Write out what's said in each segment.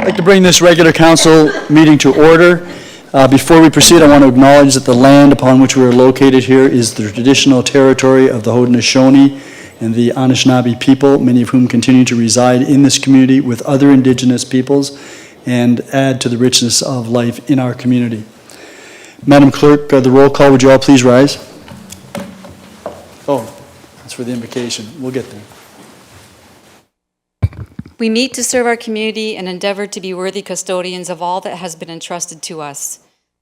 I'd like to bring this regular council meeting to order. Before we proceed, I want to acknowledge that the land upon which we are located here is the traditional territory of the Haudenosaunee and the Anishinaabe people, many of whom continue to reside in this community with other Indigenous peoples and add to the richness of life in our community. Madam Clerk, the roll call, would you all please rise? Oh, that's for the invocation. We'll get there. We meet to serve our community and endeavor to be worthy custodians of all that has been entrusted to us.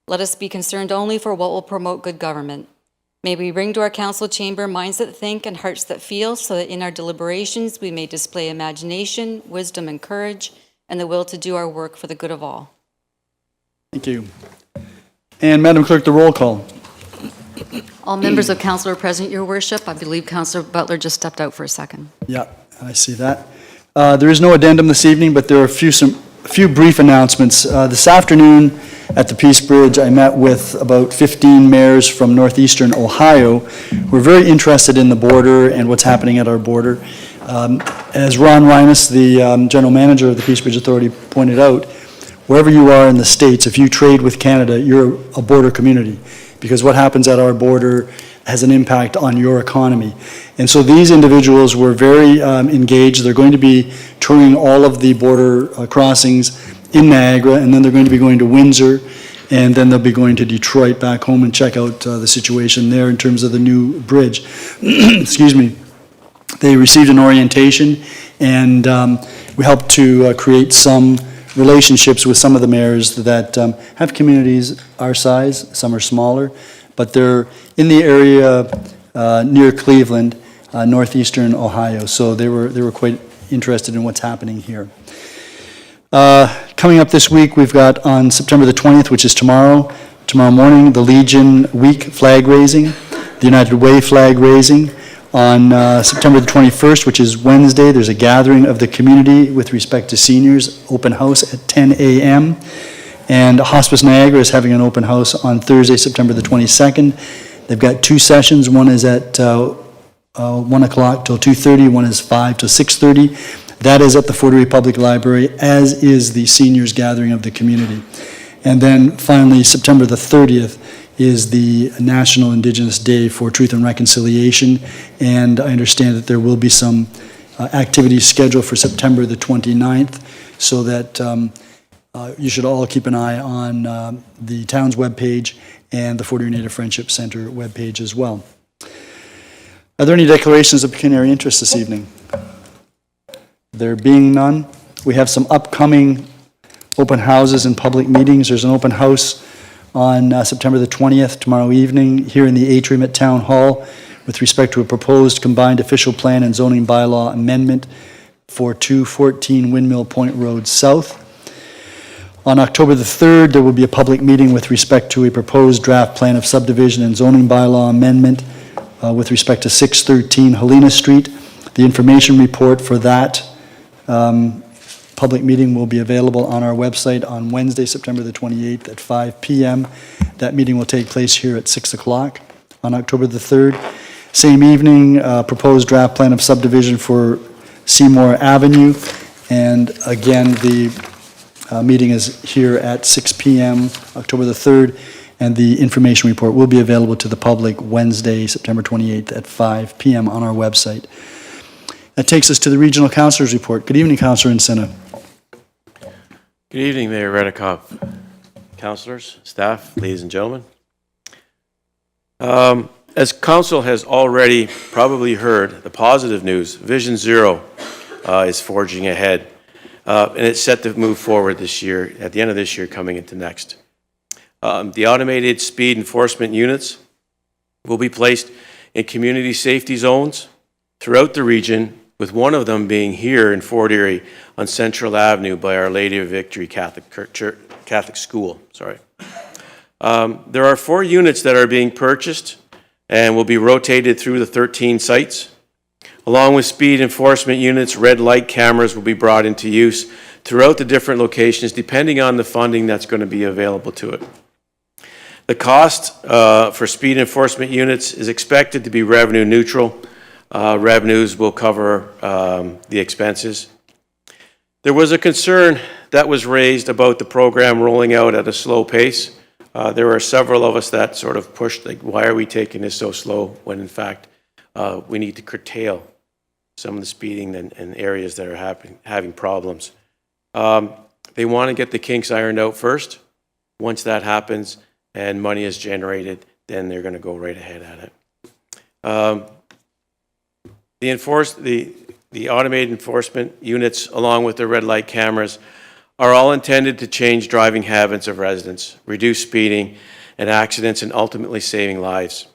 Let us be concerned only for what will promote good government. May we bring to our council chamber minds that think and hearts that feel, so that in our deliberations we may display imagination, wisdom, and courage, and the will to do our work for the good of all. Thank you. And Madam Clerk, the roll call. All members of council are present, Your Worship. I believe Councillor Butler just stepped out for a second. Yeah, I see that. There is no addendum this evening, but there are a few brief announcements. This afternoon at the Peace Bridge, I met with about 15 mayors from northeastern Ohio who are very interested in the border and what's happening at our border. As Ron Reines, the general manager of the Peace Bridge Authority, pointed out, wherever you are in the States, if you trade with Canada, you're a border community, because what happens at our border has an impact on your economy. And so these individuals were very engaged. They're going to be touring all of the border crossings in Niagara, and then they're going to be going to Windsor, and then they'll be going to Detroit back home and check out the situation there in terms of the new bridge. Excuse me. They received an orientation, and we helped to create some relationships with some of the mayors that have communities our size. Some are smaller, but they're in the area near Cleveland, northeastern Ohio. So they were quite interested in what's happening here. Coming up this week, we've got on September the 20th, which is tomorrow morning, the Legion Week flag raising, the United Way flag raising. On September the 21st, which is Wednesday, there's a gathering of the community with respect to seniors, open house at 10 a.m. And Hospice Niagara is having an open house on Thursday, September the 22nd. They've got two sessions. One is at 1 o'clock till 2:30. One is 5 till 6:30. That is at the Fort Erie Public Library, as is the seniors gathering of the community. And then finally, September the 30th is the National Indigenous Day for Truth and Reconciliation. And I understand that there will be some activities scheduled for September the 29th, so that you should all keep an eye on the town's webpage and the Fort Erie Native Friendship Center webpage as well. Are there any declarations of pecuniary interest this evening? There being none, we have some upcoming open houses and public meetings. There's an open house on September the 20th, tomorrow evening, here in the atrium at Town Hall, with respect to a proposed combined official plan and zoning bylaw amendment for 214 Windmill Point Road South. On October the 3rd, there will be a public meeting with respect to a proposed draft plan of subdivision and zoning bylaw amendment with respect to 613 Helena Street. The information report for that public meeting will be available on our website on Wednesday, September the 28th at 5 p.m. That meeting will take place here at 6 o'clock on October the 3rd. Same evening, proposed draft plan of subdivision for Seymour Avenue. And again, the meeting is here at 6 p.m. October the 3rd, and the information report will be available to the public Wednesday, September 28th at 5 p.m. on our website. That takes us to the Regional Councillors Report. Good evening, Councillor Encina. Good evening, Mayor Redekop, councillors, staff, ladies and gentlemen. As Council has already probably heard, the positive news, Vision Zero is forging ahead, and it's set to move forward this year, at the end of this year, coming into next. The automated speed enforcement units will be placed in community safety zones throughout the region, with one of them being here in Fort Erie on Central Avenue by Our Lady of Victory Catholic School. There are 4 units that are being purchased and will be rotated through the 13 sites. Along with speed enforcement units, red light cameras will be brought into use throughout the different locations, depending on the funding that's going to be available to it. The cost for speed enforcement units is expected to be revenue neutral. Revenues will cover the expenses. There was a concern that was raised about the program rolling out at a slow pace. There were several of us that sort of pushed, like, why are we taking this so slow when in fact we need to curtail some of the speeding in areas that are having problems. They want to get the kinks ironed out first. Once that happens and money is generated, then they're going to go right ahead at it. The automated enforcement units, along with the red light cameras, are all intended to change driving habits of residents, reduce speeding and accidents, and ultimately saving lives.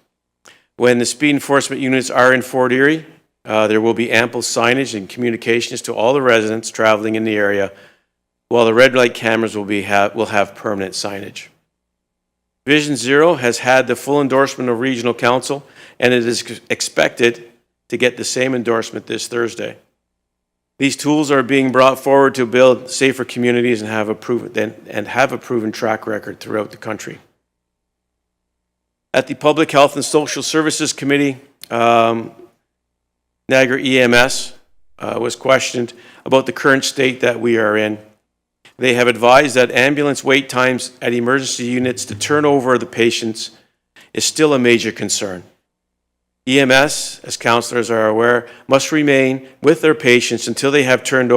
When the speed enforcement units are in Fort Erie, there will be ample signage and communications to all the residents traveling in the area, while the red light cameras will have permanent signage. Vision Zero has had the full endorsement of Regional Council, and it is expected to get the same endorsement this Thursday. These tools are being brought forward to build safer communities and have a proven track record throughout the country. At the Public Health and Social Services Committee, Niagara EMS was questioned about the current state that we are in. They have advised that ambulance wait times at emergency units to turn over the patients is still a major concern. EMS, as councillors are aware, must remain with their patients until they have turned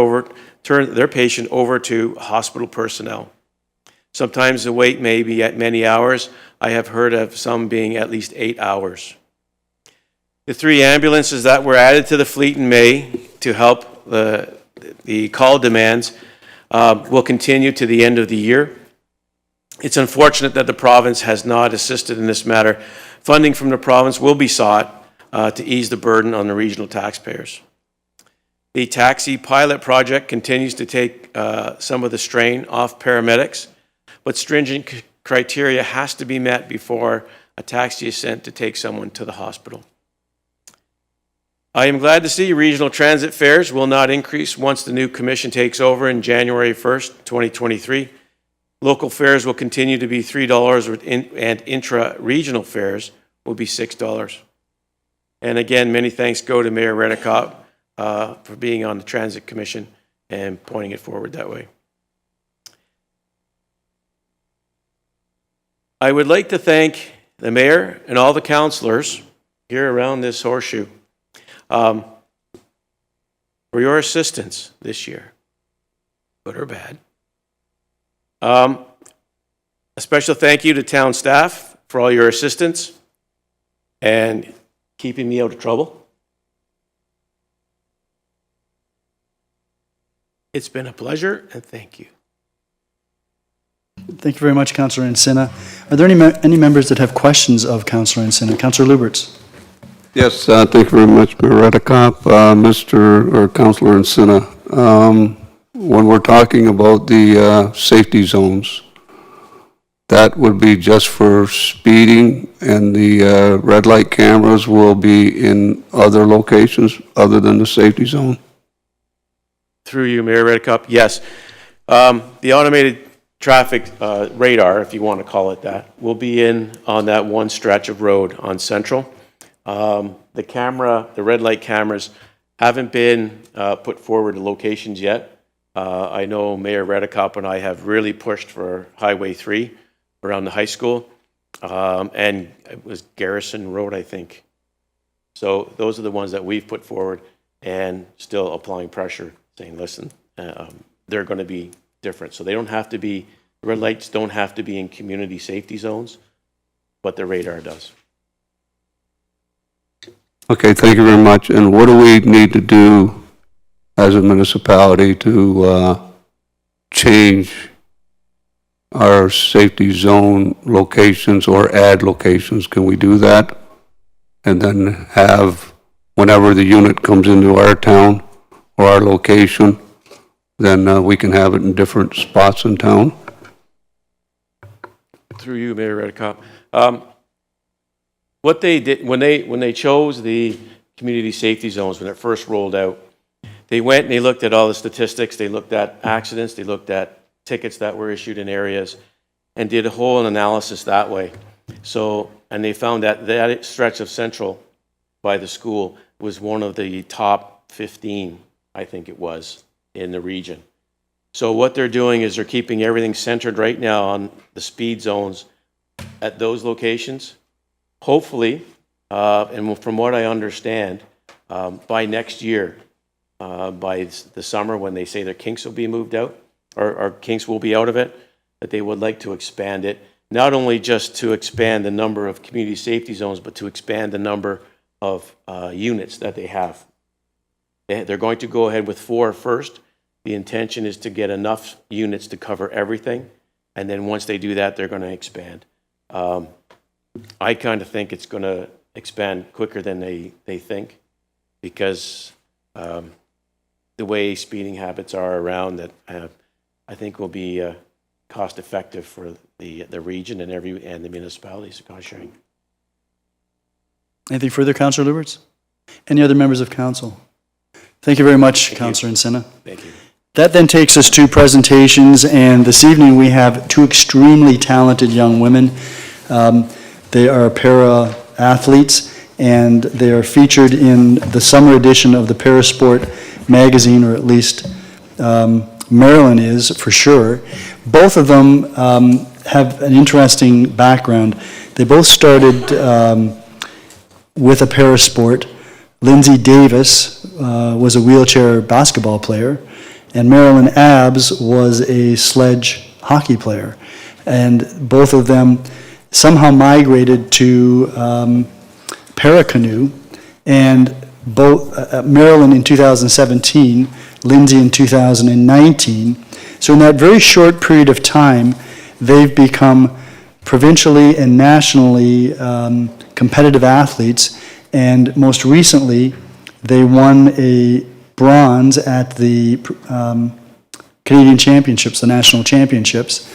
their patient over to hospital personnel. Sometimes the wait may be at many hours. I have heard of some being at least 8 hours. The 3 ambulances that were added to the fleet in May to help the call demands will continue to the end of the year. It's unfortunate that the province has not assisted in this matter. Funding from the province will be sought to ease the burden on the regional taxpayers. The taxi pilot project continues to take some of the strain off paramedics, but stringent criteria has to be met before a taxi is sent to take someone to the hospital. I am glad to see regional transit fares will not increase once the new commission takes over in January 1st, 2023. Local fares will continue to be $3 and intra-regional fares will be $6. And again, many thanks go to Mayor Redekop for being on the Transit Commission and pointing it forward that way. I would like to thank the Mayor and all the councillors here around this horseshoe for your assistance this year, good or bad. A special thank you to town staff for all your assistance and keeping me out of trouble. It's been a pleasure, and thank you. Thank you very much, Councillor Encina. Are there any members that have questions of Councillor Encina? Councillor Lubberts. Yes, thank you very much, Mayor Redekop. Councillor Encina, when we're talking about the safety zones, that would be just for speeding, and the red light cameras will be in other locations other than the safety zone? Through you, Mayor Redekop, yes. The automated traffic radar, if you want to call it that, will be on that one stretch of road on Central. The red light cameras haven't been put forward to locations yet. I know Mayor Redekop and I have really pushed for Highway 3 around the high school, and it was Garrison Road, I think. So those are the ones that we've put forward and still applying pressure, saying, listen, they're going to be different. So they don't have to be, the red lights don't have to be in community safety zones, but the radar does. Okay, thank you very much. And what do we need to do as a municipality to change our safety zone locations or add locations? Can we do that? And then have, whenever the unit comes into our town or our location, then we can have it in different spots in town? Through you, Mayor Redekop. What they did, when they chose the community safety zones, when it first rolled out, they went and they looked at all the statistics, they looked at accidents, they looked at tickets that were issued in areas, and did a whole analysis that way. So, and they found that that stretch of Central by the school was one of the top 15, I think it was, in the region. So what they're doing is they're keeping everything centered right now on the speed zones at those locations. Hopefully, and from what I understand, by next year, by the summer when they say their kinks will be moved out, or kinks will be out of it, that they would like to expand it, not only just to expand the number of community safety zones, but to expand the number of units that they have. They're going to go ahead with 4 first. The intention is to get enough units to cover everything, and then once they do that, they're going to expand. I kind of think it's going to expand quicker than they think, because the way speeding habits are around, that I think will be cost effective for the region and the municipalities of cost sharing. Anything further, Councillor Lubberts? Any other members of council? Thank you very much, Councillor Encina. Thank you. That then takes us to presentations, and this evening we have 2 extremely talented young women. They are para-athletes, and they are featured in the summer edition of the Parasport magazine, or at least Marilyn is, for sure. Both of them have an interesting background. They both started with a parasport. Lindsay Davis was a wheelchair basketball player, and Marilyn Abbs was a sledge hockey player. And both of them somehow migrated to para-canoe, and both Marilyn in 2017, Lindsay in 2019. So in that very short period of time, they've become provincially and nationally competitive athletes, and most recently, they won a bronze at the Canadian Championships, the national championships.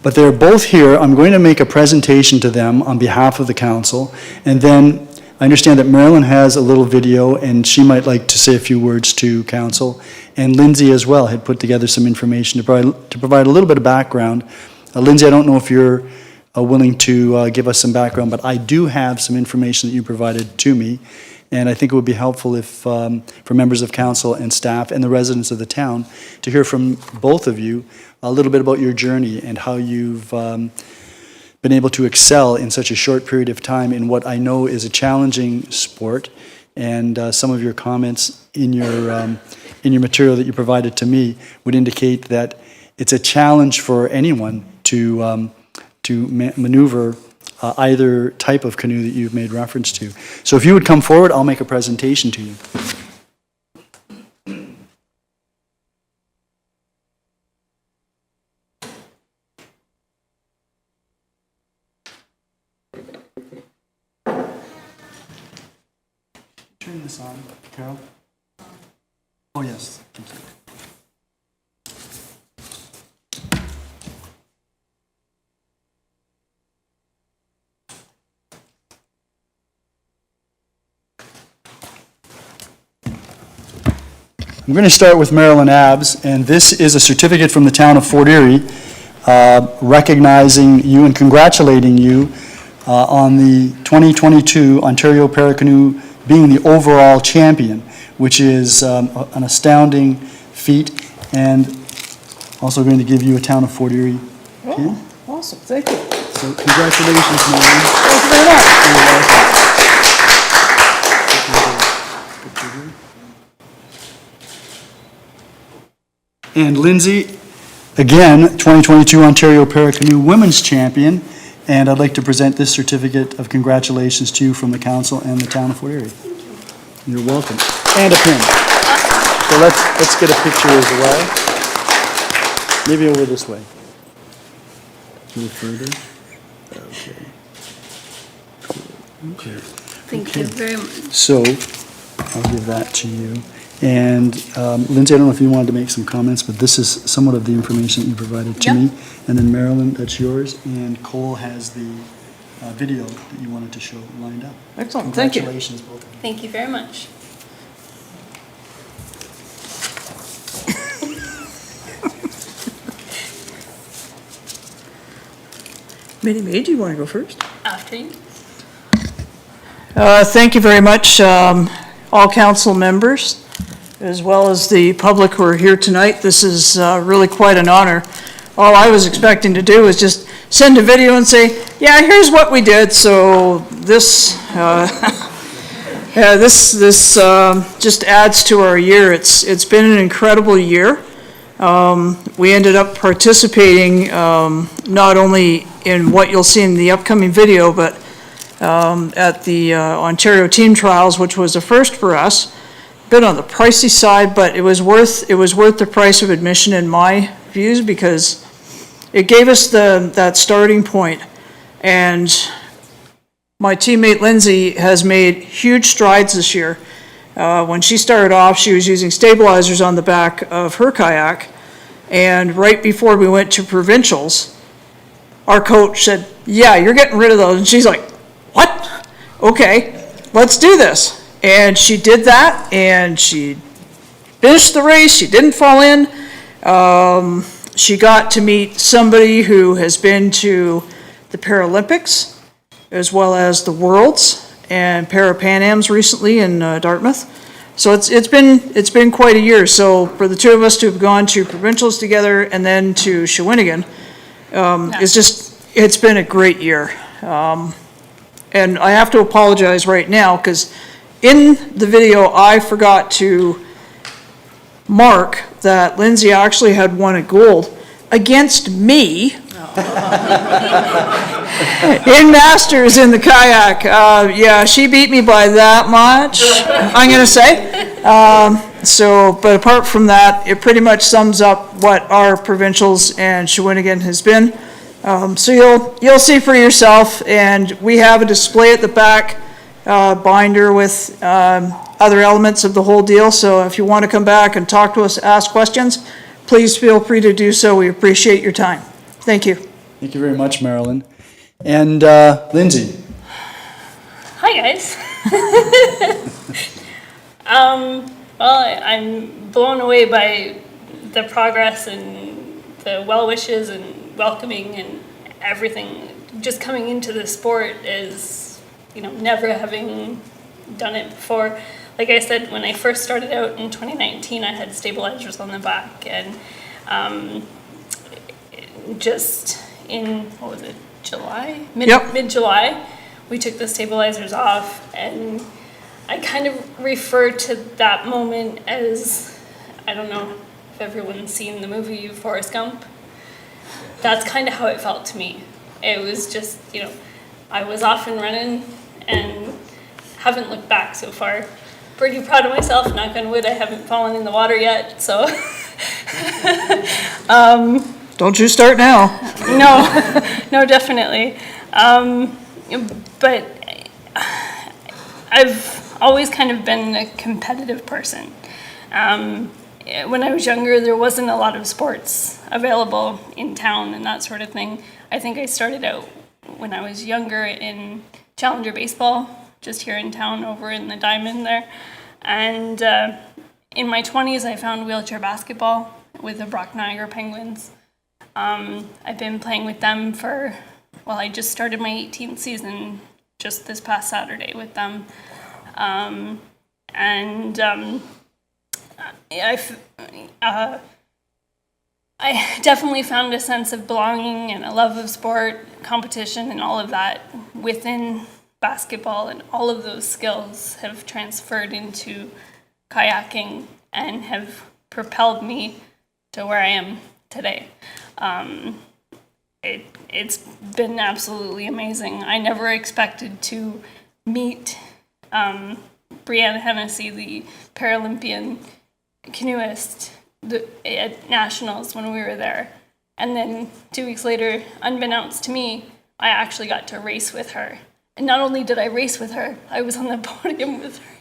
But they're both here. I'm going to make a presentation to them on behalf of the council, and then I understand that Marilyn has a little video, and she might like to say a few words to council. And Lindsay as well had put together some information to provide a little bit of background. Lindsay, I don't know if you're willing to give us some background, but I do have some information that you provided to me, and I think it would be helpful if, for members of council and staff and the residents of the town, to hear from both of you a little bit about your journey and how you've been able to excel in such a short period of time in what I know is a challenging sport. And some of your comments in your material that you provided to me would indicate that it's a challenge for anyone to maneuver either type of canoe that you've made reference to. So if you would come forward, I'll make a presentation to you. Turn this on, Carol. Oh, yes. Thank you. I'm going to start with Marilyn Abbs, and this is a certificate from the town of Fort Erie recognizing you and congratulating you on the 2022 Ontario Paracanoe being the overall champion, which is an astounding feat, and also going to give you a town of Fort Erie pin. Oh, awesome, thank you. So congratulations, Marilyn. Thank you very much. You're welcome. And Lindsay, again, 2022 Ontario Paracanoe Women's Champion, and I'd like to present this certificate of congratulations to you from the council and the town of Fort Erie. You're welcome. And a pin. So let's get a picture as well. Maybe over this way. A little further. Okay. Okay. Thank you very much. So I'll give that to you. And Lindsay, I don't know if you wanted to make some comments, but this is somewhat of the information that you provided to me. And then Marilyn, that's yours. And Cole has the video that you wanted to show lined up. Excellent, thank you. Congratulations, both of you. Thank you very much. Minnie Mae, do you want to go first? After you. Thank you very much, all council members. as well as the public who are here tonight. This is really quite an honor. All I was expecting to do was just send a video and say, yeah, here's what we did. So this, this just adds to our year. It's been an incredible year. We ended up participating not only in what you'll see in the upcoming video, but at the Ontario Team Trials, which was a first for us. Been on the pricey side, but it was worth the price of admission in my views, because it gave us that starting point. And my teammate Lindsay has made huge strides this year. When she started off, she was using stabilizers on the back of her kayak, and right before we went to provincials, our coach said, yeah, you're getting rid of those. And she's like, what? Okay, let's do this. And she did that, and she finished the race. She didn't fall in. She got to meet somebody who has been to the Paralympics, as well as the Worlds and Para-Pan-Ams recently in Dartmouth. So it's been quite a year. So for the two of us to have gone to provincials together and then to Shawinigan, it's been a great year. And I have to apologize right now, because in the video I forgot to mark that Lindsay actually had won a gold against me in Masters in the kayak. Yeah, she beat me by that much, I'm going to say. But apart from that, it pretty much sums up what our provincials and Shawinigan has been. So you'll see for yourself, and we have a display at the back, binder with other elements of the whole deal. So if you want to come back and talk to us, ask questions, please feel free to do so. We appreciate your time. Thank you. Thank you very much, Marilyn. And Lindsay. Hi, guys. Well, I'm blown away by the progress and the well wishes and welcoming and everything. Just coming into the sport is, never having done it before. Like I said, when I first started out in 2019, I had stabilizers on the back, and just in, July? Mid-July, we took the stabilizers off, and I kind of refer to that moment as, I don't know if everyone's seen the movie Forrest Gump. That's kind of how it felt to me. It was just, I was off and running and haven't looked back so far. Pretty proud of myself, knock on wood, I haven't fallen in the water yet, so. Don't you start now. No, definitely. But I've always kind of been a competitive person. When I was younger, there wasn't a lot of sports available in town and that sort of thing. I think I started out when I was younger in Challenger baseball, just here in town over in the Diamond there. And in my 20s, I found wheelchair basketball with the Niagara Penguins. I've been playing with them for, I just started my 18th season just this past Saturday with them. I definitely found a sense of belonging and a love of sport, competition, and all of that within basketball, and all of those skills have transferred into kayaking and have propelled me to where I am today. It's been absolutely amazing. I never expected to meet Brianna Hennessy, the Paralympian canoeist, at Nationals when we were there. And then 2 weeks later, unbeknownst to me, I actually got to race with her. And not only did I race with her, I was on the podium with her.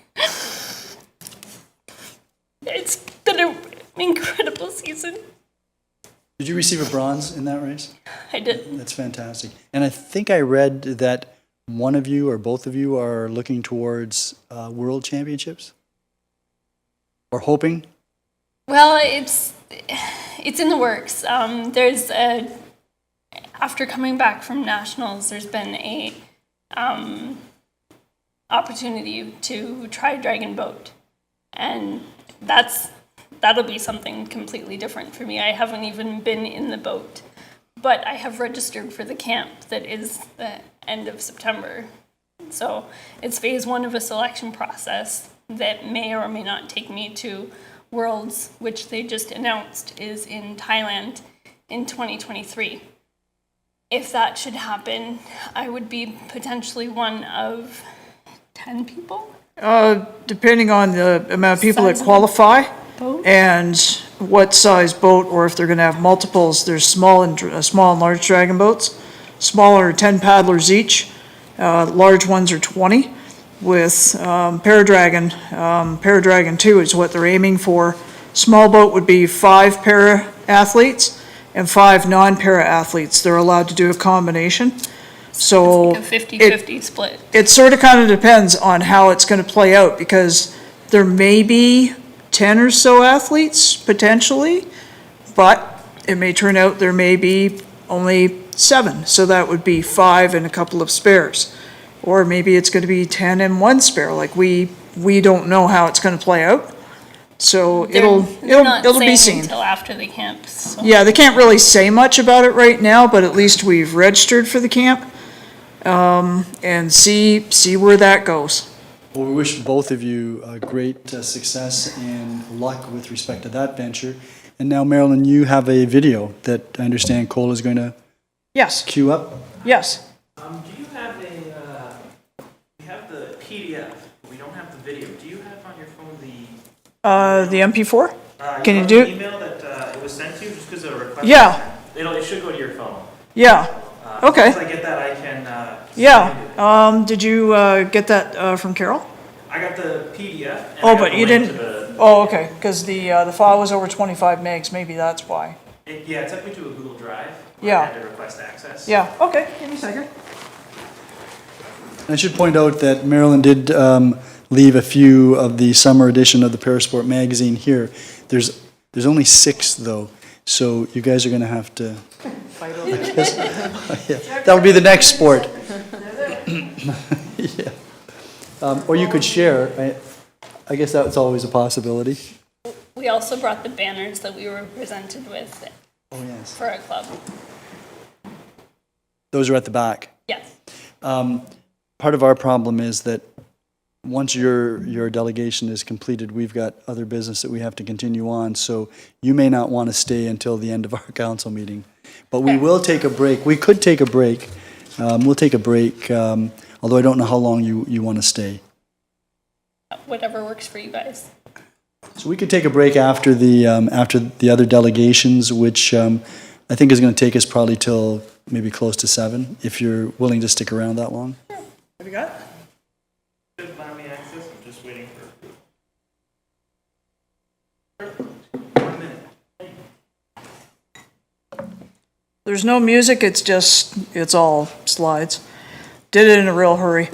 It's been an incredible season. Did you receive a bronze in that race? I did. That's fantastic. And I think I read that one of you or both of you are looking towards world championships? Or hoping? Well, it's in the works. After coming back from Nationals, there's been a opportunity to try dragon boat. And that'll be something completely different for me. I haven't even been in the boat, but I have registered for the camp that is the end of September. So it's phase 1 of a selection process that may or may not take me to Worlds, which they just announced is in Thailand in 2023. If that should happen, I would be potentially one of 10 people. Depending on the amount of people that Size of the qualify boat? and what size boat, or if they're gonna have multiples, there's small and large dragon boats. Smaller are 10 paddlers each, large ones are 20. With Paradragon 2 is what they're aiming for. Small boat would be 5 para-athletes and 5 non-para-athletes. They're allowed to do a combination. So Like a 50-50 split. it sort of kind of depends on how it's going to play out, because there may be 10 or so athletes potentially, but it may turn out there may be only 7. So that would be 5 and a couple of spares. Or maybe it's going to be 10 and 1 spare. Like we don't know how it's going to play out. So it'll be seen. Until after the camp. So. Yeah, they can't really say much about it right now, but at least we've registered for the camp, and see where that goes. Well, we wish both of you great success and luck with respect to that venture. And now, Marilyn, you have a video that I understand Cole is going to Yes, queue up. yes. Do you have we have the PDF, but we don't have the video. Do you have on your phone The MP4? Can you the do it? email that it was sent to, just because a request? Yeah. It should go to your phone. Yeah, okay. Once I get that, I can. Yeah, did you get that from Carol? I got the PDF. And Oh, I got but the you link didn't, to the- oh, okay, because the file was over 25 megs, maybe that's why. Yeah, it took me to a Google Drive. Where Yeah. I had to request access. Yeah, okay, give me a second. I should point out that Marilyn did leave a few of the summer edition of the Parasport magazine here. There's only 6 though, so you guys are going to have to. Fight over it. Yeah, that would be the next sport. Yeah. Or you could share. I guess that's always a possibility. We also brought the banners that we were presented with Oh yes. for our club. Those are at the back. Yes. Part of our problem is that once your delegation is completed, we've got other business that we have to continue on, so you may not want to stay until the end of our council meeting. But we will take a break. We could take a break. We'll take a break, although I don't know how long you want to stay. Whatever works for you guys. So we could take a break after the other delegations, which I think is going to take us probably till maybe close to 7, if you're willing to stick around that long. What do you got? Should allow me access. I'm just waiting for. 1 minute. There's no music, it's all slides. Did it in a real hurry.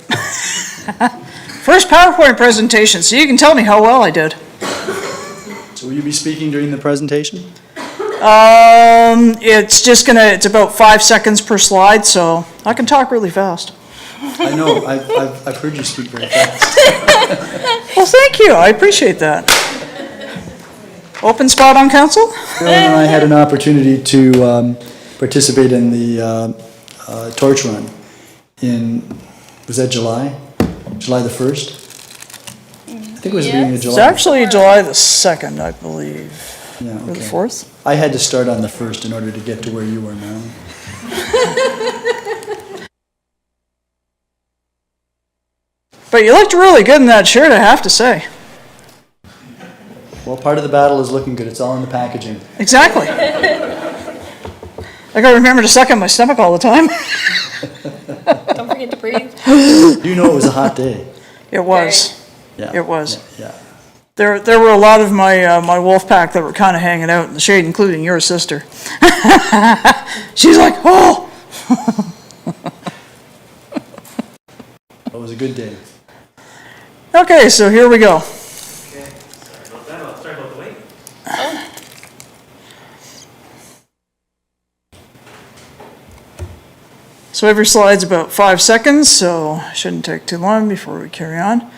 First PowerPoint presentation, so you can tell me how well I did. So will you be speaking during the presentation? It's about 5 seconds per slide, so I can talk really fast. I know, I've heard you speak very fast. Well, thank you, I appreciate that. Open spot on council? Marilyn and I had an opportunity to participate in the torch run was that July? July the 1st? I think it was the beginning of It's July. actually July the 2nd, I believe. Yeah, Or the okay. 4th? I had to start on the 1st in order to get to where you were, Marilyn. But you looked really good in that shirt, I have to say. Well, part of the battle is looking good. It's all in the packaging. Exactly. I gotta remember to suck in my stomach all the time. Don't forget to breathe. You know it was a hot day. It was. Yeah. It was. Yeah. There were a lot of my wolf pack that were kind of hanging out in the shade, including your sister. She's like, oh! It was a good day. Okay, so here we go. Okay. Sorry about that. Sorry about the wait. So every slide's about 5 seconds, so shouldn't take too long before we carry on.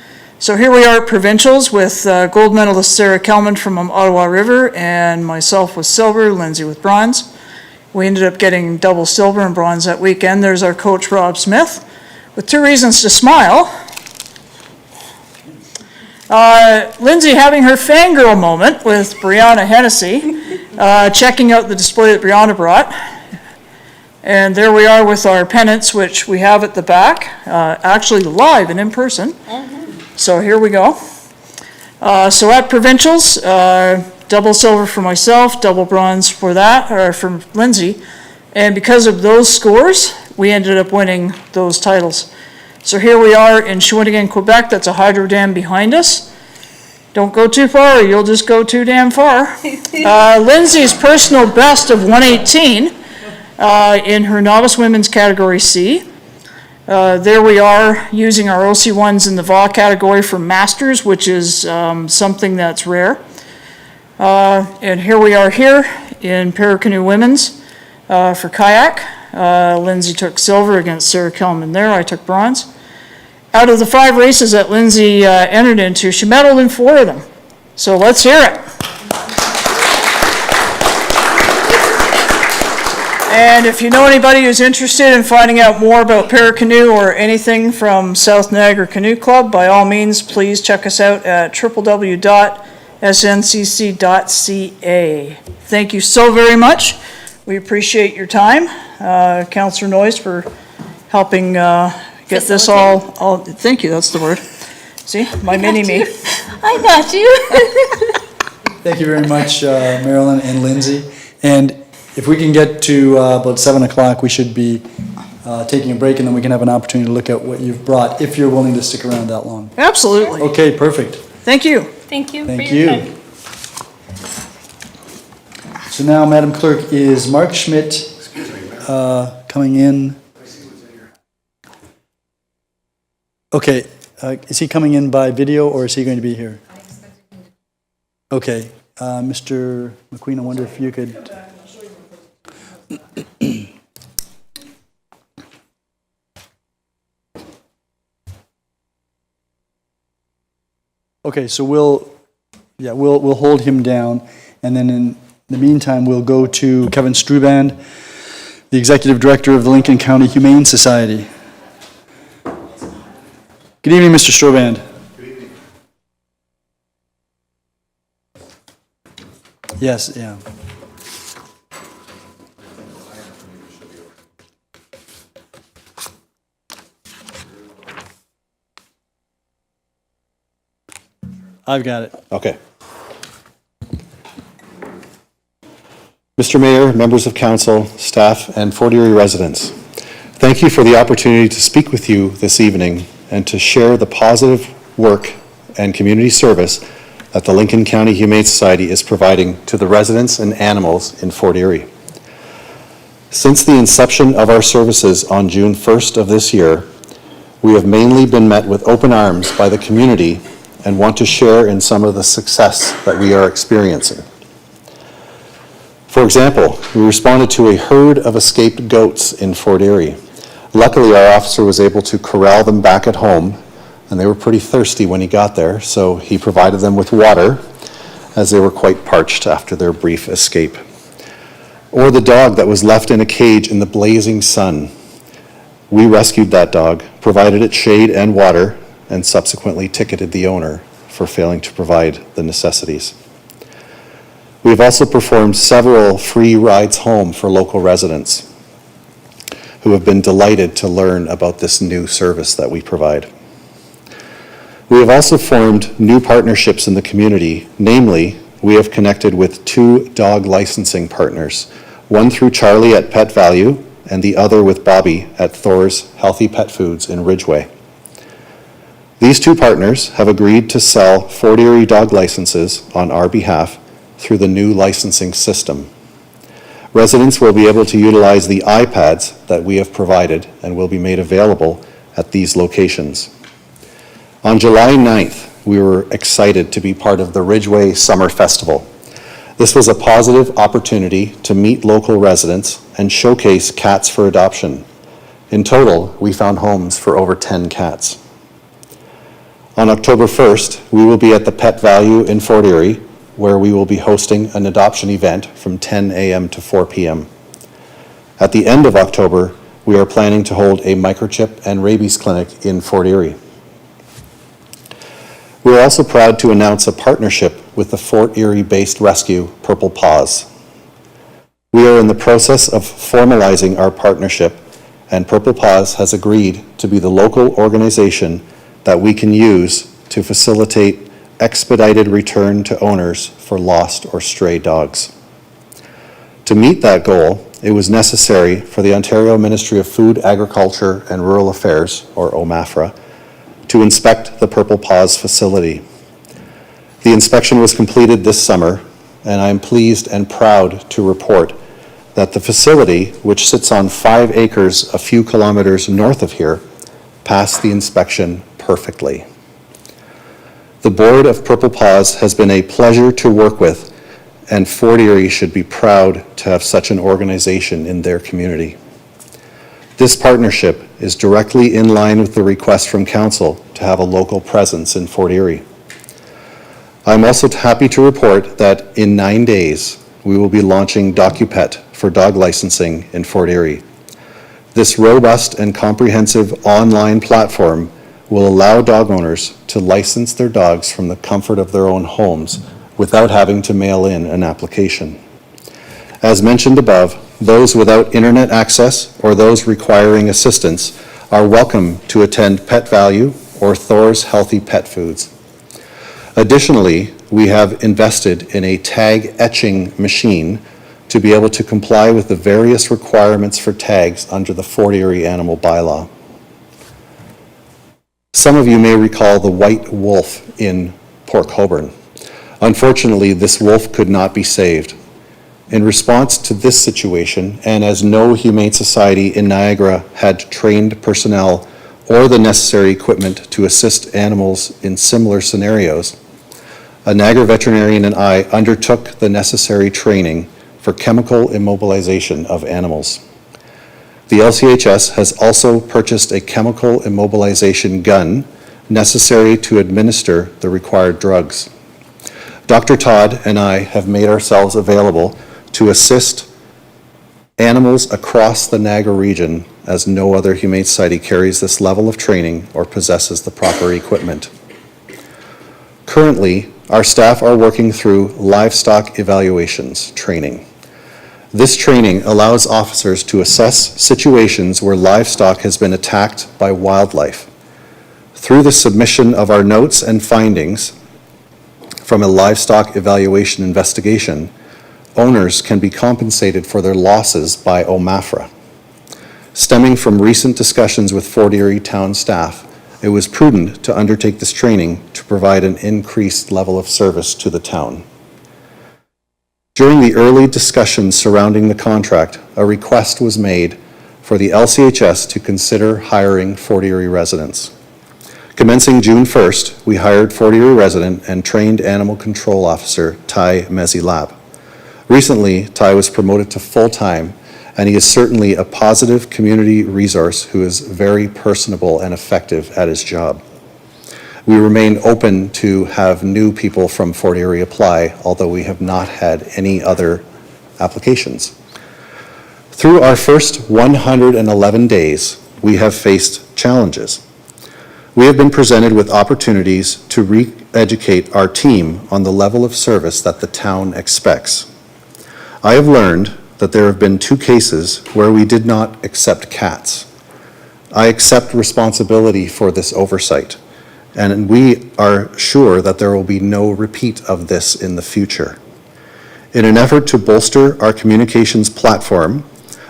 So here we are at provincials with gold medalist Sarah Kelman from Ottawa River and myself with silver, Lindsay with bronze. We ended up getting double silver and bronze that weekend. There's our coach, Rob Smith, with 2 reasons to smile. Lindsay having her fangirl moment with Brianna Hennessy, checking out the display that Brianna brought. And there we are with our pennants, which we have at the back, actually live and in person. So here we go. So at provincials, double silver for myself, double bronze for that, or for Lindsay. And because of those scores, we ended up winning those titles. So here we are in Shawinigan, Quebec. That's a hydro dam behind us. Don't go too far, or you'll just go too damn far. Lindsay's personal best of 118 in her novice women's category C. There we are using our OC1s in the VA category for masters, which is something that's rare. And here we are here in Paracanoe Women's for kayak. Lindsay took silver against Sarah Kelman there. I took bronze. Out of the 5 races that Lindsay entered into, she medaled in 4 of them. So let's hear it. And if you know anybody who's interested in finding out more about Paracanoe or anything from South Niagara Canoe Club, by all means, please check us out at www.sncc.ca. Thank you so very much. We appreciate your time. Councillor Noyes for helping get this all, thank you, that's the word. See, my mini-me. I got you. Thank you very much, Marilyn and Lindsay. And if we can get to about 7 o'clock, we should be taking a break, and then we can have an opportunity to look at what you've brought, if you're willing to stick around that long. Absolutely. Okay, perfect. Thank you. Thank you for Thank your you. time. So now, Madam Clerk, is Mark Schmidt coming in? Okay, is he coming in by video, or is he going to be here? Okay, Mr. McQueen, I wonder if you could... Okay, so we'll hold him down, and then in the meantime, we'll go to Kevin Struband, the Executive Director of the Lincoln County Humane Society. Good evening, Mr. Struband. Good evening. Yes, yeah. I've got it. Okay. Mr. Mayor, members of council, staff, and Fort Erie residents, thank you for the opportunity to speak with you this evening and to share the positive work and community service that the Lincoln County Humane Society is providing to the residents and animals in Fort Erie. Since the inception of our services on June 1st of this year, we have mainly been met with open arms by the community and want to share in some of the success that we are experiencing. For example, we responded to a herd of escaped goats in Fort Erie. Luckily, our officer was able to corral them back at home, and they were pretty thirsty when he got there, so he provided them with water, as they were quite parched after their brief escape. Or the dog that was left in a cage in the blazing sun. We rescued that dog, provided it shade and water, and subsequently ticketed the owner for failing to provide the necessities. We have also performed several free rides home for local residents who have been delighted to learn about this new service that we provide. We have also formed new partnerships in the community. Namely, we have connected with 2 dog licensing partners, one through Charlie at Pet Value and the other with Bobby at Thor's Healthy Pet Foods in Ridgeway. These 2 partners have agreed to sell Fort Erie dog licenses on our behalf through the new licensing system. Residents will be able to utilize the iPads that we have provided and will be made available at these locations. On July 9th, we were excited to be part of the Ridgeway Summer Festival. This was a positive opportunity to meet local residents and showcase cats for adoption. In total, we found homes for over 10 cats. On October 1st, we will be at the Pet Value in Fort Erie, where we will be hosting an adoption event from 10 a.m. to 4 p.m. At the end of October, we are planning to hold a microchip and rabies clinic in Fort Erie. We are also proud to announce a partnership with the Fort Erie-based rescue Purple Paws. We are in the process of formalizing our partnership, and Purple Paws has agreed to be the local organization that we can use to facilitate expedited return to owners for lost or stray dogs. To meet that goal, it was necessary for the Ontario Ministry of Food, Agriculture and Rural Affairs, or OMAFRA, to inspect the Purple Paws facility. The inspection was completed this summer, and I am pleased and proud to report that the facility, which sits on 5 acres a few kilometers north of here, passed the inspection perfectly. The board of Purple Paws has been a pleasure to work with, and Fort Erie should be proud to have such an organization in their community. This partnership is directly in line with the request from Council to have a local presence in Fort Erie. I'm also happy to report that in 9 days, we will be launching DocuPet for dog licensing in Fort Erie. This robust and comprehensive online platform will allow dog owners to license their dogs from the comfort of their own homes without having to mail in an application. As mentioned above, those without internet access or those requiring assistance are welcome to attend Pet Value or Thor's Healthy Pet Foods. Additionally, we have invested in a tag etching machine to be able to comply with the various requirements for tags under the Fort Erie Animal Bylaw. Some of you may recall the white wolf in Port Colborne. Unfortunately, this wolf could not be saved. In response to this situation, and as no Humane Society in Niagara had trained personnel or the necessary equipment to assist animals in similar scenarios, a Niagara veterinarian and I undertook the necessary training for chemical immobilization of animals. The LCHS has also purchased a chemical immobilization gun necessary to administer the required drugs. Dr. Todd and I have made ourselves available to assist animals across the Niagara region, as no other Humane Society carries this level of training or possesses the proper equipment. Currently, our staff are working through livestock evaluations training. This training allows officers to assess situations where livestock has been attacked by wildlife. Through the submission of our notes and findings from a livestock evaluation investigation, owners can be compensated for their losses by OMAFRA. Stemming from recent discussions with Fort Erie town staff, it was prudent to undertake this training to provide an increased level of service to the town. During the early discussions surrounding the contract, a request was made for the LCHS to consider hiring Fort Erie residents. Commencing June 1st, we hired Fort Erie resident and trained animal control officer Ty Mezilab. Recently, Ty was promoted to full-time, and he is certainly a positive community resource who is very personable and effective at his job. We remain open to have new people from Fort Erie apply, although we have not had any other applications. Through our first 111 days, we have faced challenges. We have been presented with opportunities to re-educate our team on the level of service that the town expects. I have learned that there have been 2 cases where we did not accept cats. I accept responsibility for this oversight, and we are sure that there will be no repeat of this in the future. In an effort to bolster our communications platform,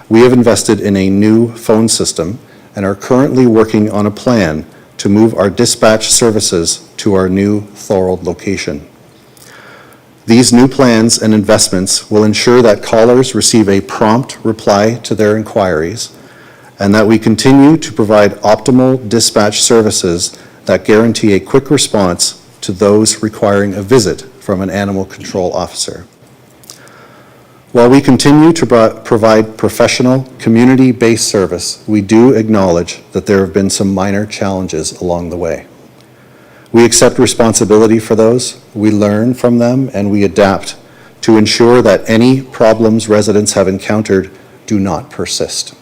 we have invested in a new phone system and are currently working on a plan to move our dispatch services to our new Thorold location. These new plans and investments will ensure that callers receive a prompt reply to their inquiries and that we continue to provide optimal dispatch services that guarantee a quick response to those requiring a visit from an animal control officer. While we continue to provide professional, community-based service, we do acknowledge that there have been some minor challenges along the way. We accept responsibility for those, we learn from them, and we adapt to ensure that any problems residents have encountered do not persist.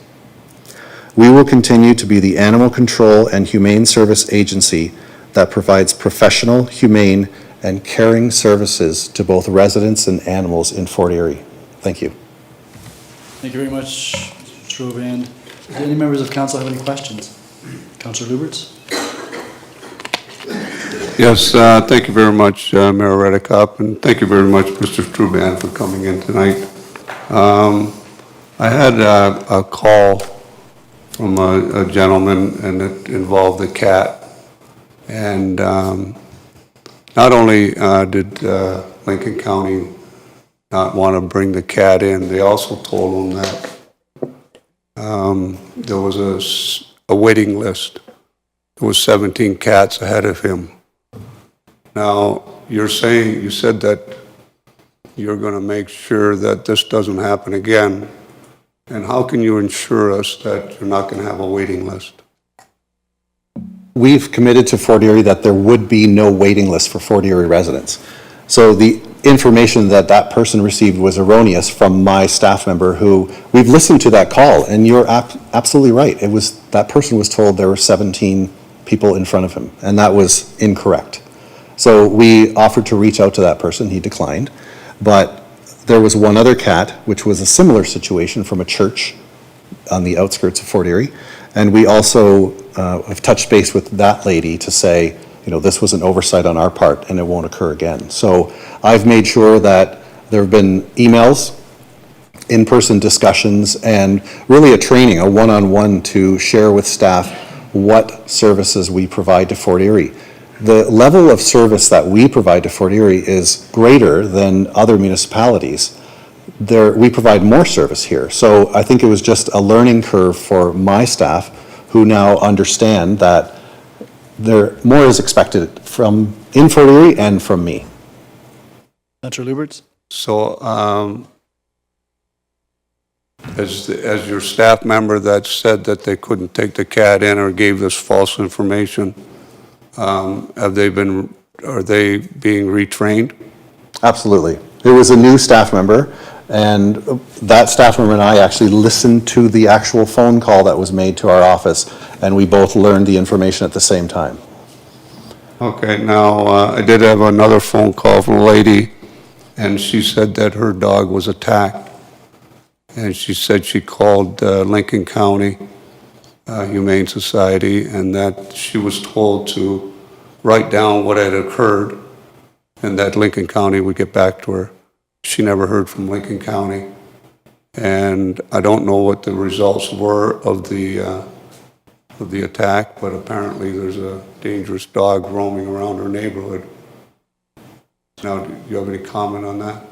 We will continue to be the animal control and humane service agency that provides professional, humane, and caring services to both residents and animals in Fort Erie. Thank you. Thank you very much, Mr. Strovan. Do any members of council have any questions? Councillor Lubberts? Yes, thank you very much, Mayor Redekop, and thank you very much, Mr. Struban, for coming in tonight. I had a call from a gentleman, and it involved a cat. And not only did Lincoln County not want to bring the cat in, they also told him that there was a waiting list. There was 17 cats ahead of him. Now, you said that you're going to make sure that this doesn't happen again. And how can you ensure us that you're not going to have a waiting list? We've committed to Fort Erie that there would be no waiting list for Fort Erie residents. So the information that that person received was erroneous from my staff member who, we've listened to that call, and you're absolutely right. That person was told there were 17 people in front of him, and that was incorrect. So we offered to reach out to that person, he declined, but there was one other cat, which was a similar situation from a church on the outskirts of Fort Erie, and we also have touched base with that lady to say, this was an oversight on our part and it won't occur again. So I've made sure that there have been emails, in-person discussions, and really a training, a one-on-one to share with staff what services we provide to Fort Erie. The level of service that we provide to Fort Erie is greater than other municipalities. We provide more service here. So I think it was just a learning curve for my staff who now understand that more is expected in Fort Erie and from me. Councillor Lubberts? So, as your staff member that said that they couldn't take the cat in or gave this false information, are they being retrained? Absolutely. There was a new staff member, and that staff member and I actually listened to the actual phone call that was made to our office, and we both learned the information at the same time. Okay, now, I did have another phone call from a lady, and she said that her dog was attacked. And she said she called Lincoln County Humane Society, and that she was told to write down what had occurred, and that Lincoln County would get back to her. She never heard from Lincoln County. And I don't know what the results were of the attack, but apparently there's a dangerous dog roaming around her neighborhood. Now, do you have any comment on that?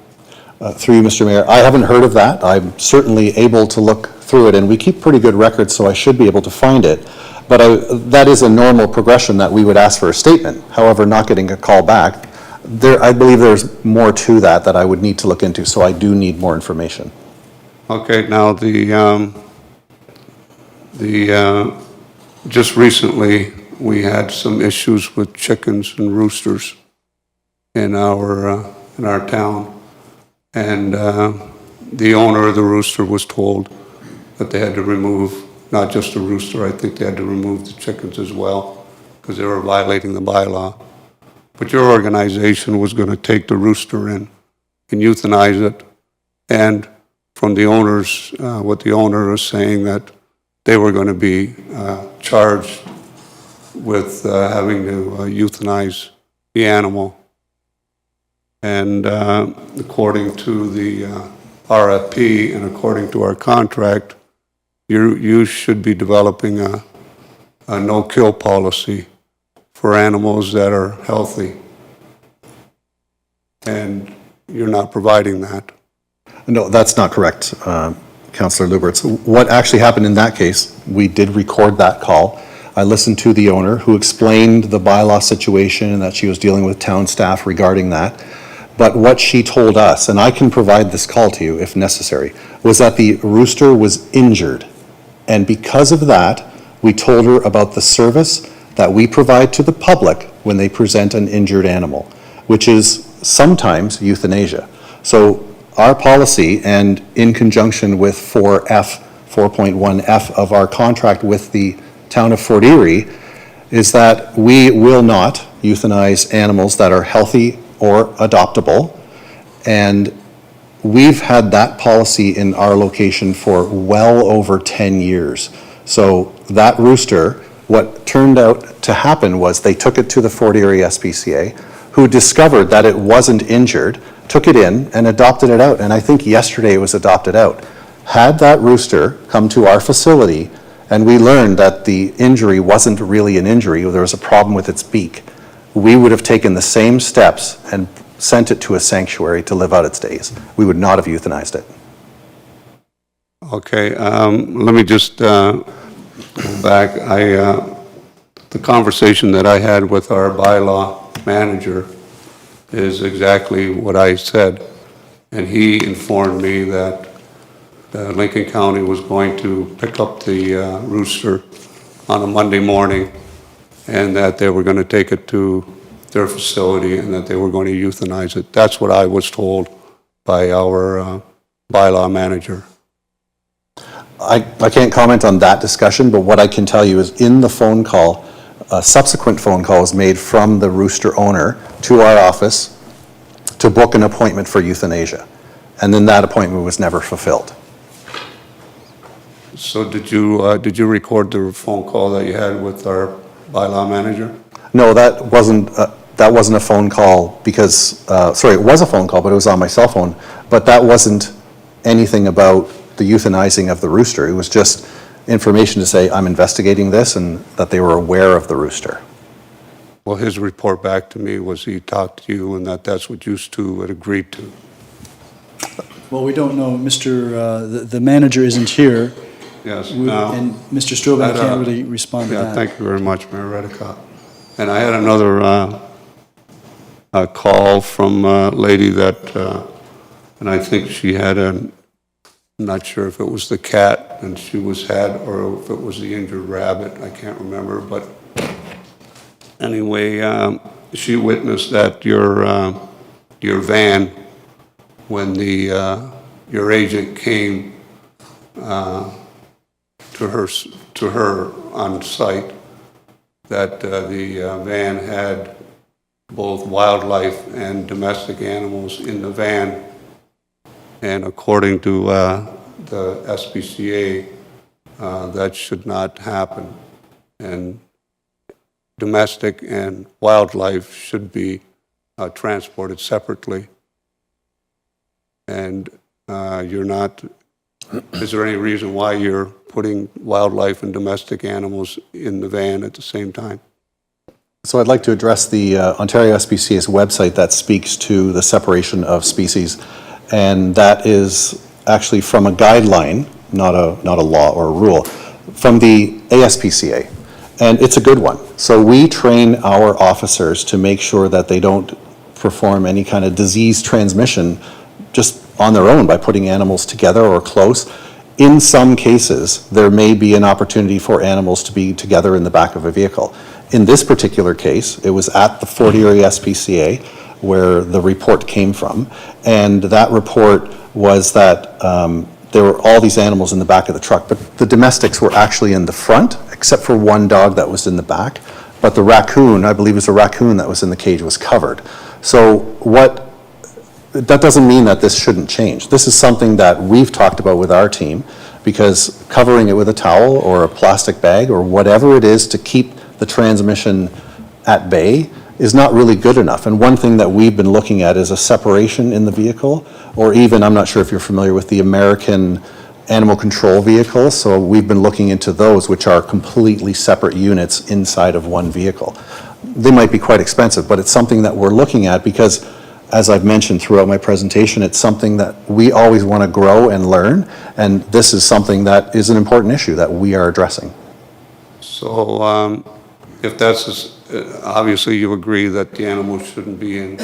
Through you, Mr. Mayor, I haven't heard of that. I'm certainly able to look through it, and we keep pretty good records, so I should be able to find it. But that is a normal progression that we would ask for a statement. However, not getting a call back, I believe there's more to that I would need to look into, so I do need more information. Okay, now just recently we had some issues with chickens and roosters in our town, and the owner of the rooster was told that they had to remove not just the rooster, I think they had to remove the chickens as well because they were violating the bylaw. But your organization was going to take the rooster in and euthanize it, and from the owners, what the owner is saying that they were going to be charged with having to euthanize the animal. And according to the RFP and according to our contract, you should be developing a no-kill policy for animals that are healthy. And you're not providing that. No, that's not correct, Councillor Lubberts. What actually happened in that case, we did record that call. I listened to the owner who explained the bylaw situation and that she was dealing with town staff regarding that. But what she told us, and I can provide this call to you if necessary, was that the rooster was injured. And because of that, we told her about the service that we provide to the public when they present an injured animal, which is sometimes euthanasia. So our policy, and in conjunction with 4.1F of our contract with the town of Fort Erie, is that we will not euthanize animals that are healthy or adoptable. And we've had that policy in our location for well over 10 years. So that rooster, what turned out to happen was they took it to the Fort Erie SPCA, who discovered that it wasn't injured, took it in and adopted it out. And I think yesterday it was adopted out. Had that rooster come to our facility and we learned that the injury wasn't really an injury, there was a problem with its beak, we would have taken the same steps and sent it to a sanctuary to live out its days. We would not have euthanized it. Okay, let me just go back. The conversation that I had with our bylaw manager is exactly what I said. And he informed me that Lincoln County was going to pick up the rooster on a Monday morning, and that they were going to take it to their facility and that they were going to euthanize it. That's what I was told by our bylaw manager. I can't comment on that discussion, but what I can tell you is in the phone call, a subsequent phone call was made from the rooster owner to our office to book an appointment for euthanasia. And then that appointment was never fulfilled. So did you record the phone call that you had with our bylaw manager? No, that wasn't a phone call because, sorry, it was a phone call, but it was on my cell phone. But that wasn't anything about the euthanizing of the rooster. It was just information to say, I'm investigating this, and that they were aware of the rooster. Well, his report back to me was he talked to you and that's what you two had agreed to. Well, we don't know. The manager isn't here. Yes. And Mr. Stroban can't really respond to that. Yeah, thank you very much, Mayor Redekop. And I had another call from a lady that, and I think she had I'm not sure if it was the cat and she had, or if it was the injured rabbit, I can't remember, but anyway, she witnessed that your van, when your agent came to her on site, that the van had both wildlife and domestic animals in the van. And according to the SPCA, that should not happen. And domestic and wildlife should be transported separately. And is there any reason why you're putting wildlife and domestic animals in the van at the same time? So I'd like to address the Ontario SPCA's website that speaks to the separation of species. And that is actually from a guideline, not a law or a rule, from the ASPCA. And it's a good one. So we train our officers to make sure that they don't perform any kind of disease transmission just on their own by putting animals together or close. In some cases, there may be an opportunity for animals to be together in the back of a vehicle. In this particular case, it was at the Fort Erie SPCA where the report came from, and that report was that there were all these animals in the back of the truck, but the domestics were actually in the front, except for one dog that was in the back, but the raccoon, I believe it was a raccoon that was in the cage, was covered. So that doesn't mean that this shouldn't change. This is something that we've talked about with our team, because covering it with a towel or a plastic bag or whatever it is to keep the transmission at bay is not really good enough. And one thing that we've been looking at is a separation in the vehicle, or even, I'm not sure if you're familiar with the American animal control vehicles, so we've been looking into those, which are completely separate units inside of one vehicle. They might be quite expensive, but it's something that we're looking at because, as I've mentioned throughout my presentation, it's something that we always want to grow and learn, and this is something that is an important issue that we are addressing. So if that's, obviously you agree that the animals shouldn't be in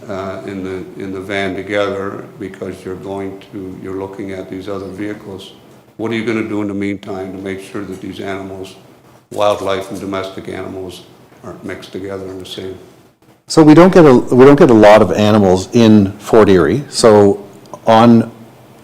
the van together because you're looking at these other vehicles. What are you going to do in the meantime to make sure that these animals wildlife and domestic animals aren't mixed together in the same. So we don't get a lot of animals in Fort Erie. So on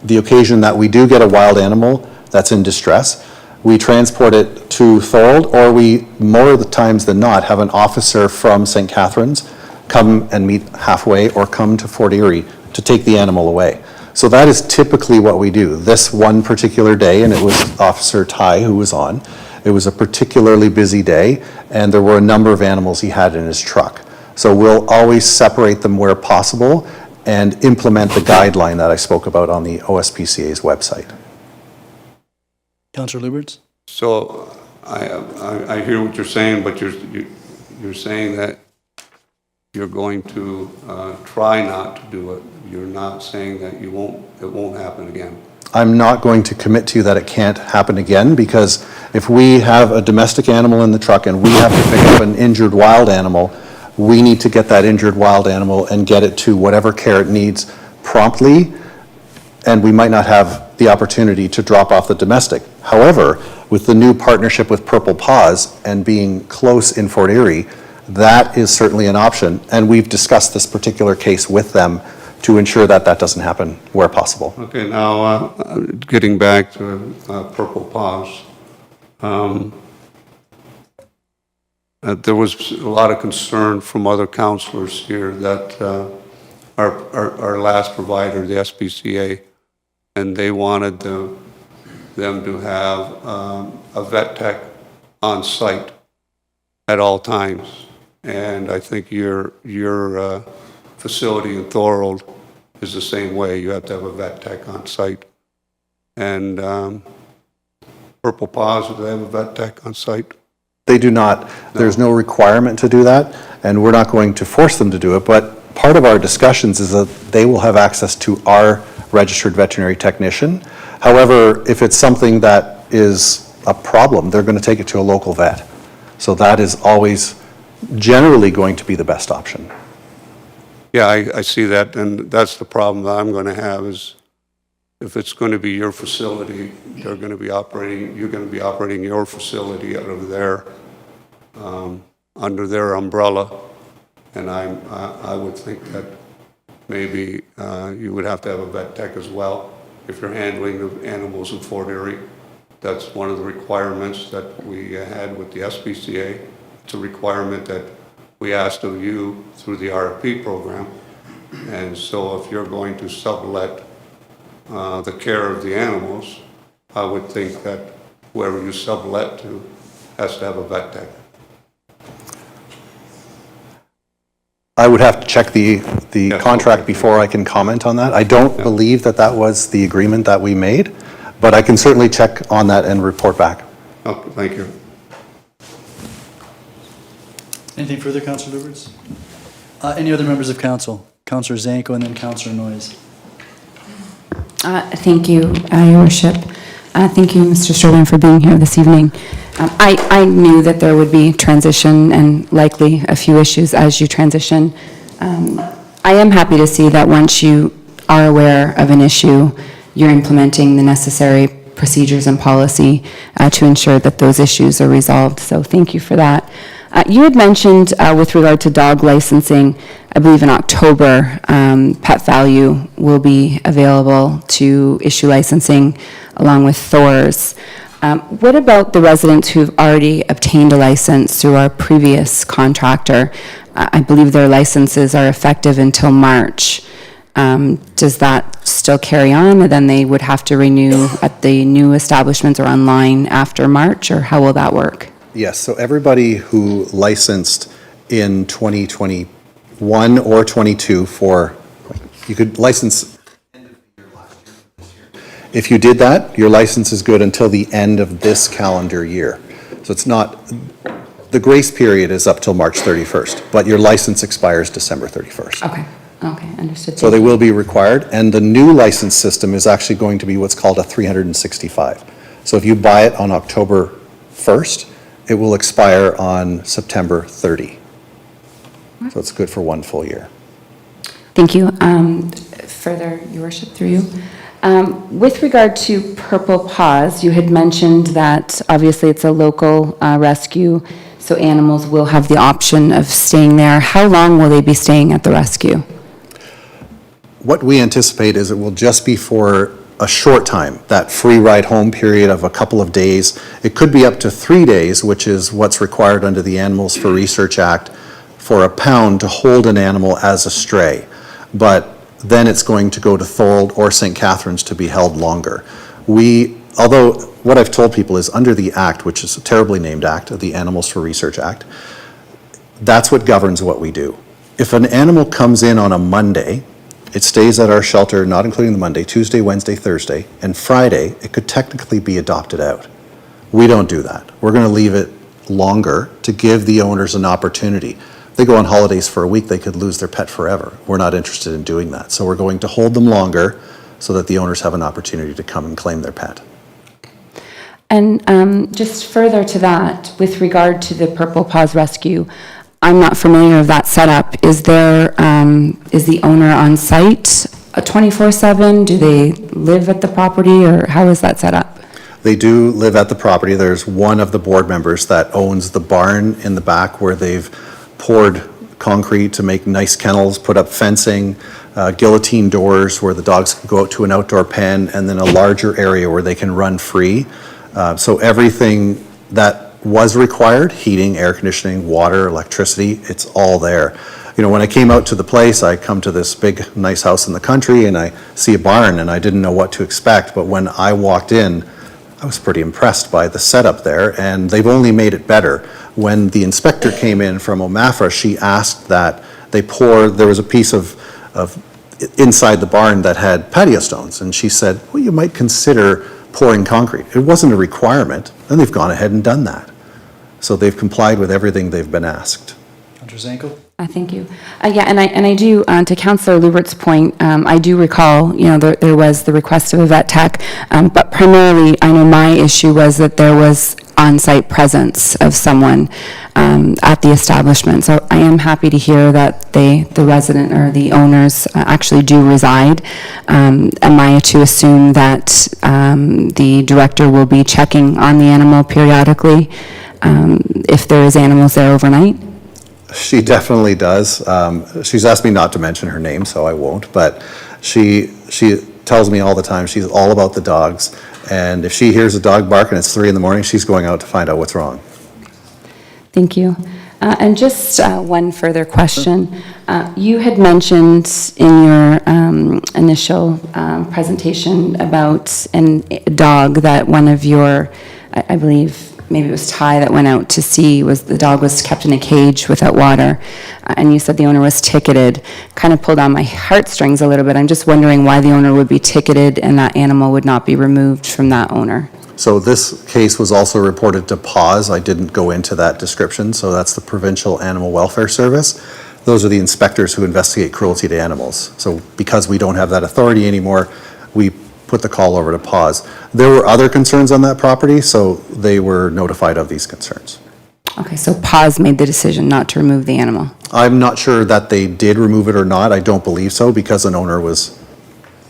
the occasion that we do get a wild animal that's in distress, we transport it to Thorold, or we, more of the times than not, have an officer from St. Catharines come and meet halfway or come to Fort Erie to take the animal away. So that is typically what we do. This one particular day, and it was Officer Ty who was on, it was a particularly busy day, and there were a number of animals he had in his truck. So we'll always separate them where possible and implement the guideline that I spoke about on the OSPCA's website. Councillor Lubberts? So I hear what you're saying, but you're saying that you're going to try not to do it. You're not saying that it won't happen again. I'm not going to commit to you that it can't happen again, because if we have a domestic animal in the truck and we have to pick up an injured wild animal, we need to get that injured wild animal and get it to whatever care it needs promptly, and we might not have the opportunity to drop off the domestic. However, with the new partnership with Purple Paws and being close in Fort Erie, that is certainly an option, and we've discussed this particular case with them to ensure that that doesn't happen where possible. Okay, now getting back to Purple Paws, there was a lot of concern from other councillors here that our last provider, the SPCA, and they wanted them to have a vet tech on site at all times. And I think your facility in Thorold is the same way. You have to have a vet tech on site. And Purple Paws, do they have a vet tech on site? They do not. There's no requirement to do that, and we're not going to force them to do it, but part of our discussions is that they will have access to our registered veterinary technician. However, if it's something that is a problem, they're going to take it to a local vet. So that is always generally going to be the best option. Yeah, I see that, and that's the problem that I'm going to have is if it's going to be your facility, you're going to be operating your facility out of there, under their umbrella, and I would think that maybe you would have to have a vet tech as well if you're handling the animals in Fort Erie. That's one of the requirements that we had with the SPCA. It's a requirement that we asked of you through the RFP program. And so if you're going to sublet the care of the animals, I would think that whoever you sublet to has to have a vet tech. I would have to check the contract before I can comment on that. I don't believe that that was the agreement that we made, but I can certainly check on that and report back. Okay, thank you. Anything further, Councillor Lubberts? Any other members of council? Councillor Zanko and then Councillor Noyes. Thank you, Your Worship. Thank you, Mr. Sterling, for being here this evening. I knew that there would be transition and likely a few issues as you transition. I am happy to see that once you are aware of an issue, you're implementing the necessary procedures and policy to ensure that those issues are resolved. So thank you for that. You had mentioned with regard to dog licensing, I believe in October, Pet Value will be available to issue licensing along with Thor's. What about the residents who've already obtained a license through our previous contractor? I believe their licenses are effective until March. Does that still carry on, and then they would have to renew at the new establishments or online after March, or how will that work? Yes, so everybody who licensed in 2021 or 22 for, you could license if you did that, your license is good until the end of this calendar year. So it's not, the grace period is up till March 31st, but your license expires December 31st. Okay, understood. So they will be required, and the new license system is actually going to be what's called a 365. So if you buy it on October 1st, it will expire on September 30. So it's good for one full year. Thank you. Further, Your Worship, through you. With regard to Purple Paws, you had mentioned that obviously it's a local rescue, so animals will have the option of staying there. How long will they be staying at the rescue? What we anticipate is it will just be for a short time, that free ride home period of a couple of days. It could be up to 3 days, which is what's required under the Animals for Research Act for a pound to hold an animal as a stray. But then it's going to go to Thorold or St. Catharines to be held longer. Although what I've told people is under the Act, which is a terribly named Act, the Animals for Research Act, that's what governs what we do. If an animal comes in on a Monday, it stays at our shelter, not including the Monday, Tuesday, Wednesday, Thursday, and Friday, it could technically be adopted out. We don't do that. We're going to leave it longer to give the owners an opportunity. If they go on holidays for a week, they could lose their pet forever. We're not interested in doing that. So we're going to hold them longer so that the owners have an opportunity to come and claim their pet. And just further to that, with regard to the Purple Paws Rescue, I'm not familiar with that setup. Is the owner on site 24/7? Do they live at the property, or how is that set up? They do live at the property. There's one of the board members that owns the barn in the back where they've poured concrete to make nice kennels, put up fencing, guillotine doors where the dogs can go out to an outdoor pen, and then a larger area where they can run free. So everything that was required, heating, air conditioning, water, electricity, it's all there. You know, when I came out to the place, I come to this big, nice house in the country and I see a barn and I didn't know what to expect. But when I walked in, I was pretty impressed by the setup there, and they've only made it better. When the inspector came in from OMAFRA, she asked that there was a piece of inside the barn that had patio stones, and she said, well, you might consider pouring concrete. It wasn't a requirement, and they've gone ahead and done that. So they've complied with everything they've been asked. Councillor Zanko? Thank you. Yeah, and I do, to Councillor Lubberts' point, I do recall, there was the request of a vet tech, but primarily, I know my issue was that there was on-site presence of someone at the establishment. So I am happy to hear that the resident or the owners actually do reside. Am I to assume that the director will be checking on the animal periodically if there is animals there overnight? She definitely does. She's asked me not to mention her name, so I won't, but she tells me all the time she's all about the dogs, and if she hears a dog bark and it's 3 a.m, she's going out to find out what's wrong. Thank you. And just one further question. You had mentioned in your initial presentation about a dog that one of your, I believe, maybe it was Ty that went out to see, the dog was kept in a cage without water, and you said the owner was ticketed. Kind of pulled on my heartstrings a little bit. I'm just wondering why the owner would be ticketed and that animal would not be removed from that owner. So this case was also reported to PAWS. I didn't go into that description, so that's the Provincial Animal Welfare Service. Those are the inspectors who investigate cruelty to animals. So because we don't have that authority anymore, we put the call over to PAWS. There were other concerns on that property, so they were notified of these concerns. Okay, so PAWS made the decision not to remove the animal. I'm not sure that they did remove it or not. I don't believe so, because an owner was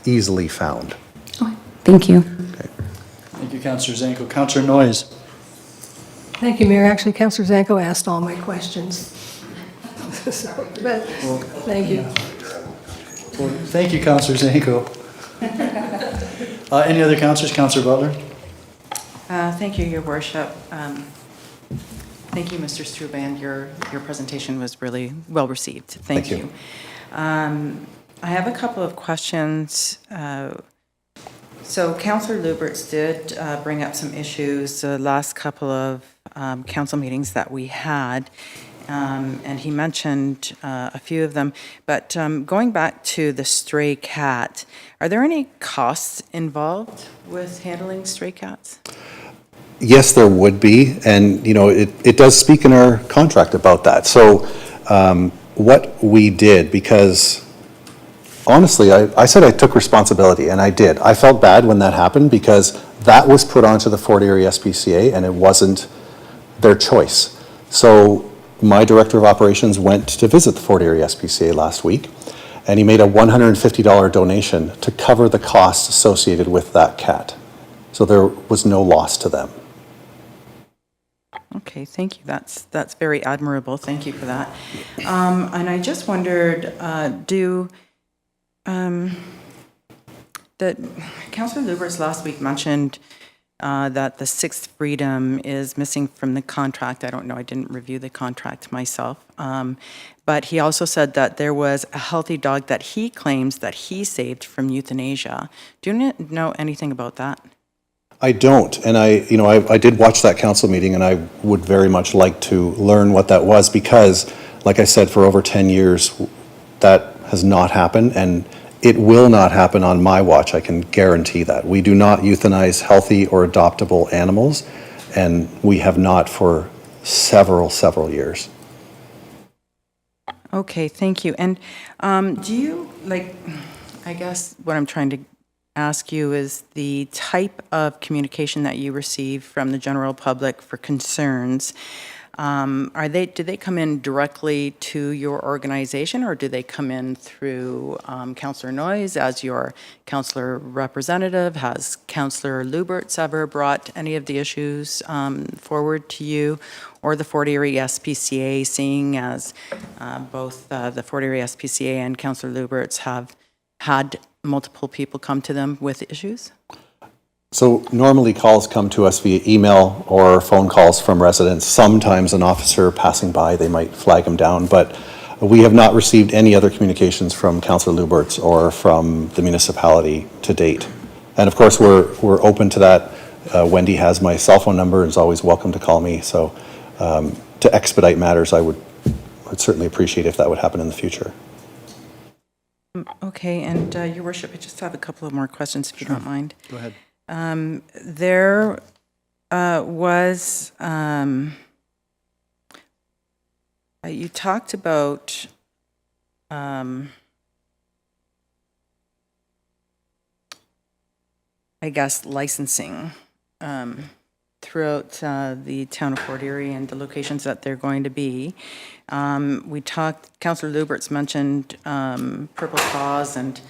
easily found. Okay, thank you. Thank you, Councillor Zanko. Councillor Noyes? Thank you, Mayor. Actually, Councillor Zanko asked all my questions. But thank you. Well, thank you, Councillor Zanko. Any other councillors? Councillor Butler? Thank you, Your Worship. Thank you, Mr. Struban. Your presentation was really well received. Thank you. I have a couple of questions. So Councillor Lubberts did bring up some issues the last couple of council meetings that we had, and he mentioned a few of them. But going back to the stray cat, are there any costs involved with handling stray cats? Yes, there would be, and it does speak in our contract about that. So what we did, because honestly, I said I took responsibility, and I did. I felt bad when that happened because that was put onto the Fort Erie SPCA, and it wasn't their choice. So my director of operations went to visit the Fort Erie SPCA last week, and he made a $150 donation to cover the costs associated with that cat. So there was no loss to them. Okay, thank you. That's very admirable. Thank you for that. And I just wondered, that Councillor Lubberts last week mentioned that the sixth freedom is missing from the contract. I don't know, I didn't review the contract myself. But he also said that there was a healthy dog that he claims that he saved from euthanasia. Do you know anything about that? I don't, and I did watch that council meeting, and I would very much like to learn what that was, because, like I said, for over 10 years, that has not happened, and it will not happen on my watch, I can guarantee that. We do not euthanize healthy or adoptable animals, and we have not for several years. Okay, thank you. And do you, I guess what I'm trying to ask you is the type of communication that you receive from the general public for concerns. Do they come in directly to your organization, or do they come in through Councillor Noyes as your councillor representative? Has Councillor Lubberts ever brought any of the issues forward to you, or the Fort Erie SPCA, seeing as both the Fort Erie SPCA and Councillor Lubberts have had multiple people come to them with issues? So normally calls come to us via email or phone calls from residents. Sometimes an officer passing by, they might flag them down, but we have not received any other communications from Councillor Lubberts or from the municipality to date. And of course, we're open to that. Wendy has my cell phone number and is always welcome to call me. So to expedite matters, I would certainly appreciate if that would happen in the future. Okay, and Your Worship, I just have a couple of more questions, if you don't mind. Go ahead. There was, you talked about I guess licensing throughout the town of Fort Erie and the locations that they're going to be. We talked, Councillor Lubberts mentioned Purple Paws and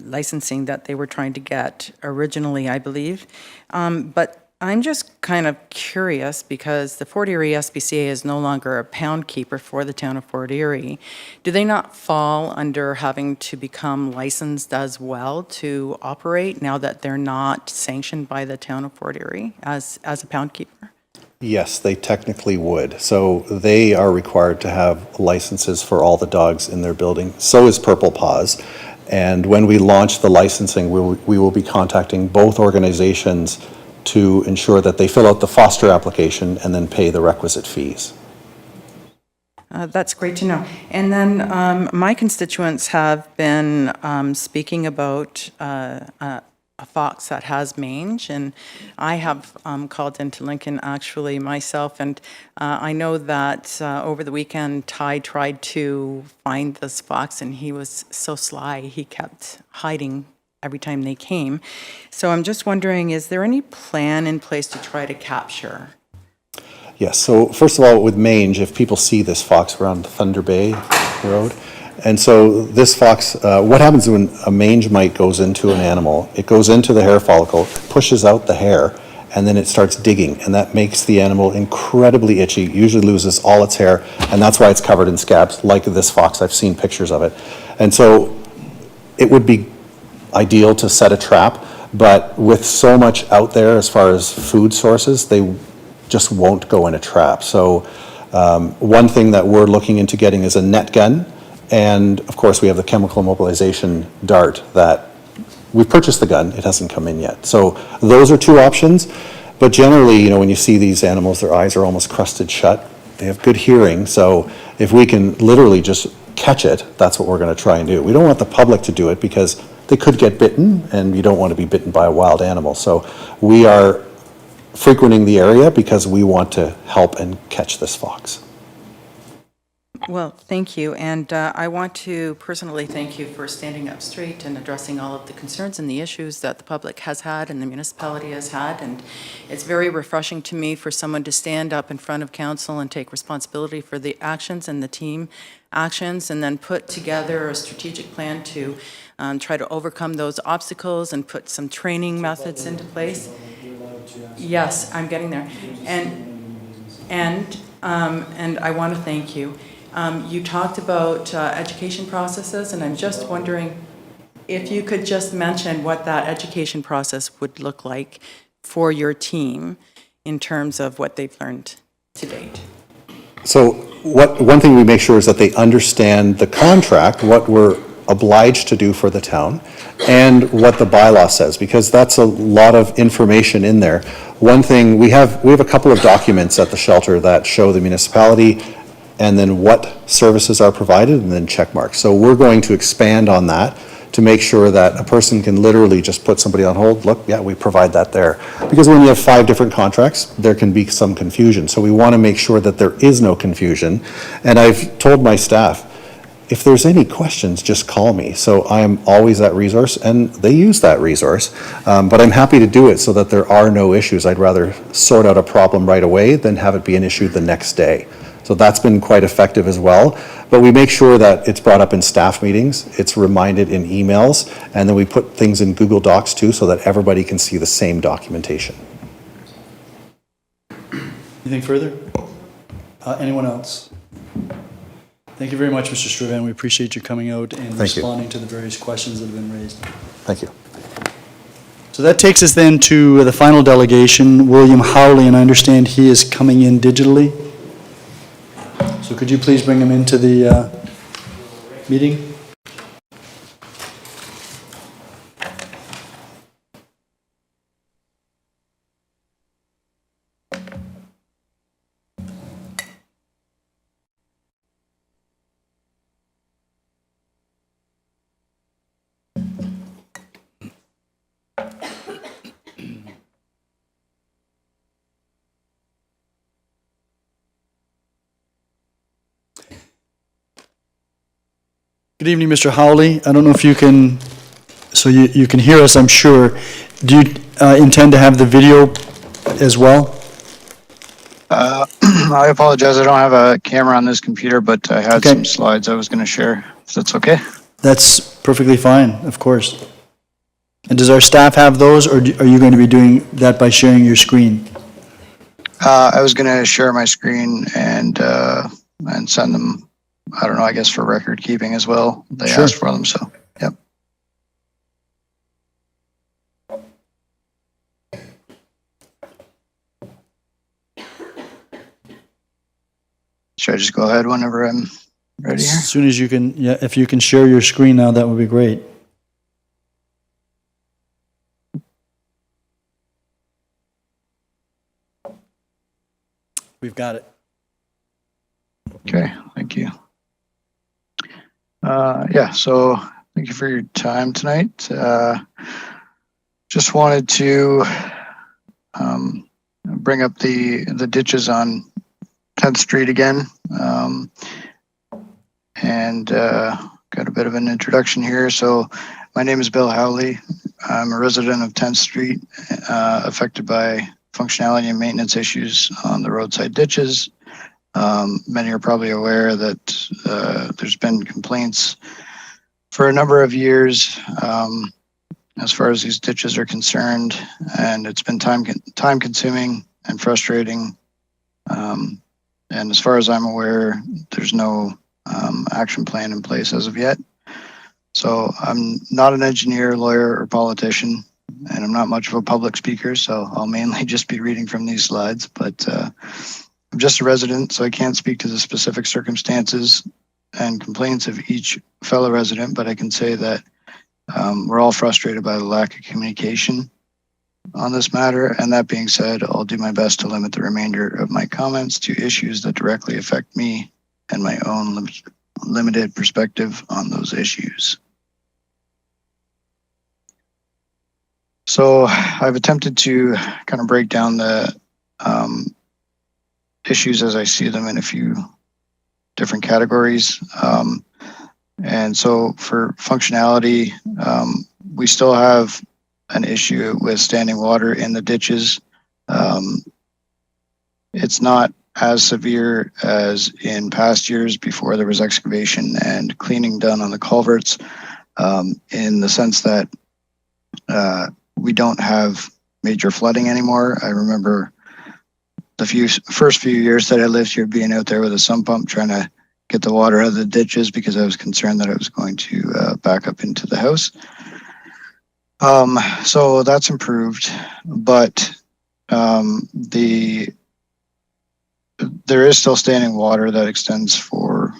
licensing that they were trying to get originally, I believe. But I'm just kind of curious, because the Fort Erie SPCA is no longer a pound keeper for the town of Fort Erie. Do they not fall under having to become licensed as well to operate now that they're not sanctioned by the town of Fort Erie as a pound keeper? Yes, they technically would. So they are required to have licenses for all the dogs in their building. So is Purple Paws. And when we launch the licensing, we will be contacting both organizations to ensure that they fill out the foster application and then pay the requisite fees. That's great to know. And then my constituents have been speaking about a fox that has mange, and I have called into Lincoln actually myself, and I know that over the weekend Ty tried to find this fox, and he was so sly, he kept hiding every time they came. So I'm just wondering, is there any plan in place to try to capture? Yes, so first of all, with mange, if people see this fox around Thunder Bay Road, and so this fox, what happens when a mange mite goes into an animal? It goes into the hair follicle, pushes out the hair, and then it starts digging, and that makes the animal incredibly itchy, usually loses all its hair, and that's why it's covered in scabs, like this fox. I've seen pictures of it. And so it would be ideal to set a trap, but with so much out there as far as food sources, they just won't go in a trap. So one thing that we're looking into getting is a net gun, and of course we have the chemical immobilization dart that we've purchased the gun, it hasn't come in yet. So those are two options, but generally, you know, when you see these animals, their eyes are almost crusted shut. They have good hearing, so if we can literally just catch it, that's what we're going to try and do. We don't want the public to do it because they could get bitten, and you don't want to be bitten by a wild animal. So we are frequenting the area because we want to help and catch this fox. Well, thank you, and I want to personally thank you for standing up straight and addressing all of the concerns and the issues that the public has had and the municipality has had, and it's very refreshing to me for someone to stand up in front of council and take responsibility for the actions and the team actions, and then put together a strategic plan to try to overcome those obstacles and put some training methods into place. Yes, I'm getting there. And I want to thank you. You talked about education processes, and I'm just wondering if you could just mention what that education process would look like for your team in terms of what they've learned to date. So one thing we make sure is that they understand the contract, what we're obliged to do for the town, and what the bylaw says, because that's a lot of information in there. One thing, we have a couple of documents at the shelter that show the municipality and then what services are provided and then check marks. So we're going to expand on that to make sure that a person can literally just put somebody on hold, look, yeah, we provide that there. Because when you have 5 different contracts, there can be some confusion. So we want to make sure that there is no confusion. And I've told my staff, if there's any questions, just call me. So I am always that resource, and they use that resource. But I'm happy to do it so that there are no issues. I'd rather sort out a problem right away than have it be an issue the next day. So that's been quite effective as well. But we make sure that it's brought up in staff meetings, it's reminded in emails, and then we put things in Google Docs too so that everybody can see the same documentation. Anything further? Anyone else? Thank you very much, Mr. Strabane. We appreciate you coming out and responding to the various questions that have been raised. Thank you. So that takes us then to the final delegation, William Howley, and I understand he is coming in digitally. So could you please bring him into the meeting? Good evening, Mr. Howley. I don't know if you can, so you can hear us, I'm sure. Do you intend to have the video as well? I apologize, I don't have a camera on this computer, but I had some slides I was going to share, if that's okay. That's perfectly fine, of course. And does our staff have those, or are you going to be doing that by sharing your screen? I was going to share my screen and send them, I don't know, I guess for record keeping as well. They asked for them, so, yep. Should I just go ahead whenever I'm ready here? As soon as you can, yeah, if you can share your screen now, that would be great. We've got it. Okay, thank you. Yeah, so thank you for your time tonight. Just wanted to bring up the ditches on 10th Street again. Got a bit of an introduction here. So my name is Bill Howley. I'm a resident of 10th Street, affected by functionality and maintenance issues on the roadside ditches. Many are probably aware that there's been complaints for a number of years as far as these ditches are concerned, and it's been time consuming and frustrating. And as far as I'm aware, there's no action plan in place as of yet. So I'm not an engineer, lawyer, or politician, and I'm not much of a public speaker, so I'll mainly just be reading from these slides. But I'm just a resident, so I can't speak to the specific circumstances and complaints of each fellow resident, but I can say that we're all frustrated by the lack of communication on this matter. And that being said, I'll do my best to limit the remainder of my comments to issues that directly affect me and my own limited perspective on those issues. So I've attempted to kind of break down the issues as I see them in a few different categories. And so for functionality, we still have an issue with standing water in the ditches. It's not as severe as in past years before there was excavation and cleaning done on the culverts, in the sense that we don't have major flooding anymore. I remember the first few years that I lived here being out there with a sump pump trying to get the water out of the ditches because I was concerned that it was going to back up into the house. So that's improved, but there is still standing water that extends for,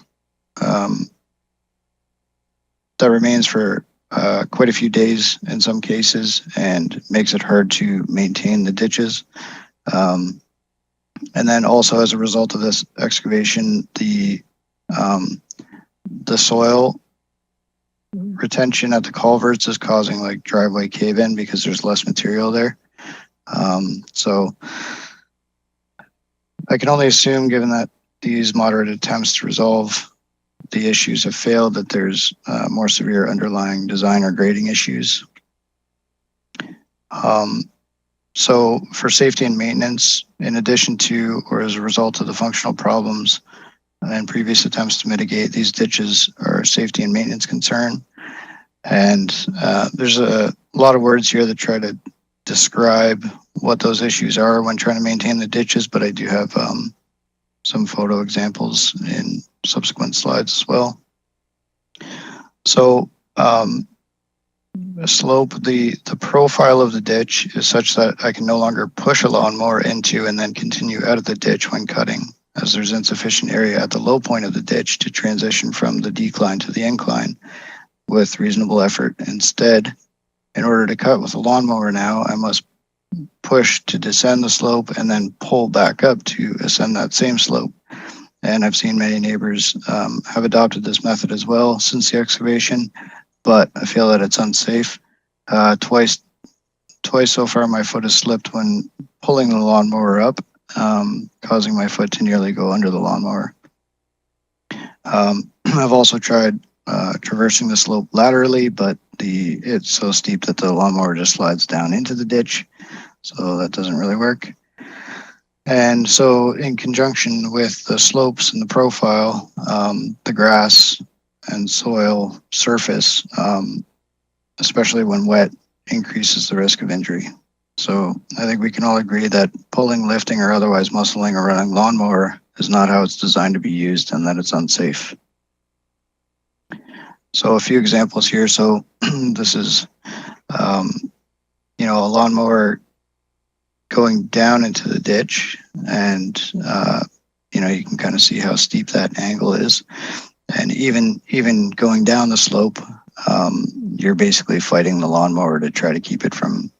that remains for quite a few days in some cases and makes it hard to maintain the ditches. And then also as a result of this excavation, the soil retention at the culverts is causing like driveway cave-in because there's less material there. So I can only assume, given that these moderate attempts to resolve the issues have failed, that there's more severe underlying design or grading issues. So for safety and maintenance, in addition to or as a result of the functional problems and previous attempts to mitigate, these ditches are a safety and maintenance concern. And there's a lot of words here that try to describe what those issues are when trying to maintain the ditches, but I do have some photo examples in subsequent slides as well. So a slope, the profile of the ditch is such that I can no longer push a lawnmower into and then continue out of the ditch when cutting, as there's insufficient area at the low point of the ditch to transition from the decline to the incline with reasonable effort. Instead, in order to cut with a lawnmower now, I must push to descend the slope and then pull back up to ascend that same slope. And I've seen many neighbors have adopted this method as well since the excavation, but I feel that it's unsafe. Twice so far my foot has slipped when pulling the lawnmower up, causing my foot to nearly go under the lawnmower. I've also tried traversing the slope laterally, but it's so steep that the lawnmower just slides down into the ditch, so that doesn't really work. And so in conjunction with the slopes and the profile, the grass and soil surface, especially when wet, increases the risk of injury. So I think we can all agree that pulling, lifting, or otherwise muscling a running lawnmower is not how it's designed to be used, and that it's unsafe. So a few examples here. So this is, a lawnmower going down into the ditch, and you can kind of see how steep that angle is. And even going down the slope, you're basically fighting the lawnmower to try to keep it from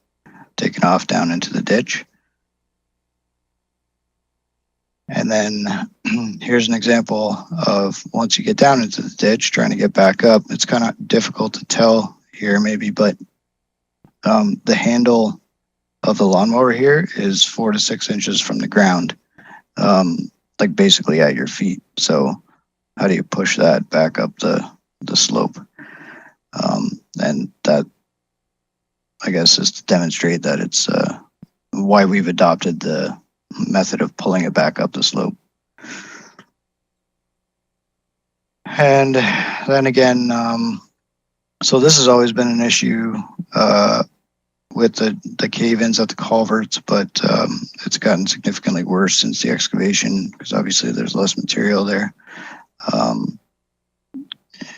taking off down into the ditch. And then here's an example of once you get down into the ditch, trying to get back up. It's kind of difficult to tell here maybe, but the handle of the lawnmower here is 4 to 6 inches from the ground, like basically at your feet. So how do you push that back up the slope? And that, I guess, is to demonstrate that it's why we've adopted the method of pulling it back up the slope. And then again, so this has always been an issue with the cave-ins at the culverts, but it's gotten significantly worse since the excavation because obviously there's less material there.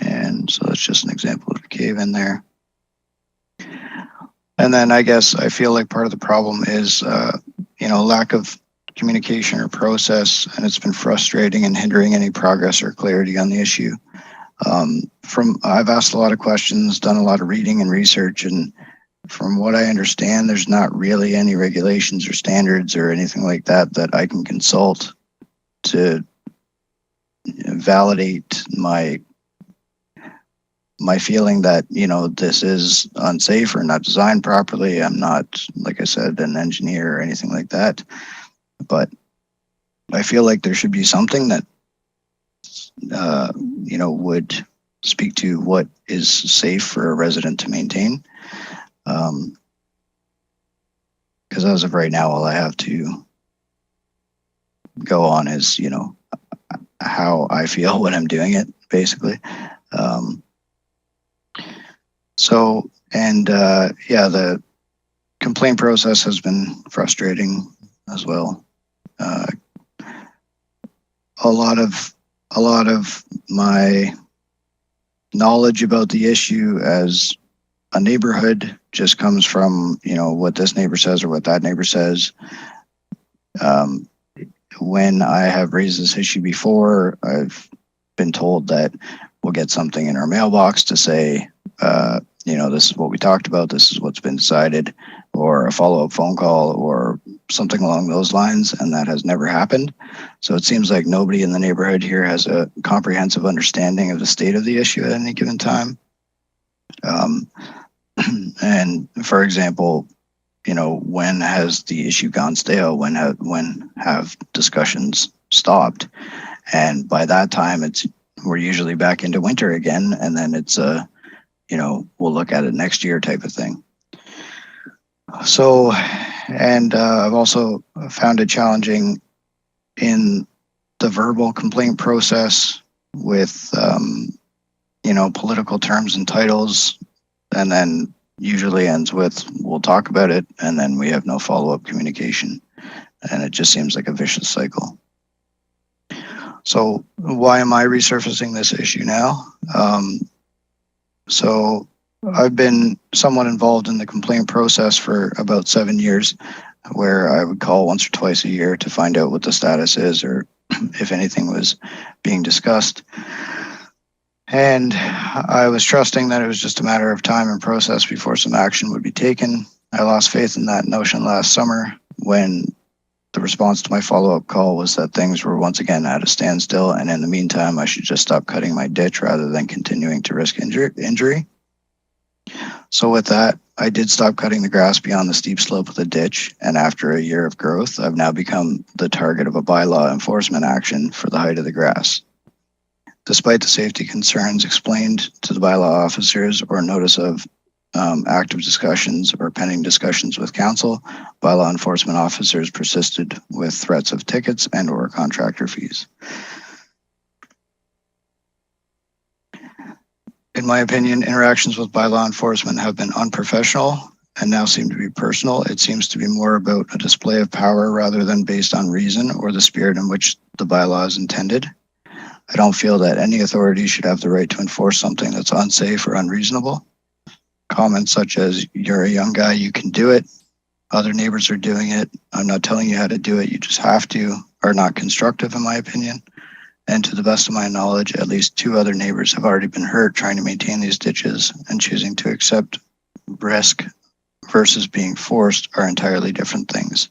And so that's just an example of a cave-in there. And then I guess I feel like part of the problem is, lack of communication or process, and it's been frustrating and hindering any progress or clarity on the issue. I've asked a lot of questions, done a lot of reading and research, and from what I understand, there's not really any regulations or standards or anything like that I can consult to validate my feeling that, this is unsafe or not designed properly. I'm not, like I said, an engineer or anything like that, but I feel like there should be something that would speak to what is safe for a resident to maintain. Because as of right now, all I have to go on is, how I feel when I'm doing it, basically. The complaint process has been frustrating as well. A lot of my knowledge about the issue as a neighborhood just comes from, what this neighbor says or what that neighbor says. When I have raised this issue before, I've been told that we'll get something in our mailbox to say, this is what we talked about, this is what's been decided, or a follow-up phone call or something along those lines, and that has never happened. So it seems like nobody in the neighborhood here has a comprehensive understanding of the state of the issue at any given time. And for example, when has the issue gone stale? When have discussions stopped? And by that time, we're usually back into winter again, and then it's we'll look at it next year type of thing. So, and I've also found it challenging in the verbal complaint process with political terms and titles, and then usually ends with, we'll talk about it, and then we have no follow-up communication. And it just seems like a vicious cycle. So why am I resurfacing this issue now? So I've been somewhat involved in the complaint process for about 7 years, where I would call once or twice a year to find out what the status is or if anything was being discussed. And I was trusting that it was just a matter of time and process before some action would be taken. I lost faith in that notion last summer when the response to my follow-up call was that things were once again at a standstill, and in the meantime, I should just stop cutting my ditch rather than continuing to risk injury. So with that, I did stop cutting the grass beyond the steep slope of the ditch, and after a year of growth, I've now become the target of a bylaw enforcement action for the height of the grass. Despite the safety concerns explained to the bylaw officers or notice of active discussions or pending discussions with council, bylaw enforcement officers persisted with threats of tickets and or contractor fees. In my opinion, interactions with bylaw enforcement have been unprofessional and now seem to be personal. It seems to be more about a display of power rather than based on reason or the spirit in which the bylaw is intended. I don't feel that any authority should have the right to enforce something that's unsafe or unreasonable. Comments such as, you're a young guy, you can do it, other neighbors are doing it, I'm not telling you how to do it, you just have to, are not constructive in my opinion. And to the best of my knowledge, at least 2 other neighbors have already been hurt trying to maintain these ditches, and choosing to accept risk versus being forced are entirely different things.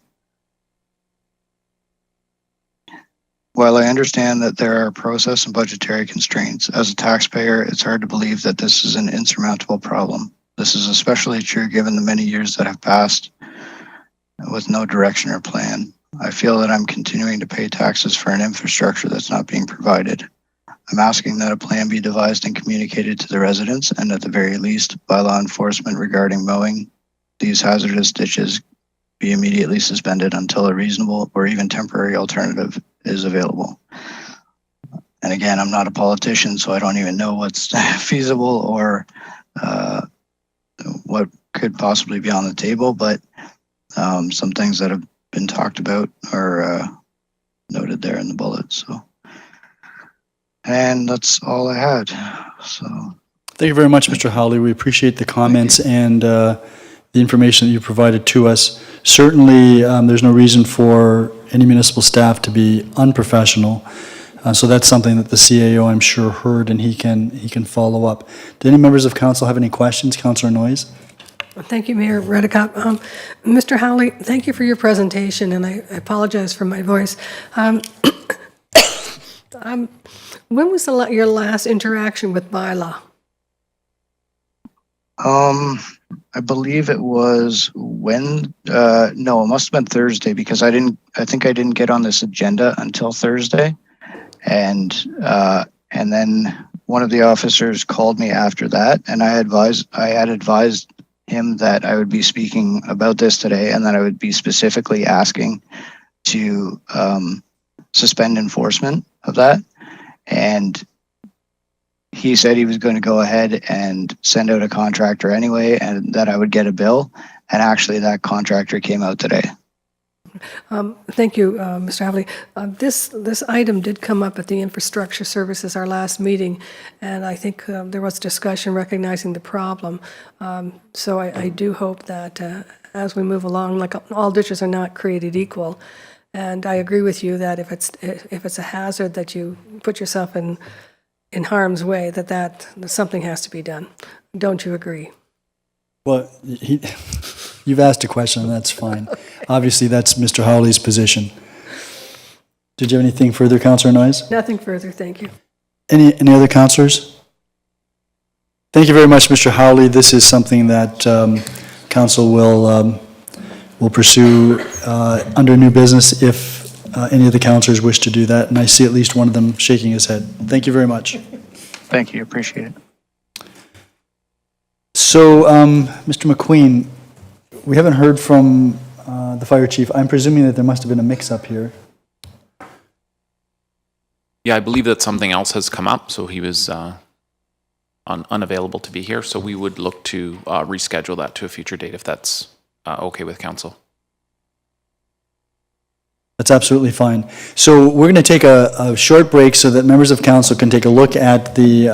While I understand that there are process and budgetary constraints, as a taxpayer, it's hard to believe that this is an insurmountable problem. This is especially true given the many years that have passed with no direction or plan. I feel that I'm continuing to pay taxes for an infrastructure that's not being provided. I'm asking that a plan be devised and communicated to the residents, and at the very least, bylaw enforcement regarding mowing these hazardous ditches be immediately suspended until a reasonable or even temporary alternative is available. And again, I'm not a politician, so I don't even know what's feasible or what could possibly be on the table, but some things that have been talked about are noted there in the bullet. So, and that's all I had. So, thank you very much, Mr. Howley. We appreciate the comments and the information that you provided to us. Certainly, there's no reason for any municipal staff to be unprofessional. So that's something that the CAO, I'm sure, heard, and he can follow up. Do any members of council have any questions? Councillor Noyes? Thank you, Mayor Redekop. Mr. Howley, thank you for your presentation, and I apologize for my voice. When was your last interaction with Bylaw? I believe it was no, it must have been Thursday, because I think I didn't get on this agenda until Thursday. And then one of the officers called me after that, and I had advised him that I would be speaking about this today, and that I would be specifically asking to suspend enforcement of that. And he said he was going to go ahead and send out a contractor anyway, and that I would get a bill. And actually, that contractor came out today. Thank you, Mr. Havley. This item did come up at the Infrastructure Services, our last meeting, and I think there was discussion recognizing the problem. So I do hope that as we move along, like all ditches are not created equal, and I agree with you that if it's a hazard that you put yourself in harm's way, that something has to be done. Don't you agree? Well, you've asked a question, and that's fine. Obviously, that's Mr. Howley's position. Did you have anything further, Councillor Noyes? Nothing further, thank you. Any other councillors? Thank you very much, Mr. Howley. This is something that council will pursue under new business if any of the councillors wish to do that, and I see at least one of them shaking his head. Thank you very much. Thank you, appreciate it. So, Mr. McQueen, we haven't heard from the fire chief. I'm presuming that there must have been a mix-up here. Yeah, I believe that something else has come up, so he was unavailable to be here, so we would look to reschedule that to a future date if that's okay with council. That's absolutely fine. So we're going to take a short break so that members of council can take a look at the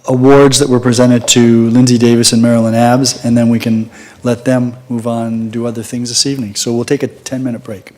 awards that were presented to Lindsay Davis and Marilyn Abbs, and then we can let them move on and do other things this evening. So we'll take a 10-minute break.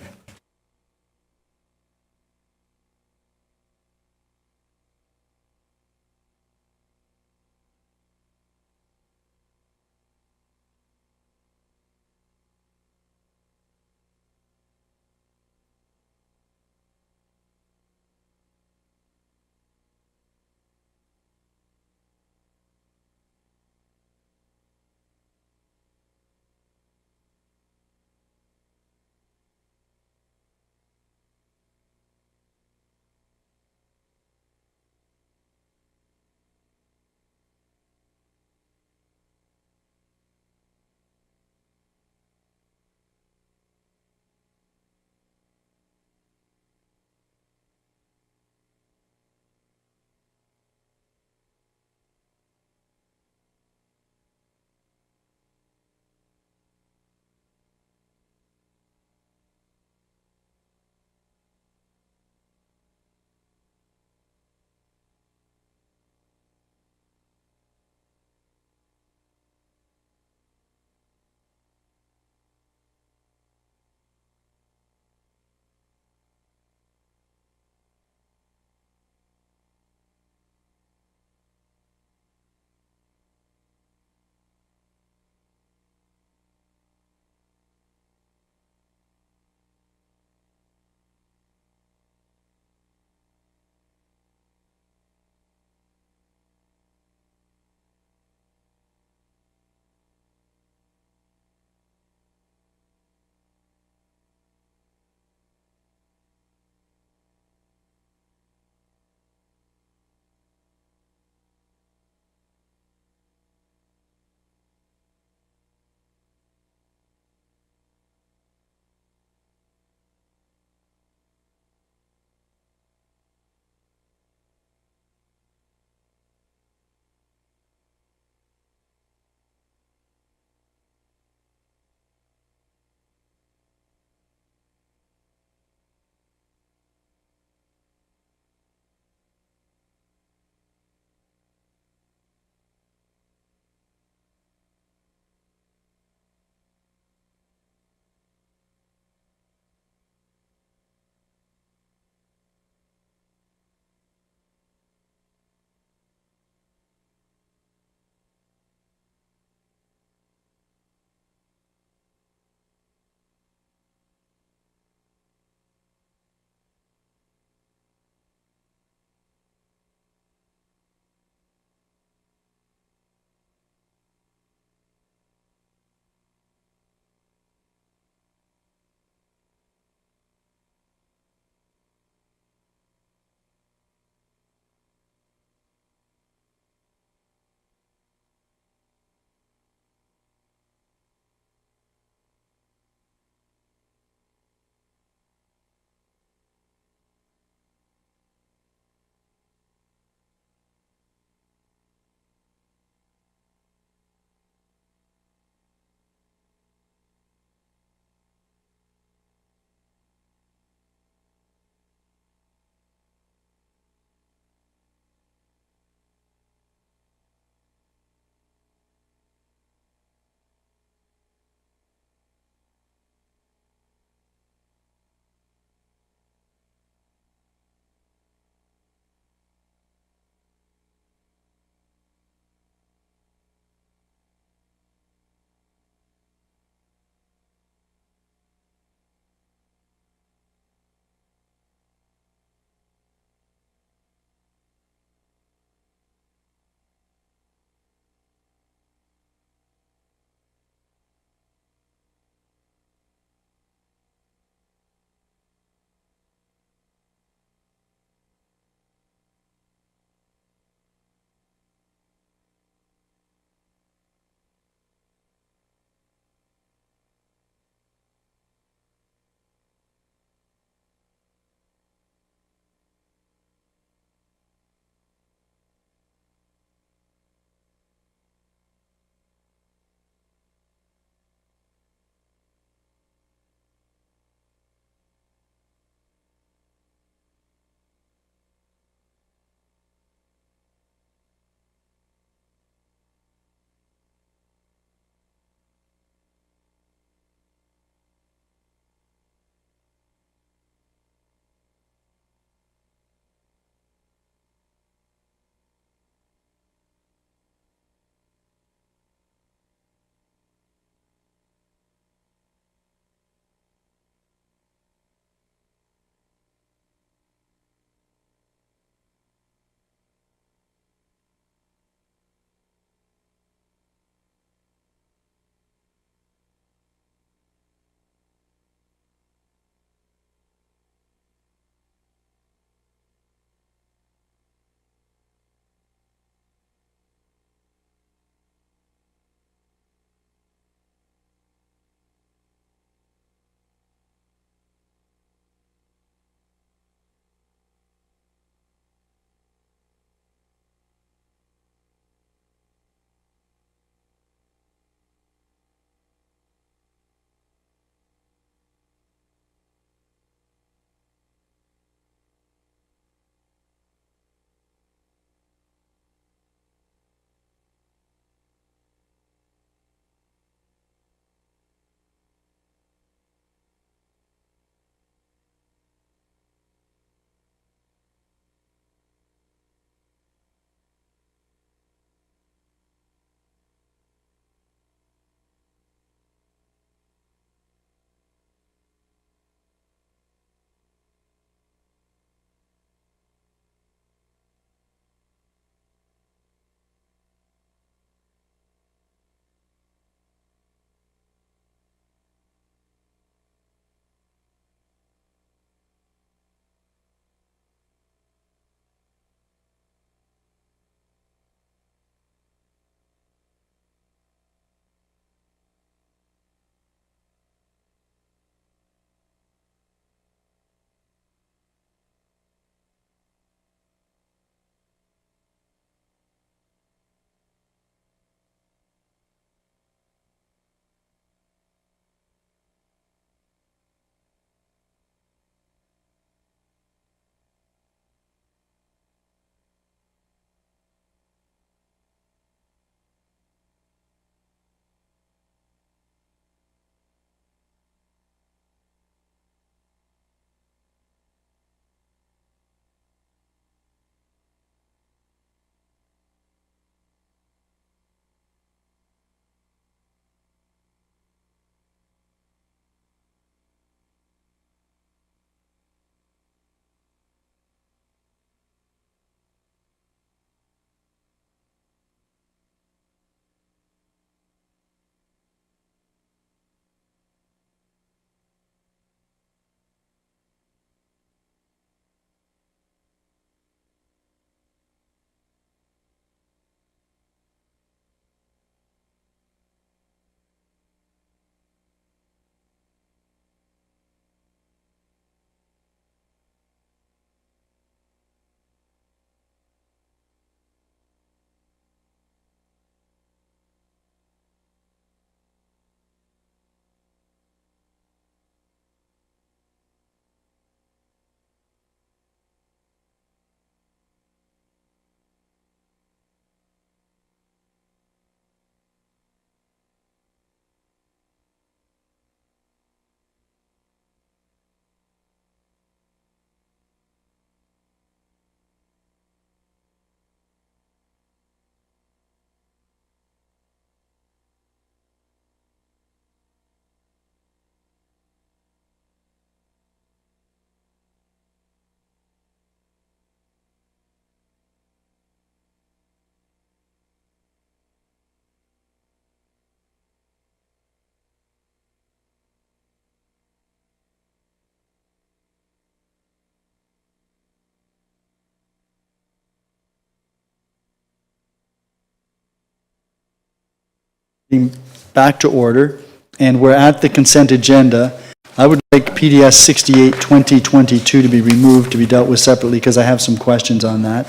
back to order, and we're at the consent agenda. I would like PDS 68-2022 to be removed, to be dealt with separately, because I have some questions on that.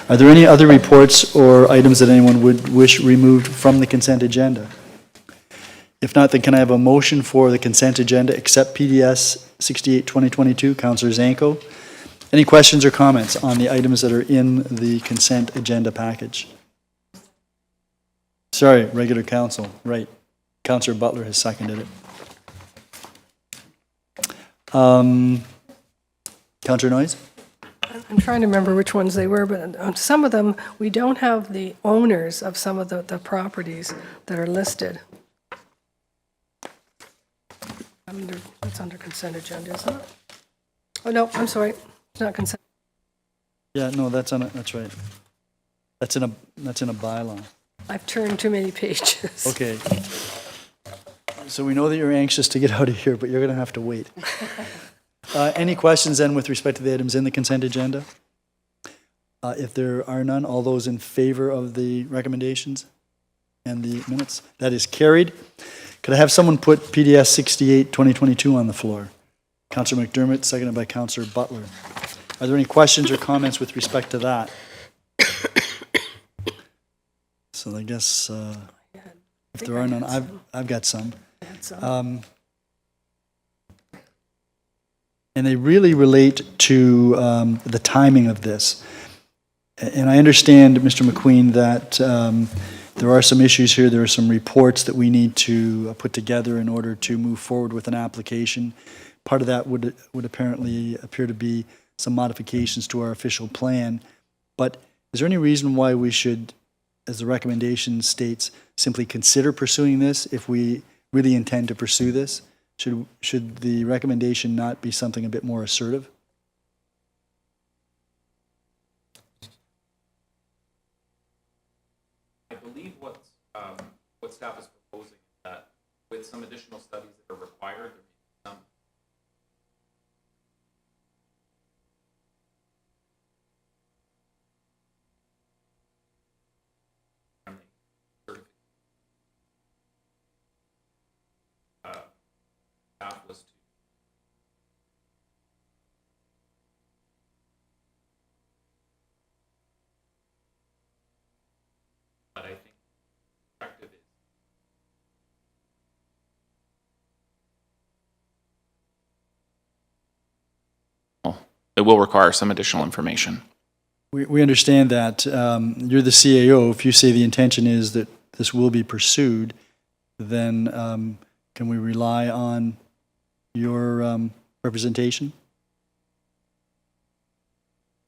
Are there any other reports or items that anyone would wish removed from the consent agenda? If not, then can I have a motion for the consent agenda except PDS 68-2022? Councillor Zanko. Any questions or comments on the items that are in the consent agenda package? Sorry, regular council, right. Councillor Butler has seconded it. Councillor Noyes? I'm trying to remember which ones they were, but on some of them, we don't have the owners of some of the properties that are listed. That's under consent agenda, isn't it? Oh, no, I'm sorry, it's not consent. Yeah, no, that's right. That's in a bylaw. I've turned too many pages. Okay. So we know that you're anxious to get out of here, but you're going to have to wait. Any questions then with respect to the items in the consent agenda? If there are none, all those in favor of the recommendations and the minutes? That is carried. Could I have someone put PDS 68-2022 on the floor? Councillor McDermott, seconded by Councillor Butler. Are there any questions or comments with respect to that? So I guess if there are none, I've got some. And they really relate to the timing of this. And I understand, Mr. McQueen, that there are some issues here. There are some reports that we need to put together in order to move forward with an application. Part of that would apparently appear to be some modifications to our official plan. But is there any reason why we should, as the recommendation states, simply consider pursuing this if we really intend to pursue this? Should the recommendation not be something a bit more assertive? I believe what staff is proposing is that with some additional studies that are required, there may be some staff was to but I think the objective is it will require some additional information. We understand that. You're the CAO. If you say the intention is that this will be pursued, then can we rely on your representation?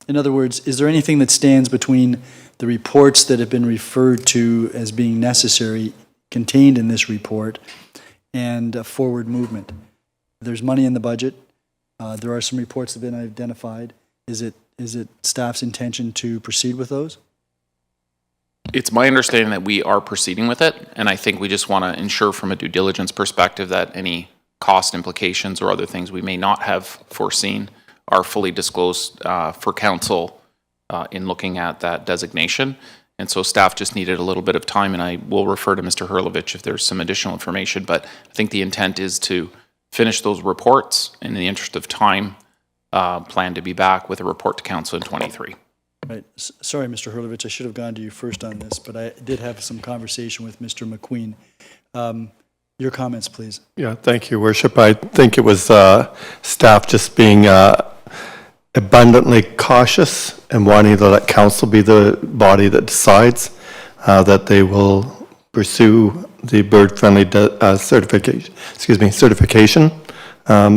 In other words, is there anything that stands between the reports that have been referred to as being necessary, contained in this report, and forward movement? There's money in the budget. There are some reports that have been identified. Is it staff's intention to proceed with those? It's my understanding that we are proceeding with it, and I think we just want to ensure from a due diligence perspective that any cost implications or other things we may not have foreseen are fully disclosed for council in looking at that designation. And so staff just needed a little bit of time, and I will refer to Mr. Hurlovich if there's some additional information, but I think the intent is to finish those reports, and in the interest of time, plan to be back with a report to council in 23. Right. Sorry, Mr. Hurlovich, I should have gone to you first on this, but I did have some conversation with Mr. McQueen. Your comments, please. Yeah, thank you, Worship. I think it was staff just being abundantly cautious and wanting to let council be the body that decides that they will pursue the bird-friendly certification.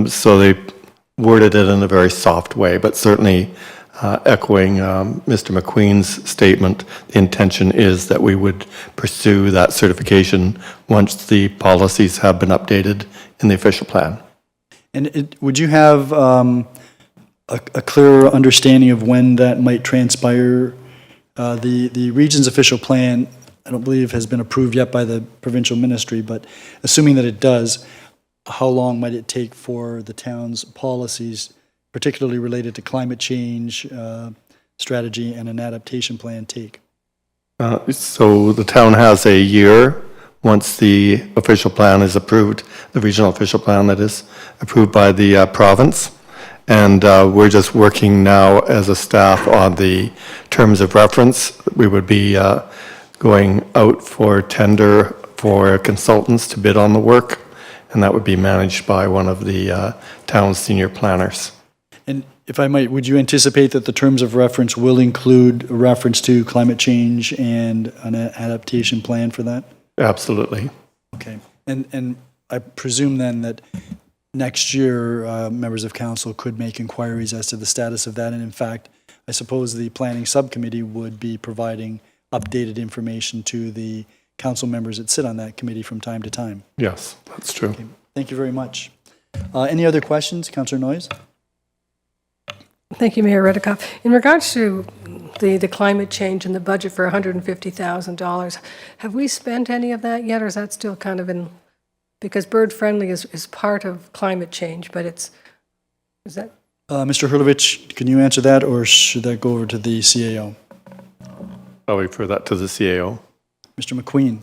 So they worded it in a very soft way, but certainly echoing Mr. McQueen's statement, the intention is that we would pursue that certification once the policies have been updated in the official plan. And would you have a clearer understanding of when that might transpire? The region's official plan, I don't believe, has been approved yet by the provincial ministry, but assuming that it does, how long might it take for the town's policies, particularly related to climate change strategy and an adaptation plan, take? So the town has a year once the official plan is approved, the regional official plan that is approved by the province. And we're just working now as a staff on the terms of reference. We would be going out for tender for consultants to bid on the work, and that would be managed by one of the town's senior planners. And if I might, would you anticipate that the terms of reference will include a reference to climate change and an adaptation plan for that? Absolutely. Okay. And I presume then that next year, members of council could make inquiries as to the status of that. And in fact, I suppose the planning subcommittee would be providing updated information to the council members that sit on that committee from time to time. Yes, that's true. Okay. Thank you very much. Any other questions? Councillor Noyes? Thank you, Mayor Redekop. In regards to the climate change and the budget for $150,000, have we spent any of that yet, or is that still kind of in, because bird friendly is part of climate change, but is that? Mr. Hurlovich, can you answer that, or should that go over to the CAO? I'll refer that to the CAO. Mr. McQueen?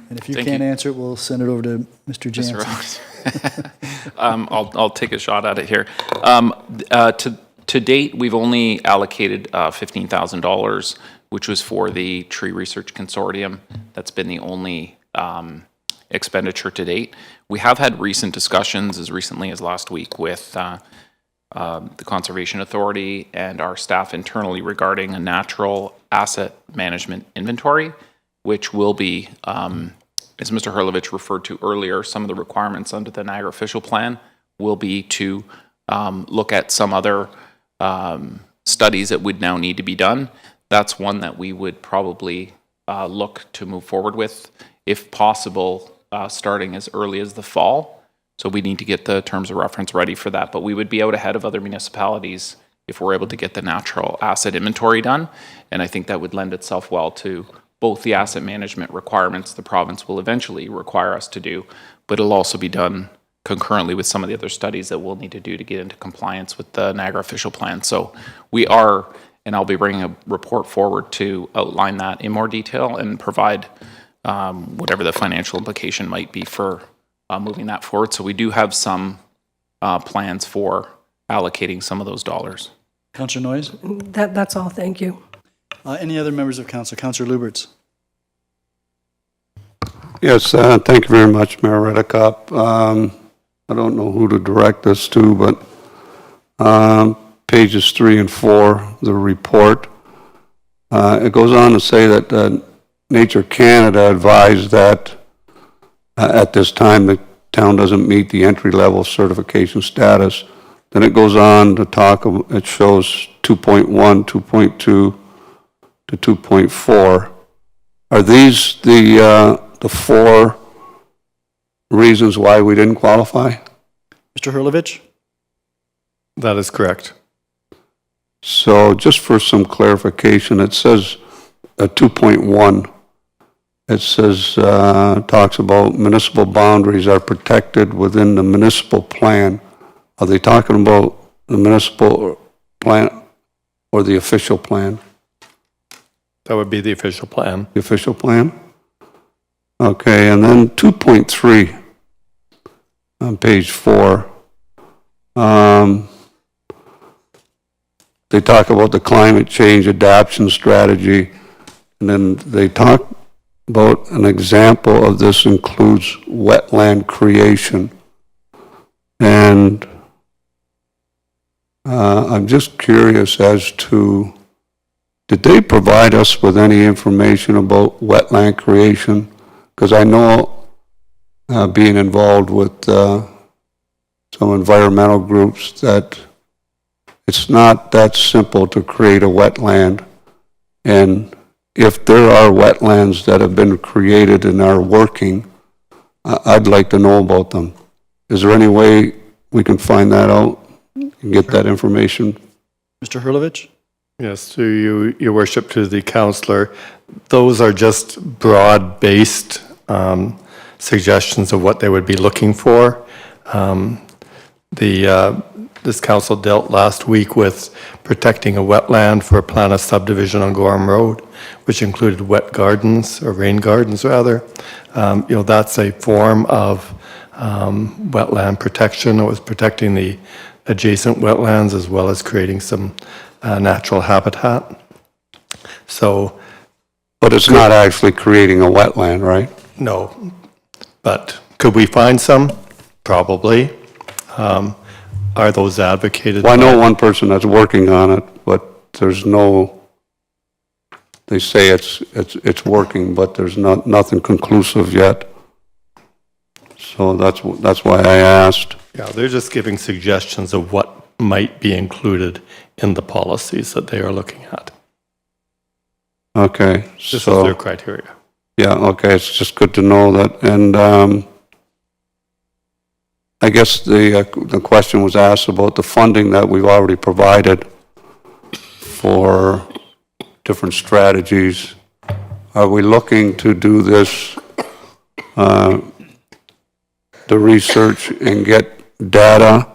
And if you Thank can't you. answer it, we'll send it over to Mr. Jansen. I'll take a shot at it here. To date, we've only allocated $15,000, which was for the Tree Research Consortium. That's been the only expenditure to date. We have had recent discussions, as recently as last week, with the Conservation Authority and our staff internally regarding a natural asset management inventory, which will be, as Mr. Hurlovich referred to earlier, some of the requirements under the Niagara official plan will be to look at some other studies that would now need to be done. That's one that we would probably look to move forward with, if possible, starting as early as the fall. So we need to get the terms of reference ready for that. But we would be out ahead of other municipalities if we're able to get the natural asset inventory done. And I think that would lend itself well to both the asset management requirements the province will eventually require us to do, but it'll also be done concurrently with some of the other studies that we'll need to do to get into compliance with the Niagara official plan. So we are, and I'll be bringing a report forward to outline that in more detail and provide whatever the financial implication might be for moving that forward. So we do have some plans for allocating some of those dollars. Councillor Noyes? That's all, thank you. Any other members of council? Councillor Lubberts? Yes, thank you very much, Mayor Redekop. I don't know who to direct this to, but pages 3 and 4, the report, it goes on to say that Nature Canada advised that at this time the town doesn't meet the entry-level certification status. Then it goes on to talk, it shows 2.1, 2.2 to 2.4. Are these the 4 reasons why we didn't qualify? Mr. Hurlovich? That is correct. So just for some clarification, it says 2.1, it says, talks about municipal boundaries are protected within the municipal plan. Are they talking about the municipal plan or the official plan? That would be the official plan. The official plan? Okay, and then 2.3 on page 4. They talk about the climate change adaptation strategy, and then they talk about an example of this includes wetland creation. And I'm just curious as to, did they provide us with any information about wetland creation? Because I know, being involved with some environmental groups, that it's not that simple to create a wetland. And if there are wetlands that have been created and are working, I'd like to know about them. Is there any way we can find that out and get that information? Mr. Hurlovich? Yes, to you, Your Worship, to the councillor. Those are just broad-based suggestions of what they would be looking for. this council dealt last week with protecting a wetland for a plan of subdivision on Gorham Road, which included wet gardens, or rain gardens rather. That's a form of wetland protection. It was protecting the adjacent wetlands as well as creating some natural habitat. So, But it's not actually creating a wetland, right? no, but could we find some? Probably. Are those advocated? Well, I know one person that's working on it, but there's no, they say it's working, but there's nothing conclusive yet. So that's why I asked. Yeah, they're just giving suggestions of what might be included in the policies that they are looking at. Okay, This is so, their criteria. yeah, okay, it's just good to know that. And I guess the question was asked about the funding that we've already provided for different strategies. Are we looking to do this, the research and get data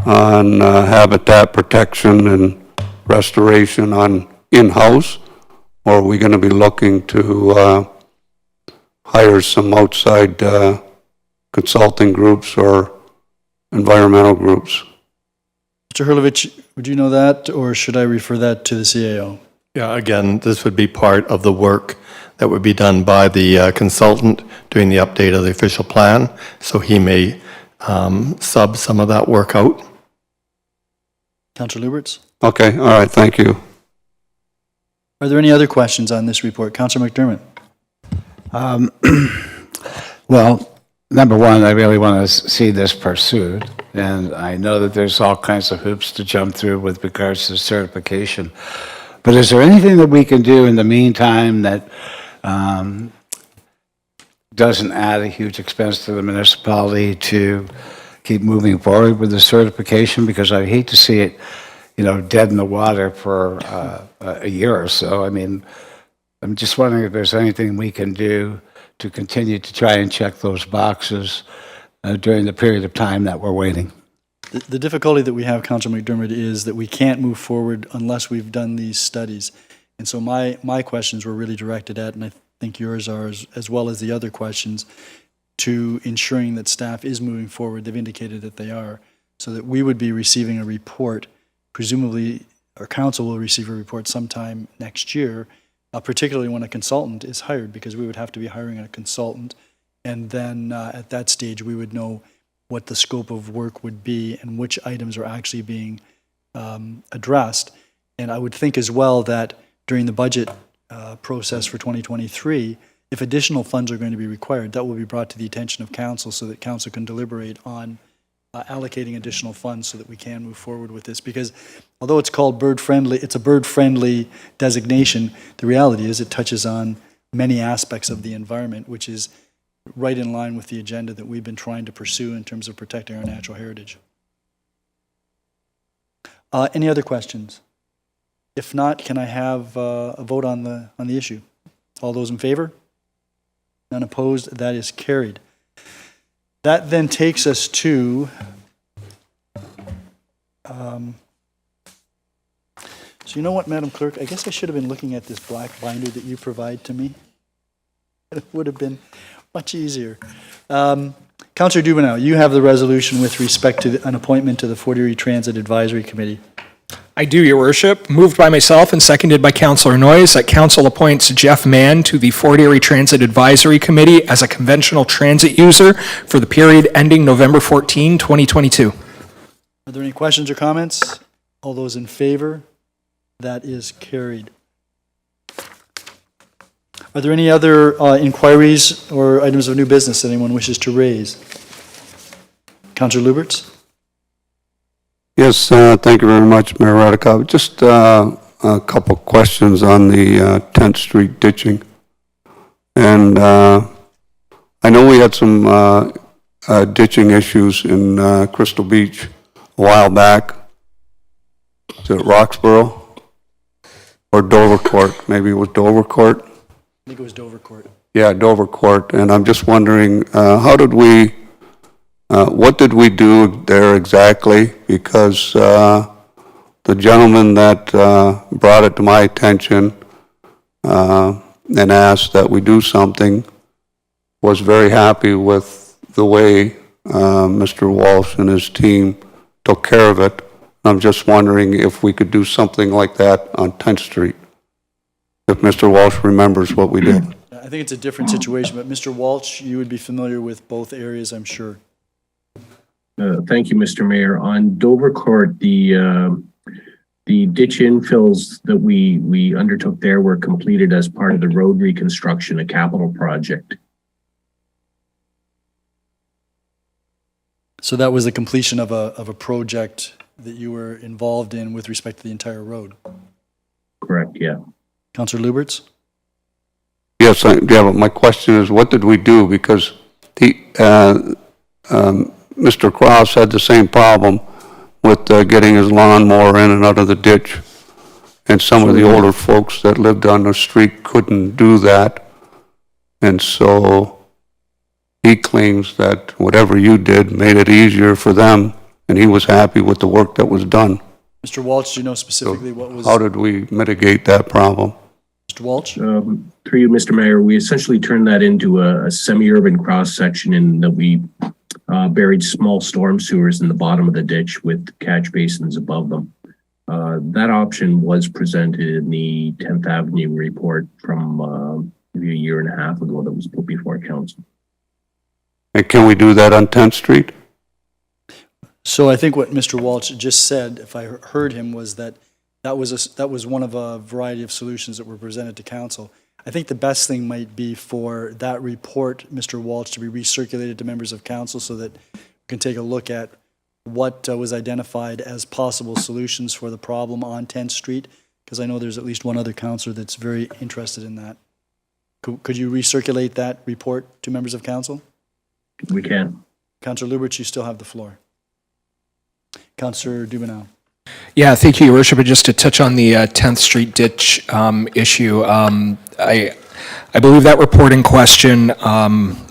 on habitat protection and restoration on in-house? Or are we going to be looking to hire some outside consulting groups or environmental groups? Mr. Hurlovich, would you know that, or should I refer that to the CAO? Yeah, again, this would be part of the work that would be done by the consultant doing the update of the official plan, so he may sub some of that work out. Councillor Lubberts? Okay, all right, thank you. Are there any other questions on this report? Councillor McDermott? Well, number one, I really want to see this pursued, and I know that there's all kinds of hoops to jump through with regards to certification. But is there anything that we can do in the meantime that doesn't add a huge expense to the municipality to keep moving forward with the certification? Because I hate to see it, dead in the water for a year or so. I mean, I'm just wondering if there's anything we can do to continue to try and check those boxes during the period of time that we're waiting. The difficulty that we have, Councillor McDermott, is that we can't move forward unless we've done these studies. And so my questions were really directed at, and I think yours are as well as the other questions, to ensuring that staff is moving forward. They've indicated that they are, so that we would be receiving a report. Presumably, our council will receive a report sometime next year, particularly when a consultant is hired, because we would have to be hiring a consultant. And then at that stage, we would know what the scope of work would be and which items are actually being addressed. And I would think as well that during the budget process for 2023, if additional funds are going to be required, that will be brought to the attention of council so that council can deliberate on allocating additional funds so that we can move forward with this. Because although it's called bird-friendly, it's a bird-friendly designation, the reality is it touches on many aspects of the environment, which is right in line with the agenda that we've been trying to pursue in terms of protecting our natural heritage. Any other questions? If not, can I have a vote on the issue? All those in favor? None opposed? That is carried. That then takes us to so you know what, Madam Clerk? I guess I should have been looking at this black binder that you provide to me. It would have been much easier. Councillor Dubanow, you have the resolution with respect to an appointment to the Fort Erie Transit Advisory Committee. I do, Your Worship. Moved by myself and seconded by Councillor Noyes that Council appoints Jeff Mann to the Fort Erie Transit Advisory Committee as a conventional transit user for the period ending November 14, 2022. Are there any questions or comments? All those in favor? That is carried. Are there any other inquiries or items of new business that anyone wishes to raise? Councillor Lubberts? Yes, thank you very much, Mayor Redekop. Just a couple questions on the 10th Street ditching. And I know we had some ditching issues in Crystal Beach a while back. Is it Roxborough? Or Dovercourt? Maybe it was Dovercourt? I think it was Dovercourt. Yeah, Dovercourt. And I'm just wondering, how did we What did we do there exactly? Because the gentleman that brought it to my attention and asked that we do something was very happy with the way Mr. Walsh and his team took care of it. I'm just wondering if we could do something like that on 10th Street, if Mr. Walsh remembers what we did. I think it's a different situation, but Mr. Walsh, you would be familiar with both areas, I'm sure. Thank you, Mr. Mayor. On Dover Court, the ditch infills that we undertook there were completed as part of the road reconstruction, a capital project. So that was the completion of a project that you were involved in with respect to the entire road? Correct, yeah. Councillor Lubberts? Yes, yeah, but my question is, what did we do? Because Mr. Cross had the same problem with getting his lawnmower in and out of the ditch. And some of the older folks that lived on the street couldn't do that. And so he claims that whatever you did made it easier for them, and he was happy with the work that was done. Mr. Walsh, do you know specifically what was... How did we mitigate that problem? Mr. Walsh? Through you, Mr. Mayor, we essentially turned that into a semi-urban cross-section in that we buried small storm sewers in the bottom of the ditch with catch basins above them. That option was presented in the 10th Avenue report from maybe a year and a half ago that was put before council. And can we do that on 10th Street? So I think what Mr. Walsh just said, if I heard him, was that that was one of a variety of solutions that were presented to council. I think the best thing might be for that report, Mr. Walsh, to be recirculated to members of council so that we can take a look at what was identified as possible solutions for the problem on 10th Street, because I know there's at least one other councillor that's very interested in that. Could you recirculate that report to members of council? We can. Councillor Lubberts, you still have the floor. Councillor Dubanow. Yeah, thank you, Your Worship. And just to touch on the 10th Street ditch issue, I believe that report in question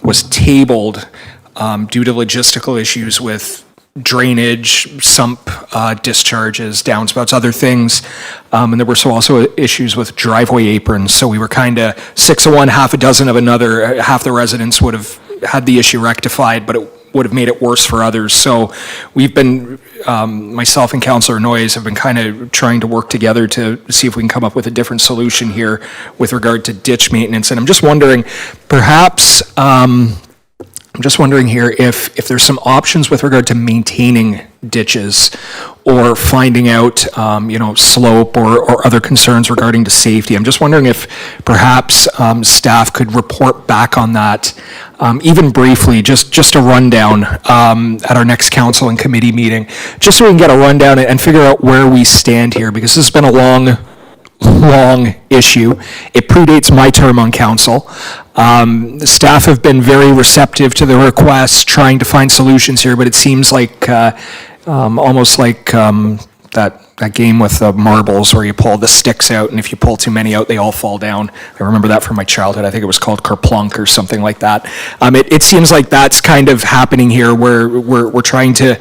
was tabled due to logistical issues with drainage, sump discharges, downspouts, other things. And there were also issues with driveway aprons. So we were kind of 6 of one, half a dozen of another. Half the residents would have had the issue rectified, but it would have made it worse for others. So we've been, myself and Councillor Noyes have been kind of trying to work together to see if we can come up with a different solution here with regard to ditch maintenance. And I'm just wondering, perhaps, I'm just wondering here if there's some options with regard to maintaining ditches or finding out, slope or other concerns regarding to safety. I'm just wondering if perhaps staff could report back on that, even briefly, just a rundown at our next council and committee meeting, just so we can get a rundown and figure out where we stand here, because this has been a long issue. It predates my term on council. The staff have been very receptive to the requests, trying to find solutions here, but it seems like almost like that game with the marbles where you pull the sticks out, and if you pull too many out, they all fall down. I remember that from my childhood. I think it was called kerplunk or something like that. It seems like that's kind of happening here, where we're trying to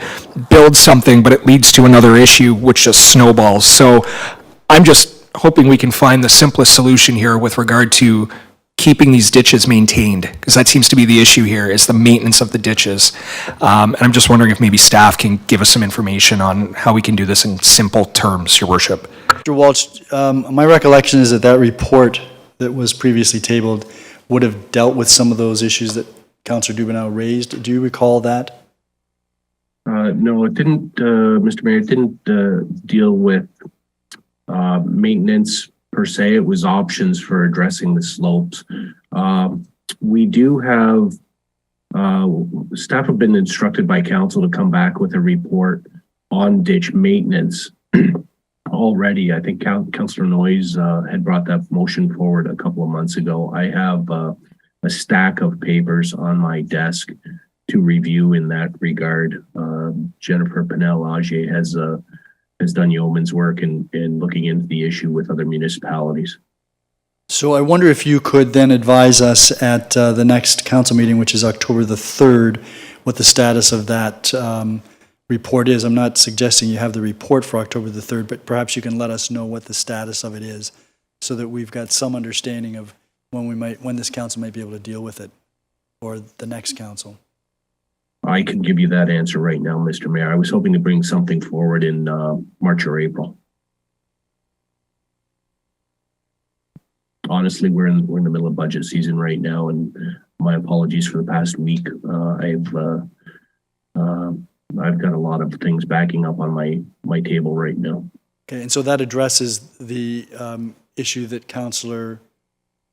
build something, but it leads to another issue, which just snowballs. So I'm just hoping we can find the simplest solution here with regard to keeping these ditches maintained, because that seems to be the issue here, is the maintenance of the ditches. And I'm just wondering if maybe staff can give us some information on how we can do this in simple terms, Your Worship. Mr. Walsh, my recollection is that report that was previously tabled would have dealt with some of those issues that Councillor Dubanow raised. Do you recall that? No, it didn't, Mr. Mayor. It didn't deal with maintenance per se. It was options for addressing the slopes. We do have, staff have been instructed by council to come back with a report on ditch maintenance already. I think Councillor Noyes had brought that motion forward a couple of months ago. I have a stack of papers on my desk to review in that regard. Jennifer Pinnell-Augier has done yeoman's work in looking into the issue with other municipalities. So I wonder if you could then advise us at the next council meeting, which is October the 3rd, what the status of that report is. I'm not suggesting you have the report for October the 3rd, but perhaps you can let us know what the status of it is so that we've got some understanding of when this council might be able to deal with it, or the next council. I can give you that answer right now, Mr. Mayor. I was hoping to bring something forward in March or April. Honestly, we're in the middle of budget season right now, and my apologies for the past week. I've got a lot of things backing up on my table right now. Okay, and so that addresses the issue that Councillor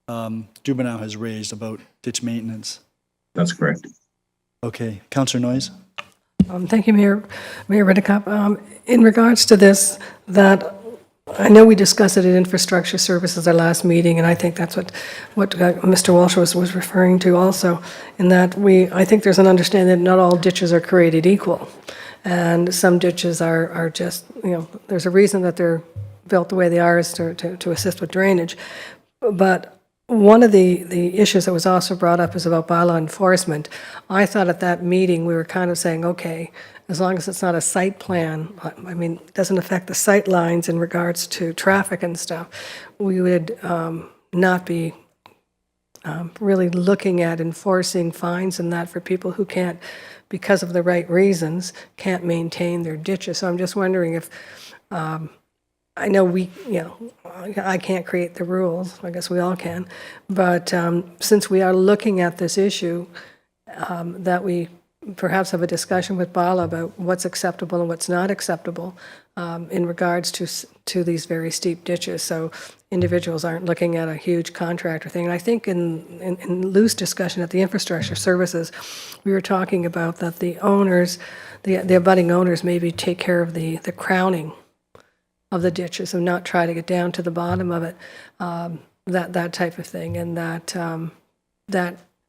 Dubanow has raised about ditch maintenance. That's correct. Okay, Councillor Noyes? Thank you, Mayor Redekop. In regards to this, that I know we discussed it at Infrastructure Services our last meeting, and I think that's what Mr. Walsh was referring to also, in that I think there's an understanding that not all ditches are created equal. And some ditches are just, there's a reason that they're built the way they are, is to assist with drainage. But one of the issues that was also brought up is about bylaw enforcement. I thought at that meeting we were kind of saying, okay, as long as it's not a site plan, I mean, it doesn't affect the sight lines in regards to traffic and stuff, we would not be really looking at enforcing fines and that for people who can't, because of the right reasons, can't maintain their ditches. So I'm just wondering if, I know I can't create the rules, I guess we all can, but since we are looking at this issue, that we perhaps have a discussion with Bylaw about what's acceptable and what's not acceptable in regards to these very steep ditches, so individuals aren't looking at a huge contractor thing. And I think in loose discussion at the Infrastructure Services, we were talking about that the owners, the abutting owners, maybe take care of the crowning of the ditches and not try to get down to the bottom of it, that type of thing, and that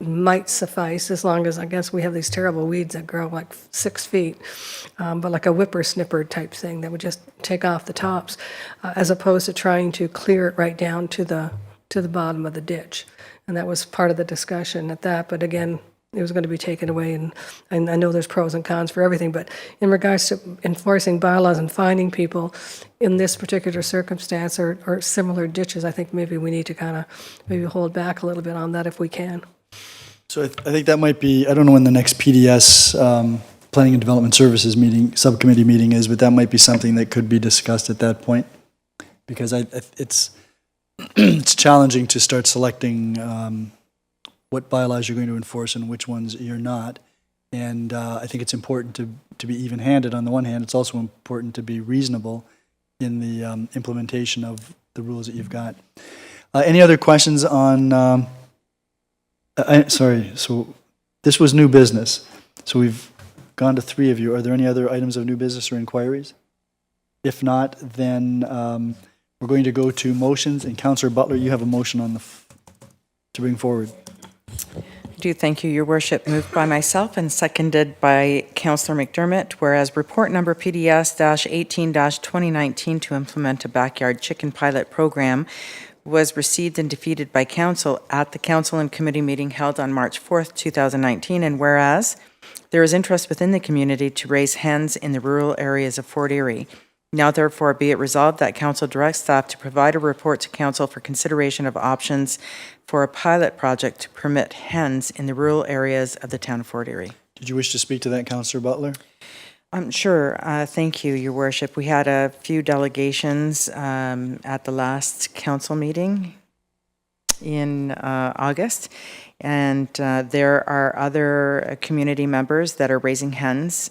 might suffice as long as, I guess, we have these terrible weeds that grow like 6 feet, but like a whippersnipper type thing that would just take off the tops, as opposed to trying to clear it right down to the bottom of the ditch. And that was part of the discussion at that, but again, it was going to be taken away, and I know there's pros and cons for everything, but in regards to enforcing bylaws and finding people in this particular circumstance or similar ditches, I think maybe we need to kind of maybe hold back a little bit on that if we can. So I think that might be, I don't know when the next PDS, Planning and Development Services meeting, subcommittee meeting is, but that might be something that could be discussed at that point, because it's challenging to start selecting what bylaws you're going to enforce and which ones you're not. And I think it's important to be even-handed on the one hand. It's also important to be reasonable in the implementation of the rules that you've got. Any other questions on, sorry, so this was new business. So we've gone to 3 of you. Are there any other items of new business or inquiries? If not, then we're going to go to motions. And Councillor Butler, you have a motion on to bring forward. I do, thank you, Your Worship. Moved by myself and seconded by Councillor McDermott, whereas report number PDS-18-2019 to implement a backyard chicken pilot program was received and defeated by Council at the Council and Committee meeting held on March 4th, 2019, and whereas there is interest within the community to raise hens in the rural areas of Fort Erie. Now therefore be it resolved that Council directs staff to provide a report to Council for consideration of options for a pilot project to permit hens in the rural areas of the town of Fort Erie. Did you wish to speak to that, Councillor Butler? Sure. Thank you, Your Worship. We had a few delegations at the last council meeting in August, and there are other community members that are raising hens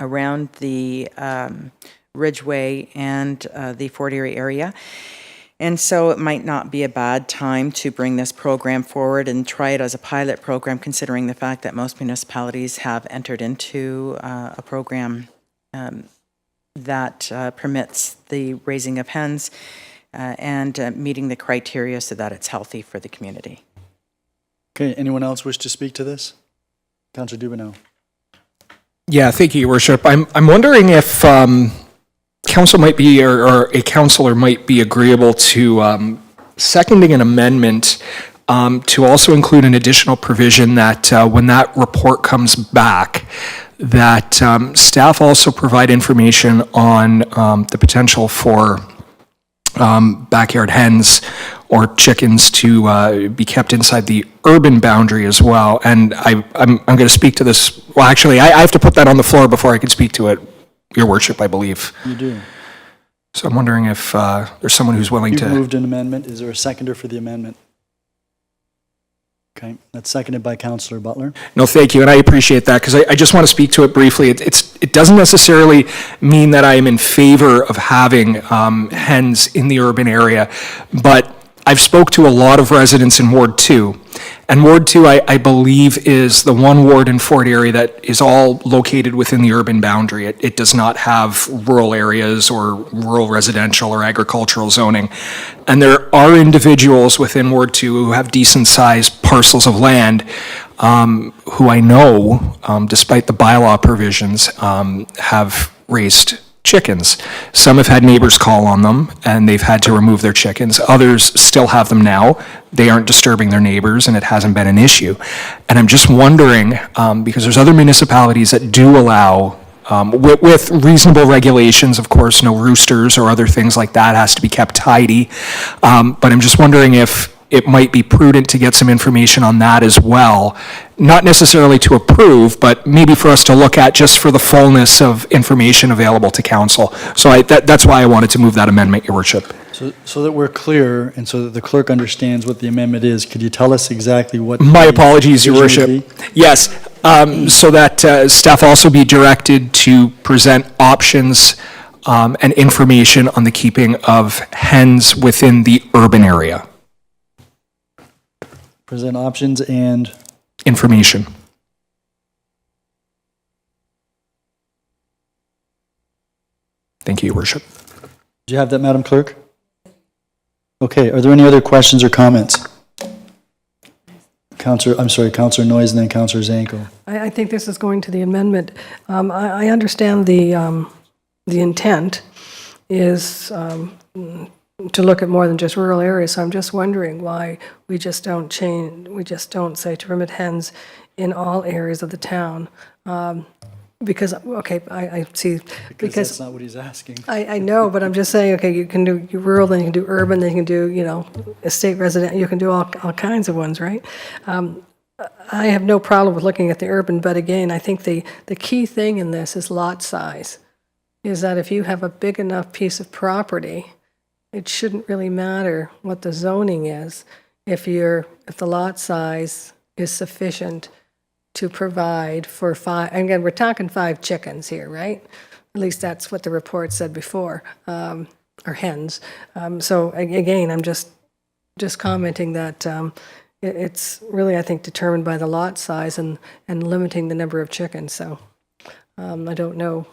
around the Ridgeway and the Fort Erie area. And so it might not be a bad time to bring this program forward and try it as a pilot program, considering the fact that most municipalities have entered into a program that permits the raising of hens and meeting the criteria so that it's healthy for the community. Okay, anyone else wish to speak to this? Councillor Dubanow. Yeah, thank you, Your Worship. I'm wondering if council might be, or a councillor might be agreeable to seconding an amendment to also include an additional provision that when that report comes back, that staff also provide information on the potential for backyard hens or chickens to be kept inside the urban boundary as well. And I'm going to speak to this. Well, actually, I have to put that on the floor before I can speak to it, Your Worship, I believe. You do. So I'm wondering if there's someone who's willing You've to... moved an amendment. Is there a seconder for the amendment? Okay, that's seconded by Councillor Butler. No, thank you, and I appreciate that, because I just want to speak to it briefly. It doesn't necessarily mean that I am in favor of having hens in the urban area, but I've spoke to a lot of residents in Ward 2, and Ward 2, I believe, is the one ward in Fort Erie that is all located within the urban boundary. It does not have rural areas or rural residential or agricultural zoning. And there are individuals within Ward 2 who have decent-sized parcels of land who I know, despite the bylaw provisions, have raised chickens. Some have had neighbors call on them, and they've had to remove their chickens. Others still have them now. They aren't disturbing their neighbors, and it hasn't been an issue. And I'm just wondering, because there's other municipalities that do allow, with reasonable regulations, of course, no roosters or other things like that, has to be kept tidy. But I'm just wondering if it might be prudent to get some information on that as well. Not necessarily to approve, but maybe for us to look at just for the fullness of information available to council. So that's why I wanted to move that amendment, Your Worship. So that we're clear and so that the clerk understands what the amendment is, could you tell us exactly what? My apologies, Your provision Worship. would be? Yes, so that staff also be directed to present options and information on the keeping of hens within the urban area. Present options and? Information. Thank you, Your Worship. Do you have that, Madam Clerk? Okay, are there any other questions or comments? Councillor Noyes and then Councillor Zanko. I think this is going to the amendment. I understand the intent is to look at more than just rural areas, so I'm just wondering why we just don't say to permit hens in all areas of the town. Because, okay, I see. Because that's not what he's asking. I know, but I'm just saying, okay, you can do rural, then you can do urban, then you can do, estate resident, you can do all kinds of ones, right? I have no problem with looking at the urban, but again, I think the key thing in this is lot size, is that if you have a big enough piece of property, it shouldn't really matter what the zoning is if the lot size is sufficient to provide for 5, again, we're talking 5 chickens here, right? At least that's what the report said before, or hens. So again, I'm just commenting that it's really, I think, determined by the lot size and limiting the number of chickens. So I don't know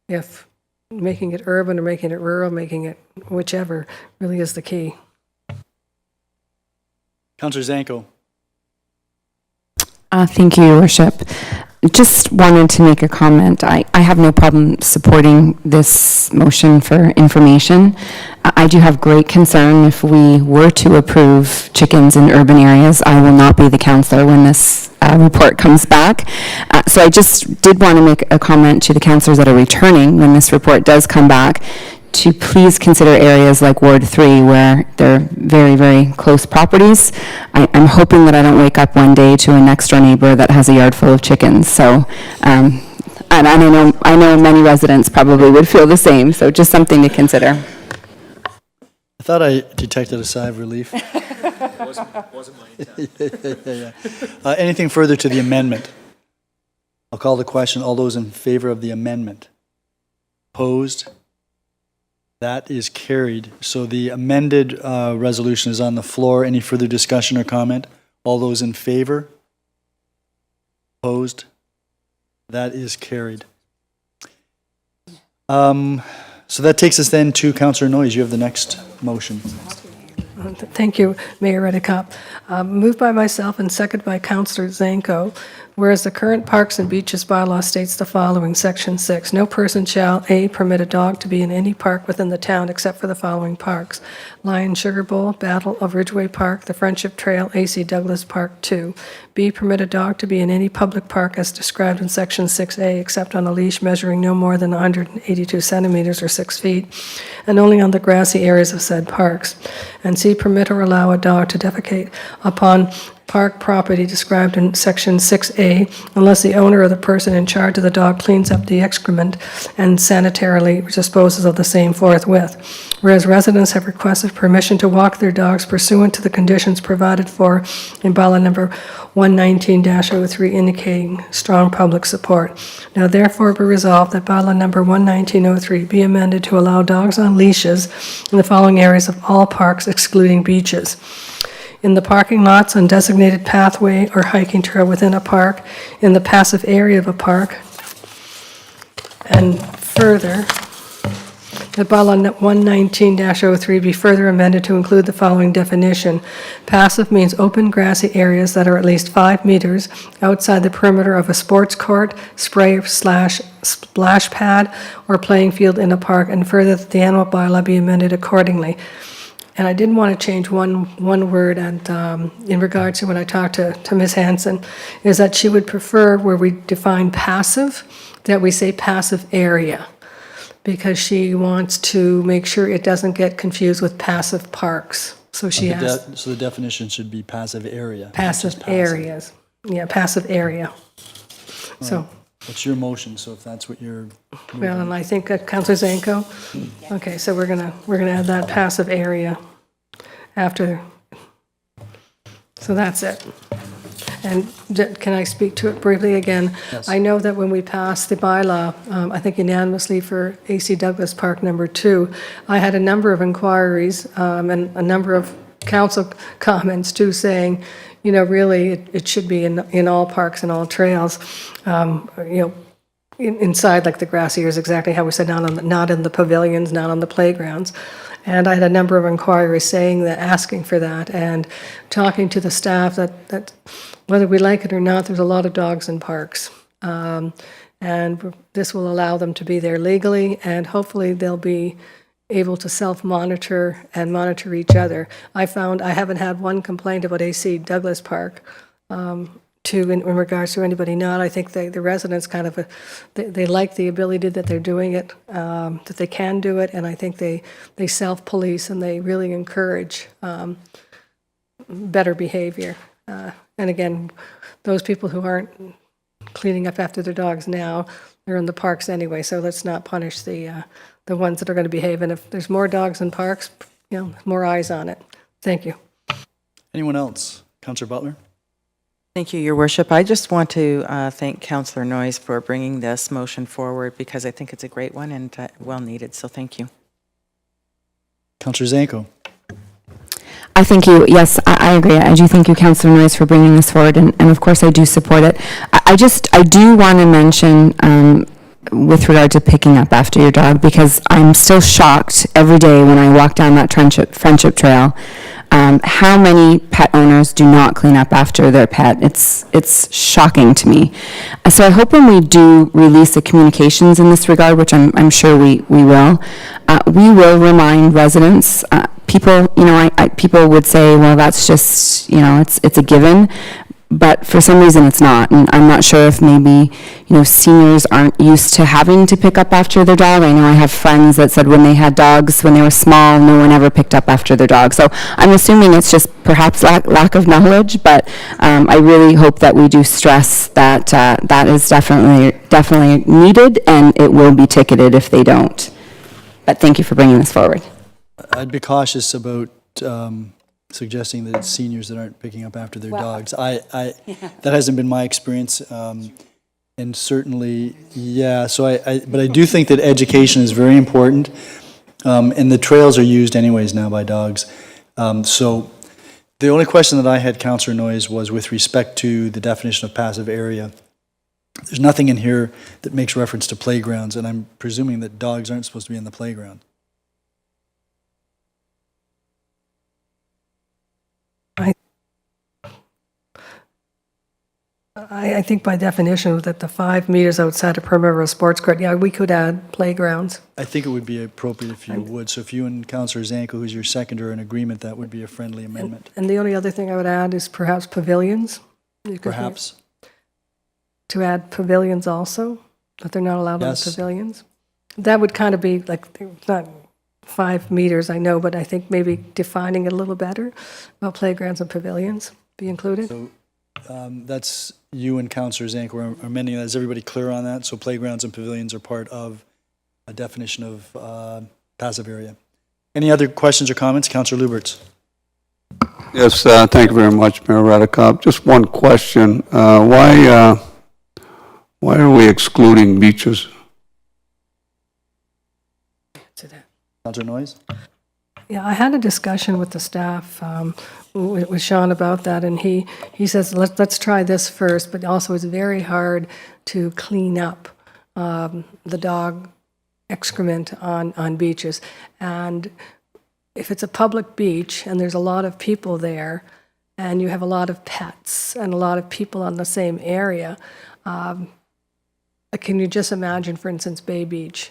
if making it urban or making it rural, making it whichever really is the key. Councillor Zanko. Thank you, Your Worship. Just wanted to make a comment. I have no problem supporting this motion for information. I do have great concern if we were to approve chickens in urban areas. I will not be the councillor when this report comes back. So I just did want to make a comment to the councillors that are returning when this report does come back to please consider areas like Ward 3 where they're very, very close properties. I'm hoping that I don't wake up one day to a next door neighbor that has a yard full of chickens. So, and I know many residents probably would feel the same, so just something to consider. I thought I detected a sigh of relief. Wasn't my intent. Anything further to the amendment? I'll call the question. All those in favor of the amendment? Opposed? That is carried. So the amended resolution is on the floor. Any further discussion or comment? All those in favor? Opposed? That is carried. So that takes us then to Councillor Noyes. You have the next motion. Thank you, Mayor Redekop. Moved by myself and seconded by Councillor Zanko Whereas the current Parks and Beaches bylaw states the following, Section 6, no person shall, A, permit a dog to be in any park within the town except for the following parks: Lion Sugar Bowl, Battle of Ridgeway Park, the Friendship Trail, A.C. Douglas Park 2. B, permit a dog to be in any public park as described in Section 6A, except on a leash measuring no more than 182 centimeters or 6 feet, and only on the grassy areas of said parks. And C, permit or allow a dog to defecate upon park property described in Section 6A unless the owner or the person in charge of the dog cleans up the excrement and sanitarily disposes of the same forthwith. Whereas residents have requested permission to walk their dogs pursuant to the conditions provided for in bylaw number 119-03 indicating strong public support. Now therefore be resolved that bylaw number 119-03 be amended to allow dogs on leashes in the following areas of all parks excluding beaches: in the parking lots, on designated pathway or hiking trail within a park, in the passive area of a park, and further, that bylaw 119-03 be further amended to include the following definition. Passive means open grassy areas that are at least 5 meters outside the perimeter of a sports court, spray/splash pad, or playing field in a park, and further that the animal bylaw be amended accordingly. And I did want to change one word, and in regards to when I talked to Ms. Hanson, is that she would prefer where we define passive, that we say passive area, because she wants to make sure it doesn't get confused with passive parks. So she has So the definition should be passive area. passive areas. Yeah, passive area. So, What's your motion, so if that's what you're... well, and I think Councillor Zanko? Okay, so we're gonna add that passive area after, so that's it. And can I speak to it briefly again? Yes. I know that when we passed the bylaw, I think unanimously for A.C. Douglas Park number 2, I had a number of inquiries and a number of council comments too, saying, you know, really, it should be in all parks and all trails, inside like the grassy areas, exactly how we said, not in the pavilions, not on the playgrounds. And I had a number of inquiries saying that, asking for that, and talking to the staff that whether we like it or not, there's a lot of dogs in parks. And this will allow them to be there legally, and hopefully they'll be able to self-monitor and monitor each other. I haven't had one complaint about A.C. Douglas Park in regards to anybody not. I think the residents kind of, they like the ability that they're doing it, that they can do it, and I think they self-police and they really encourage better behavior. And again, those people who aren't cleaning up after their dogs now, they're in the parks anyway, so let's not punish the ones that are going to behave. And if there's more dogs in parks, more eyes on it. Thank you. Anyone else? Councillor Butler? Thank you, Your Worship. I just want to thank Councillor Noyes for bringing this motion forward, because I think it's a great one and well needed, so thank you. Councillor Zanko? I thank you. Yes, I agree. I do thank you, Councillor Noyes, for bringing this forward, and of course I do support it. I do want to mention with regard to picking up after your dog, because I'm still shocked every day when I walk down that friendship trail, how many pet owners do not clean up after their pet. It's shocking to me. So I hope when we do release the communications in this regard, which I'm sure we will remind residents. People, people would say, well, that's just, it's a given. But for some reason it's not, and I'm not sure if maybe, seniors aren't used to having to pick up after their dog. I know I have friends that said when they had dogs when they were small, no one ever picked up after their dog. So I'm assuming it's just perhaps lack of knowledge, but I really hope that we do stress that that is definitely needed, and it will be ticketed if they don't. But thank you for bringing this forward. I'd be cautious about suggesting that it's seniors that aren't picking up after their dogs. That hasn't been my experience, and certainly, yeah. So but I do think that education is very important, and the trails are used anyways now by dogs. So the only question that I had, Councillor Noyes, was with respect to the definition of passive area. There's nothing in here that makes reference to playgrounds, and I'm presuming that dogs aren't supposed to be in the playground. I think by definition that the 5 meters outside of perimeter of a sports court, yeah, we could add playgrounds. I think it would be appropriate if you would. So if you and Councillor Zanko, who's your seconder, are in agreement, that would be a friendly amendment. And the only other thing I would add is perhaps pavilions. You could Perhaps. to add pavilions also, that they're not allowed on Yes. pavilions. That would kind of be like, it's not 5 meters, I know, but I think maybe defining it a little better about playgrounds and pavilions be included. So that's you and Councillor Zanko are amending that. Is everybody clear on that? So playgrounds and pavilions are part of a definition of passive area. Any other questions or comments? Councillor Lubberts. Yes, thank you very much, Mayor Redekop. Just one question. Why are we excluding beaches? Councillor Noyes? Yeah, I had a discussion with the staff, with Sean about that, and he says, let's try this first, but also it's very hard to clean up the dog excrement on beaches. And if it's a public beach and there's a lot of people there, and you have a lot of pets and a lot of people on the same area, can you just imagine, for instance, Bay Beach,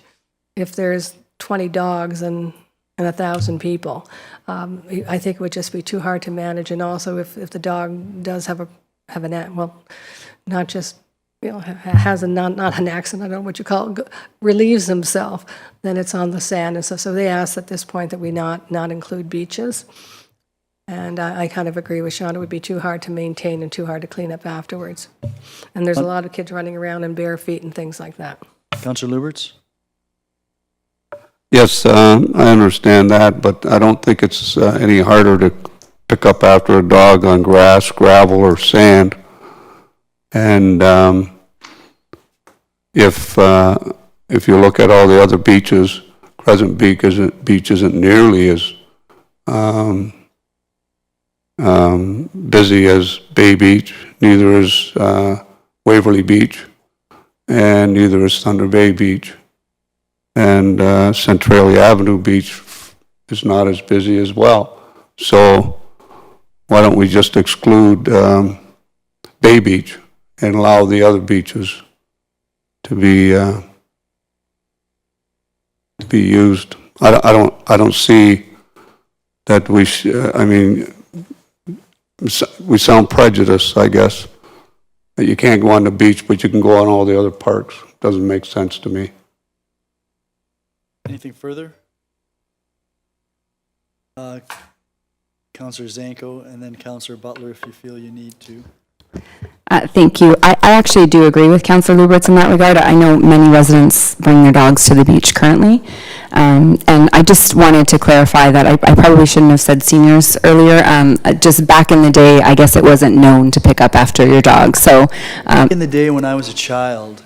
if there's 20 dogs and 1,000 people. I think it would just be too hard to manage. And also, if the dog does have an well, not just has not an accident, I don't know what you call it, relieves himself, then it's on the sand and stuff. So they asked at this point that we not include beaches. And I kind of agree with Sean. It would be too hard to maintain and too hard to clean up afterwards. And there's a lot of kids running around in bare feet and things like that. Councillor Lubberts? Yes, I understand that, but I don't think it's any harder to pick up after a dog on grass, gravel, or sand. And if you look at all the other beaches, Crescent Beach isn't nearly as busy as Bay Beach, neither is Waverly Beach, and neither is Thunder Bay Beach. And Centralia Avenue Beach is not as busy as well. So why don't we just exclude Bay Beach and allow the other beaches to be used? I don't see that we. I mean, we sound prejudiced, I guess. That you can't go on the beach, but you can go on all the other parks. Doesn't make sense to me. Anything further? Councillor Zanko and then Councillor Butler, if you feel you need to. Thank you. I actually do agree with Councillor Lubberts in that regard. I know many residents bring their dogs to the beach currently. And I just wanted to clarify that I probably shouldn't have said seniors earlier. Just back in the day, I guess it wasn't known to pick up after your dog. So In the day when I was a child,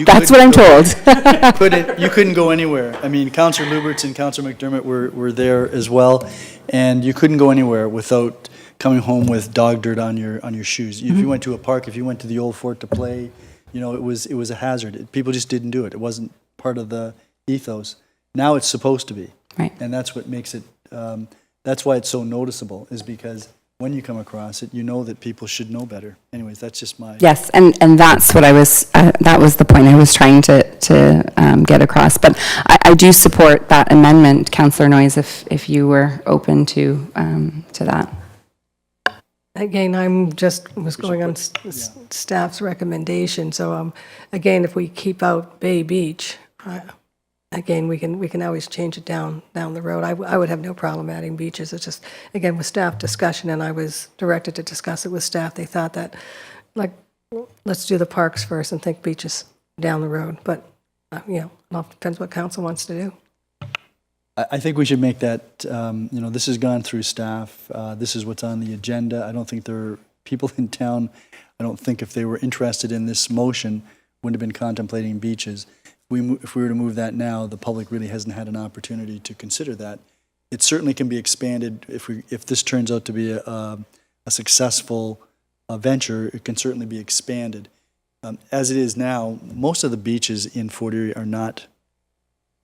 that's what I'm told. you couldn't go anywhere. I mean, Councillor Lubberts and Councillor McDermott were there as well, and you couldn't go anywhere without coming home with dog dirt on your shoes. If you went to a park, if you went to the old fort to play, it was a hazard. People just didn't do it. It wasn't part of the ethos. Now it's supposed to be, right? And that's what makes it. That's why it's so noticeable, is because when you come across it, you know that people should know better. Anyways, that's just my... Yes, and that's what I was, that was the point I was trying to get across. But I do support that amendment, Councillor Noyes, if you were open to that. Again, was going on staff's recommendation, so again, if we keep out Bay Beach, again, we can always change it down the road. I would have no problem adding beaches. It's just, again, with staff discussion, and I was directed to discuss it with staff, they thought that, let's do the parks first and think beaches down the road, but, it all depends what council wants to do. I think we should make that, this has gone through staff. This is what's on the agenda. I don't think there are people in town, I don't think if they were interested in this motion, wouldn't have been contemplating beaches. If we were to move that now, the public really hasn't had an opportunity to consider that. It certainly can be expanded if this turns out to be a successful venture. It can certainly be expanded. As it is now, most of the beaches in Fort Erie are not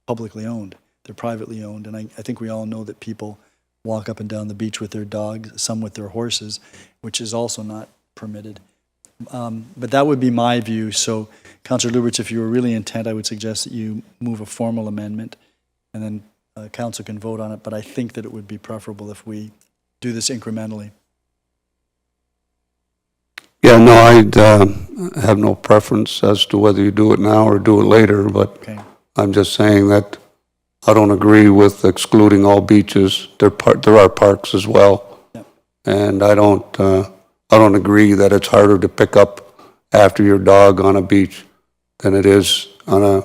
publicly owned. They're privately owned, and I think we all know that people walk up and down the beach with their dogs, some with their horses, which is also not permitted. But that would be my view. So, Councillor Lubberts, if you were really intent, I would suggest that you move a formal amendment, and then council can vote on it. But I think that it would be preferable if we do this incrementally. Yeah, no, I'd have no preference as to whether you do it now or do it later, but Okay. I'm just saying that I don't agree with excluding all beaches. There are parks as well. Yep. And I don't agree that it's harder to pick up after your dog on a beach than it is on a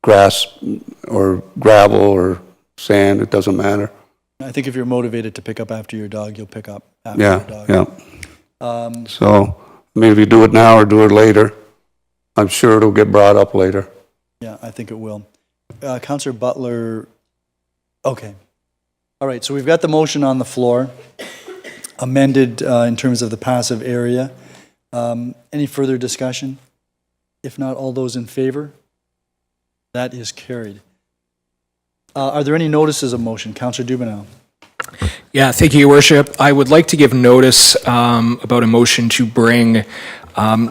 grass or gravel or sand. It doesn't matter. I think if you're motivated to pick up after your dog, you'll pick up after your dog. Yeah. So, I mean, if you do it now or do it later, I'm sure it'll get brought up later. Yeah, I think it will. Councillor Butler, okay. All right, so we've got the motion on the floor, amended in terms of the passive area. Any further discussion? If not, all those in favor? That is carried. Are there any notices of motion? Councillor Dubanow. Yeah, thank you, Your Worship. I would like to give notice about a motion to bring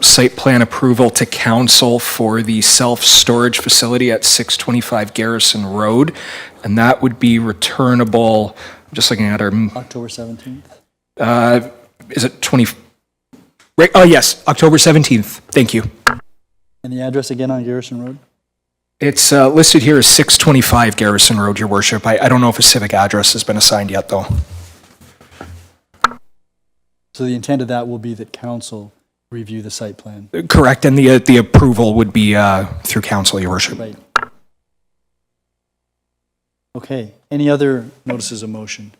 site plan approval to council for the self-storage facility at 625 Garrison Road, and that would be returnable, I'm just looking at our... October 17th? Is it 20... Right, oh, yes, October 17th. Thank you. And the address again on Garrison Road? It's listed here as 625 Garrison Road, Your Worship. I don't know if a civic address has been assigned yet, though. So the intent of that will be that council review the site plan. Correct, and the approval would be through council, Your Worship. Right. Okay, any other notices of motion?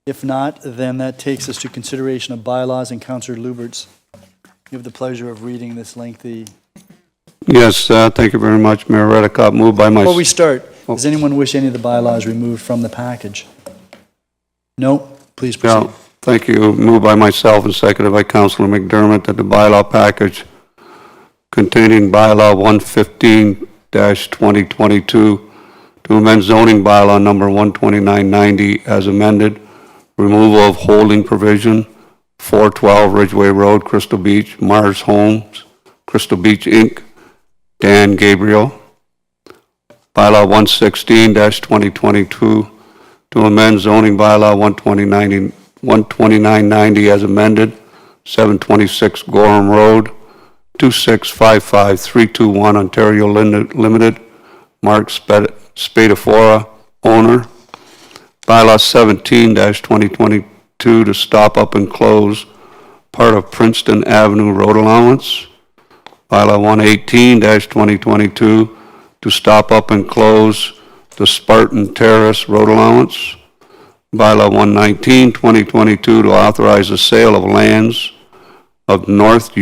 If not, then that takes us to consideration of bylaws, and Councillor Lubberts, you have the pleasure of reading this lengthy... Yes, thank you very much, Mayor Redekop. Moved by my... Before we start, does anyone wish any of the bylaws removed from the package? No? Please proceed. Yeah, thank you. Moved by myself and seconded by Councillor McDermott that the bylaw package containing bylaw 115-2022 to amend zoning bylaw number 12990 as amended, removal of holding provision, 412 Ridgeway Road, Crystal Beach, Mars Homes, Crystal Beach, Inc., Dan Gabriel. Bylaw 116-2022 to amend zoning bylaw 12990 as amended, 726 Gorham Road, 2655321 Ontario Limited, Mark Spadafora, owner. Bylaw 17-2022 to stop up and close part of Princeton Avenue road allowance. Bylaw 118-2022 to stop up and close the Spartan Terrace road allowance. Bylaw 119-2022 to authorize the sale of lands north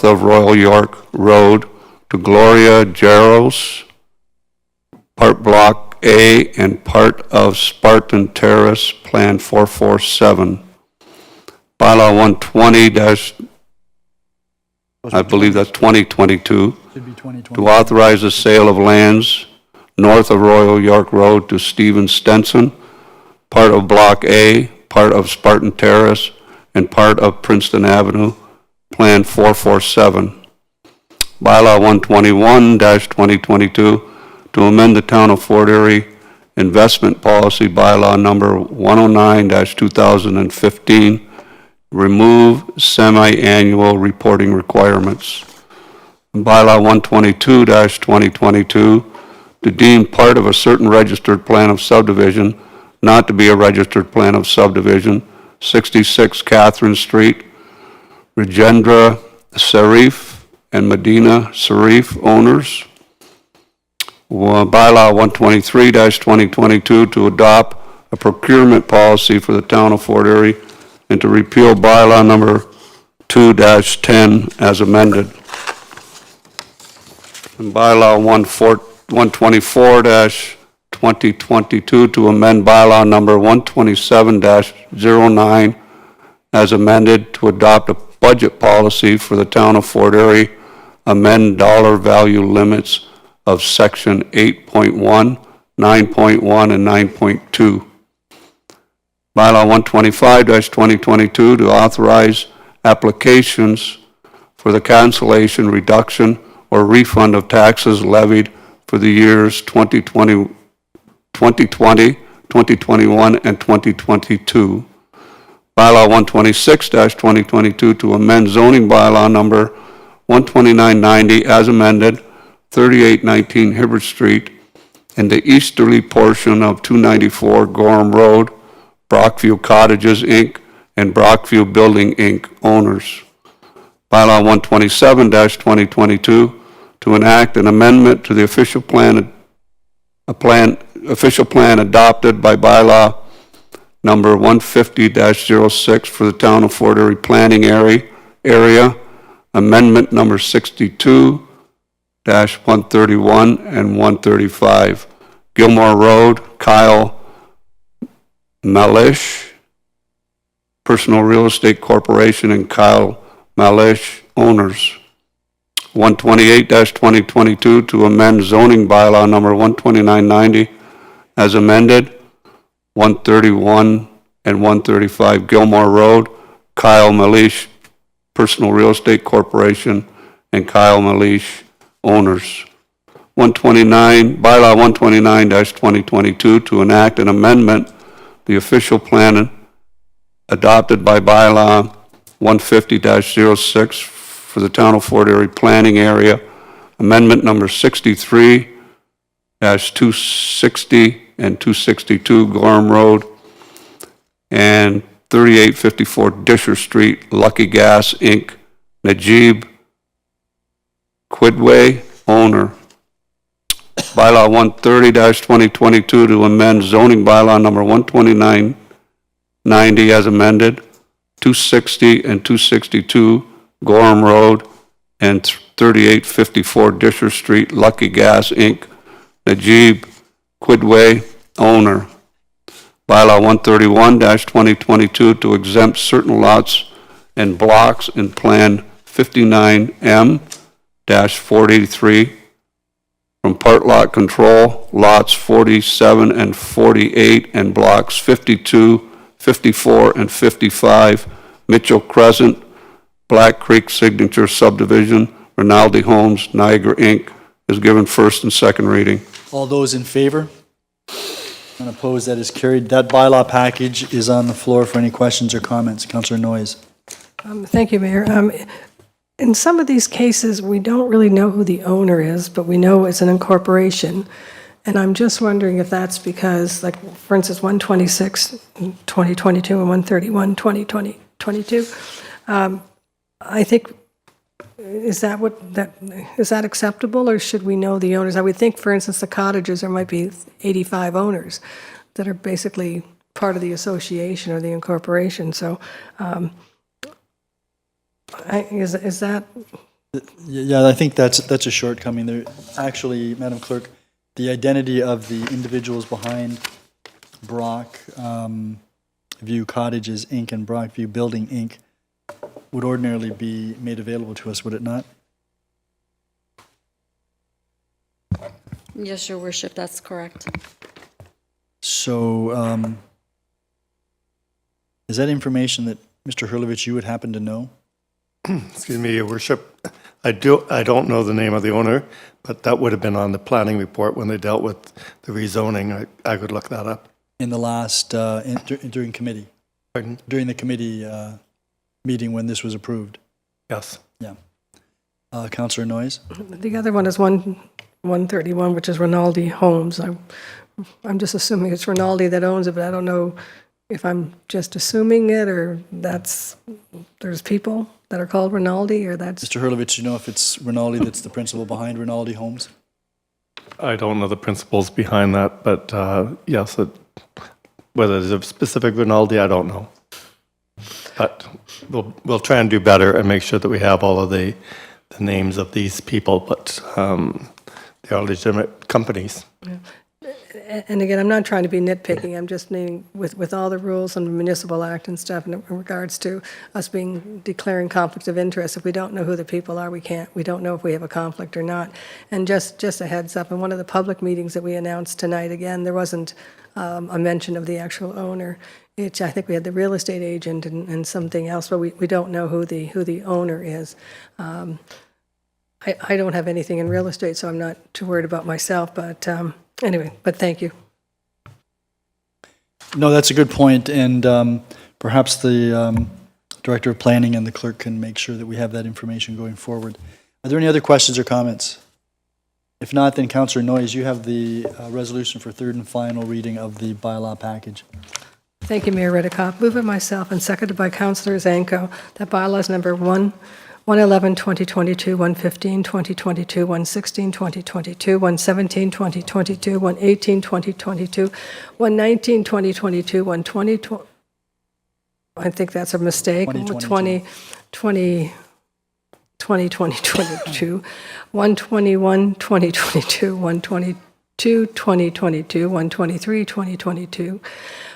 of Royal York Road to Gloria Jaros, part Block A and part of Spartan Terrace, Plan 447. Bylaw 120- I believe that's 2022, Should be 2020. to authorize the sale of lands north of Royal York Road to Stephen Stenson, part of Block A, part of Spartan Terrace, and part of Princeton Avenue, Plan 447. Bylaw 121-2022 to amend the Town of Fort Erie Investment Policy Bylaw number 109-2015, remove semi-annual reporting requirements. Bylaw 122-2022 to deem part of a certain registered plan of subdivision not to be a registered plan of subdivision, 66 Catherine Street, Rajendra Sarif and Medina Sarif owners. Bylaw 123-2022 to adopt a procurement policy for the Town of Fort Erie and to repeal bylaw number 2-10 as amended. And bylaw 124-2022 to amend bylaw number 127-09 as amended to adopt a budget policy for the Town of Fort Erie, amend dollar value limits of section 8.1, 9.1, and 9.2. Bylaw 125-2022 to authorize applications for the cancellation, reduction, or refund of taxes levied for the years 2020, 2021, and 2022. Bylaw 126-2022 to amend zoning bylaw number 12990 as amended, 3819 Hibbert Street, in the easterly portion of 294 Gorham Road, Brockview Cottages, Inc., and Brockview Building, Inc. owners. Bylaw 127-2022 to enact an amendment to the official plan adopted by bylaw number 150-06 for the town of Fort Erie planning area, amendment number 62-131 and 135. Gilmore Road, Kyle Malish, Personal Real Estate Corporation, and Kyle Malish, owners. 128-2022 to amend zoning bylaw number 12990 as amended, 131 and 135 Gilmore Road, Kyle Malish, Personal Real Estate Corporation, and Kyle Malish, owners. 129, bylaw 129-2022 to enact an amendment the official plan adopted by bylaw 150-06 for the town of Fort Erie planning area, amendment number 63-260 and 262 Gorham Road, and 3854 Disher Street, Lucky Gas, Inc., Najib Quidway, owner. Bylaw 130-2022 to amend zoning bylaw number 12990 as amended, 260 and 262 Gorham Road, and 3854 Disher Street, Lucky Gas, Inc., Najib Quidway, owner. Bylaw 131-2022 to exempt certain lots and blocks in Plan 59M-483 from part lot control, lots 47 and 48 and blocks 52, 54, and 55, Mitchell Crescent, Black Creek Signature Subdivision, Rinaldi Homes, Niagara, Inc., is given first and second reading. All those in favor? None opposed, that is carried. That bylaw package is on the floor for any questions or comments. Councillor Noyes. Thank you, Mayor. In some of these cases, we don't really know who the owner is, but we know it's an incorporation. And I'm just wondering if that's because, like, for instance, 126-2022 and 131-2022, I think, is that acceptable, or should we know the owners? I would think, for instance, the cottages, there might be 85 owners that are basically part of the association or the incorporation. So is that? Yeah, I think that's a shortcoming there. Actually, Madam Clerk, the identity of the individuals behind Brock View Cottages, Inc. and Brock View Building, Inc. would ordinarily be made available to us, would it not? Yes, Your Worship, that's correct. So, is that information that, Mr. Hurlovich, you would happen to know? Excuse me, Your Worship. I don't know the name of the owner, but that would have been on the planning report when they dealt with the rezoning. I could look that up. In the last, during committee? Pardon? During the committee meeting when this was approved? Yes. Yeah. Councillor Noyes? The other one is 131, which is Rinaldi Homes. I'm just assuming it's Rinaldi that owns it, but I don't know if I'm just assuming it, or there's people that are called Rinaldi, or that's... Mr. Hurlovich, do you know if it's Rinaldi that's the principal behind Rinaldi Homes? I don't know the principles behind that, but yes, whether there's a specific Rinaldi, I don't know. But we'll try and do better and make sure that we have all of the names of these people, but they are legitimate companies. Yeah. And again, I'm not trying to be nitpicking, I'm just meaning with all the rules and the municipal act and stuff in regards to us declaring conflict of interest, if we don't know who the people are, we don't know if we have a conflict or not. And just a heads up, in one of the public meetings that we announced tonight, again, there wasn't a mention of the actual owner. I think we had the real estate agent and something else, but we don't know who the owner is. I don't have anything in real estate, so I'm not too worried about myself, but anyway, but thank you. No, that's a good point, and perhaps the Director of Planning and the clerk can make sure that we have that information going forward. Are there any other questions or comments? If not, then Councillor Noyes, you have the resolution for third and final reading of the bylaw package. Thank you, Mayor Redekop. Moved by myself and seconded by Councillor Zanko that bylaws number 111, 2022, 115, 2022, 116, 2022, 117, 2022, 118, 2022, 119, 2022, 120, I think that's a mistake, 2022, 121, 2022, 122, 2022, 123, 2022,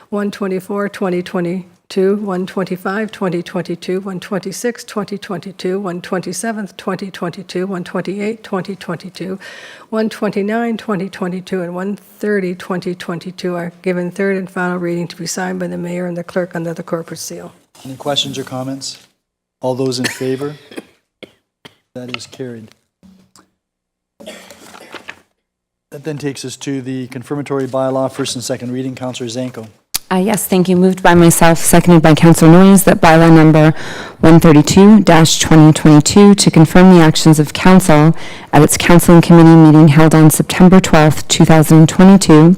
124, 2022, 125, 2022, 126, 2022, 127, 2022, 128, 2022, 129, 2022, and 130, 2022 are given third and final reading to be signed by the mayor and the clerk under the corporate seal. Any questions or comments? All those in favor? That is carried. That then takes us to the confirmatory bylaw, first and second reading. Councillor Zanko. Yes, thank you. Moved by myself, seconded by Councillor Noyes, that bylaw number 132-2022 to confirm the actions of council at its council and committee meeting held on September 12th, 2022,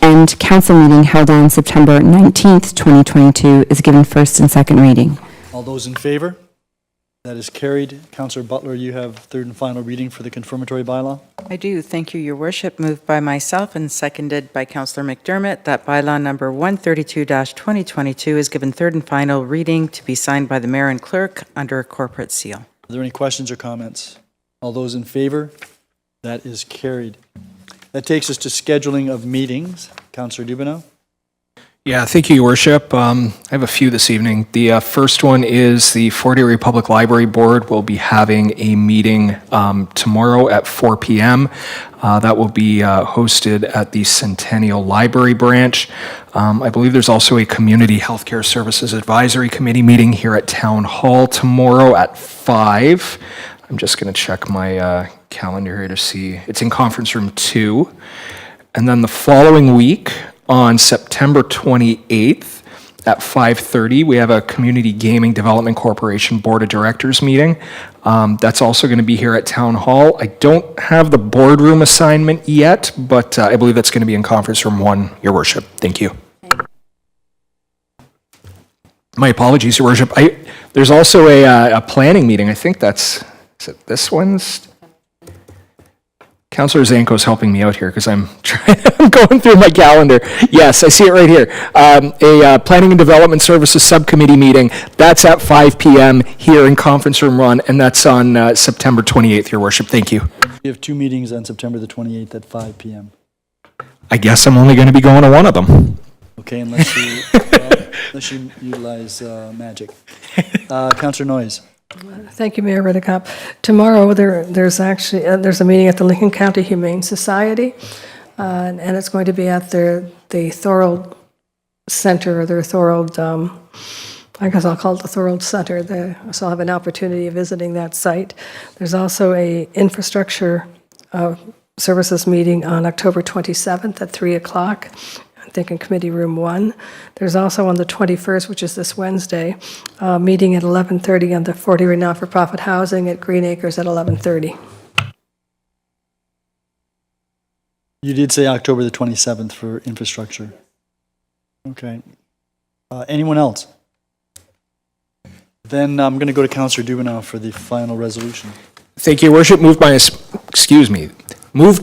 and council meeting held on September 19th, 2022 is given first and second reading. All those in favor? That is carried. Councillor Butler, you have third and final reading for the confirmatory bylaw. I do. Thank you, Your Worship. Moved by myself and seconded by Councillor McDermott that bylaw number 132-2022 is given third and final reading to be signed by the mayor and clerk under a corporate seal. Are there any questions or comments? All those in favor? That is carried. That takes us to scheduling of meetings. Councillor Dubanow. Yeah, thank you, Your Worship. I have a few this evening. The first one is the Fort Erie Public Library Board will be having a meeting tomorrow at 4 p.m. That will be hosted at the Centennial Library Branch. I believe there's also a Community Healthcare Services Advisory Committee meeting here at Town Hall tomorrow at 5. I'm just going to check my calendar here to see. It's in Conference Room 2. And then the following week, on September 28th at 5:30, we have a Community Gaming Development Corporation Board of Directors meeting. That's also going to be here at Town Hall. I don't have the boardroom assignment yet, but I believe that's going to be in Conference Room 1, Your Worship. Thank you. My apologies, Your Worship. There's also a planning meeting. I think is it this Wednesday? Councillor Zanko's helping me out here because I'm going through my calendar. Yes, I see it right here. A Planning and Development Services Subcommittee meeting. That's at 5 p.m. here in Conference Room 1, and that's on September 28th, Your Worship. Thank you. We have two meetings on September the 28th at 5 p.m. I guess I'm only going to be going to one of them. Okay, unless you utilize magic. Councillor Noyes. Thank you, Mayor Redekop. Tomorrow, there's actually there's a meeting at the Lincoln County Humane Society, and it's going to be at the Thorold Center, or their Thorold, I guess I'll call it the Thorold Center. So I'll have an opportunity of visiting that site. There's also a infrastructure services meeting on October 27th at 3 o'clock. I think in Committee Room 1. There's also on the 21st, which is this Wednesday, meeting at 11:30 on the Fort Erie Not-for-Profit Housing at Green Acres at 11:30. You did say October the 27th for infrastructure. Okay. Anyone else? Then I'm going to go to Councillor Dubanow for the final resolution. Thank you, Your Worship. Moved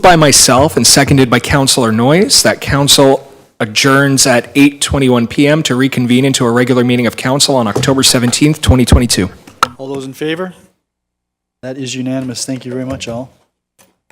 by myself and seconded by Councillor Noyes that council adjourns at 8:21 p.m. to reconvene into a regular meeting of council on October 17th, 2022. All those in favor? That is unanimous. Thank you very much, all.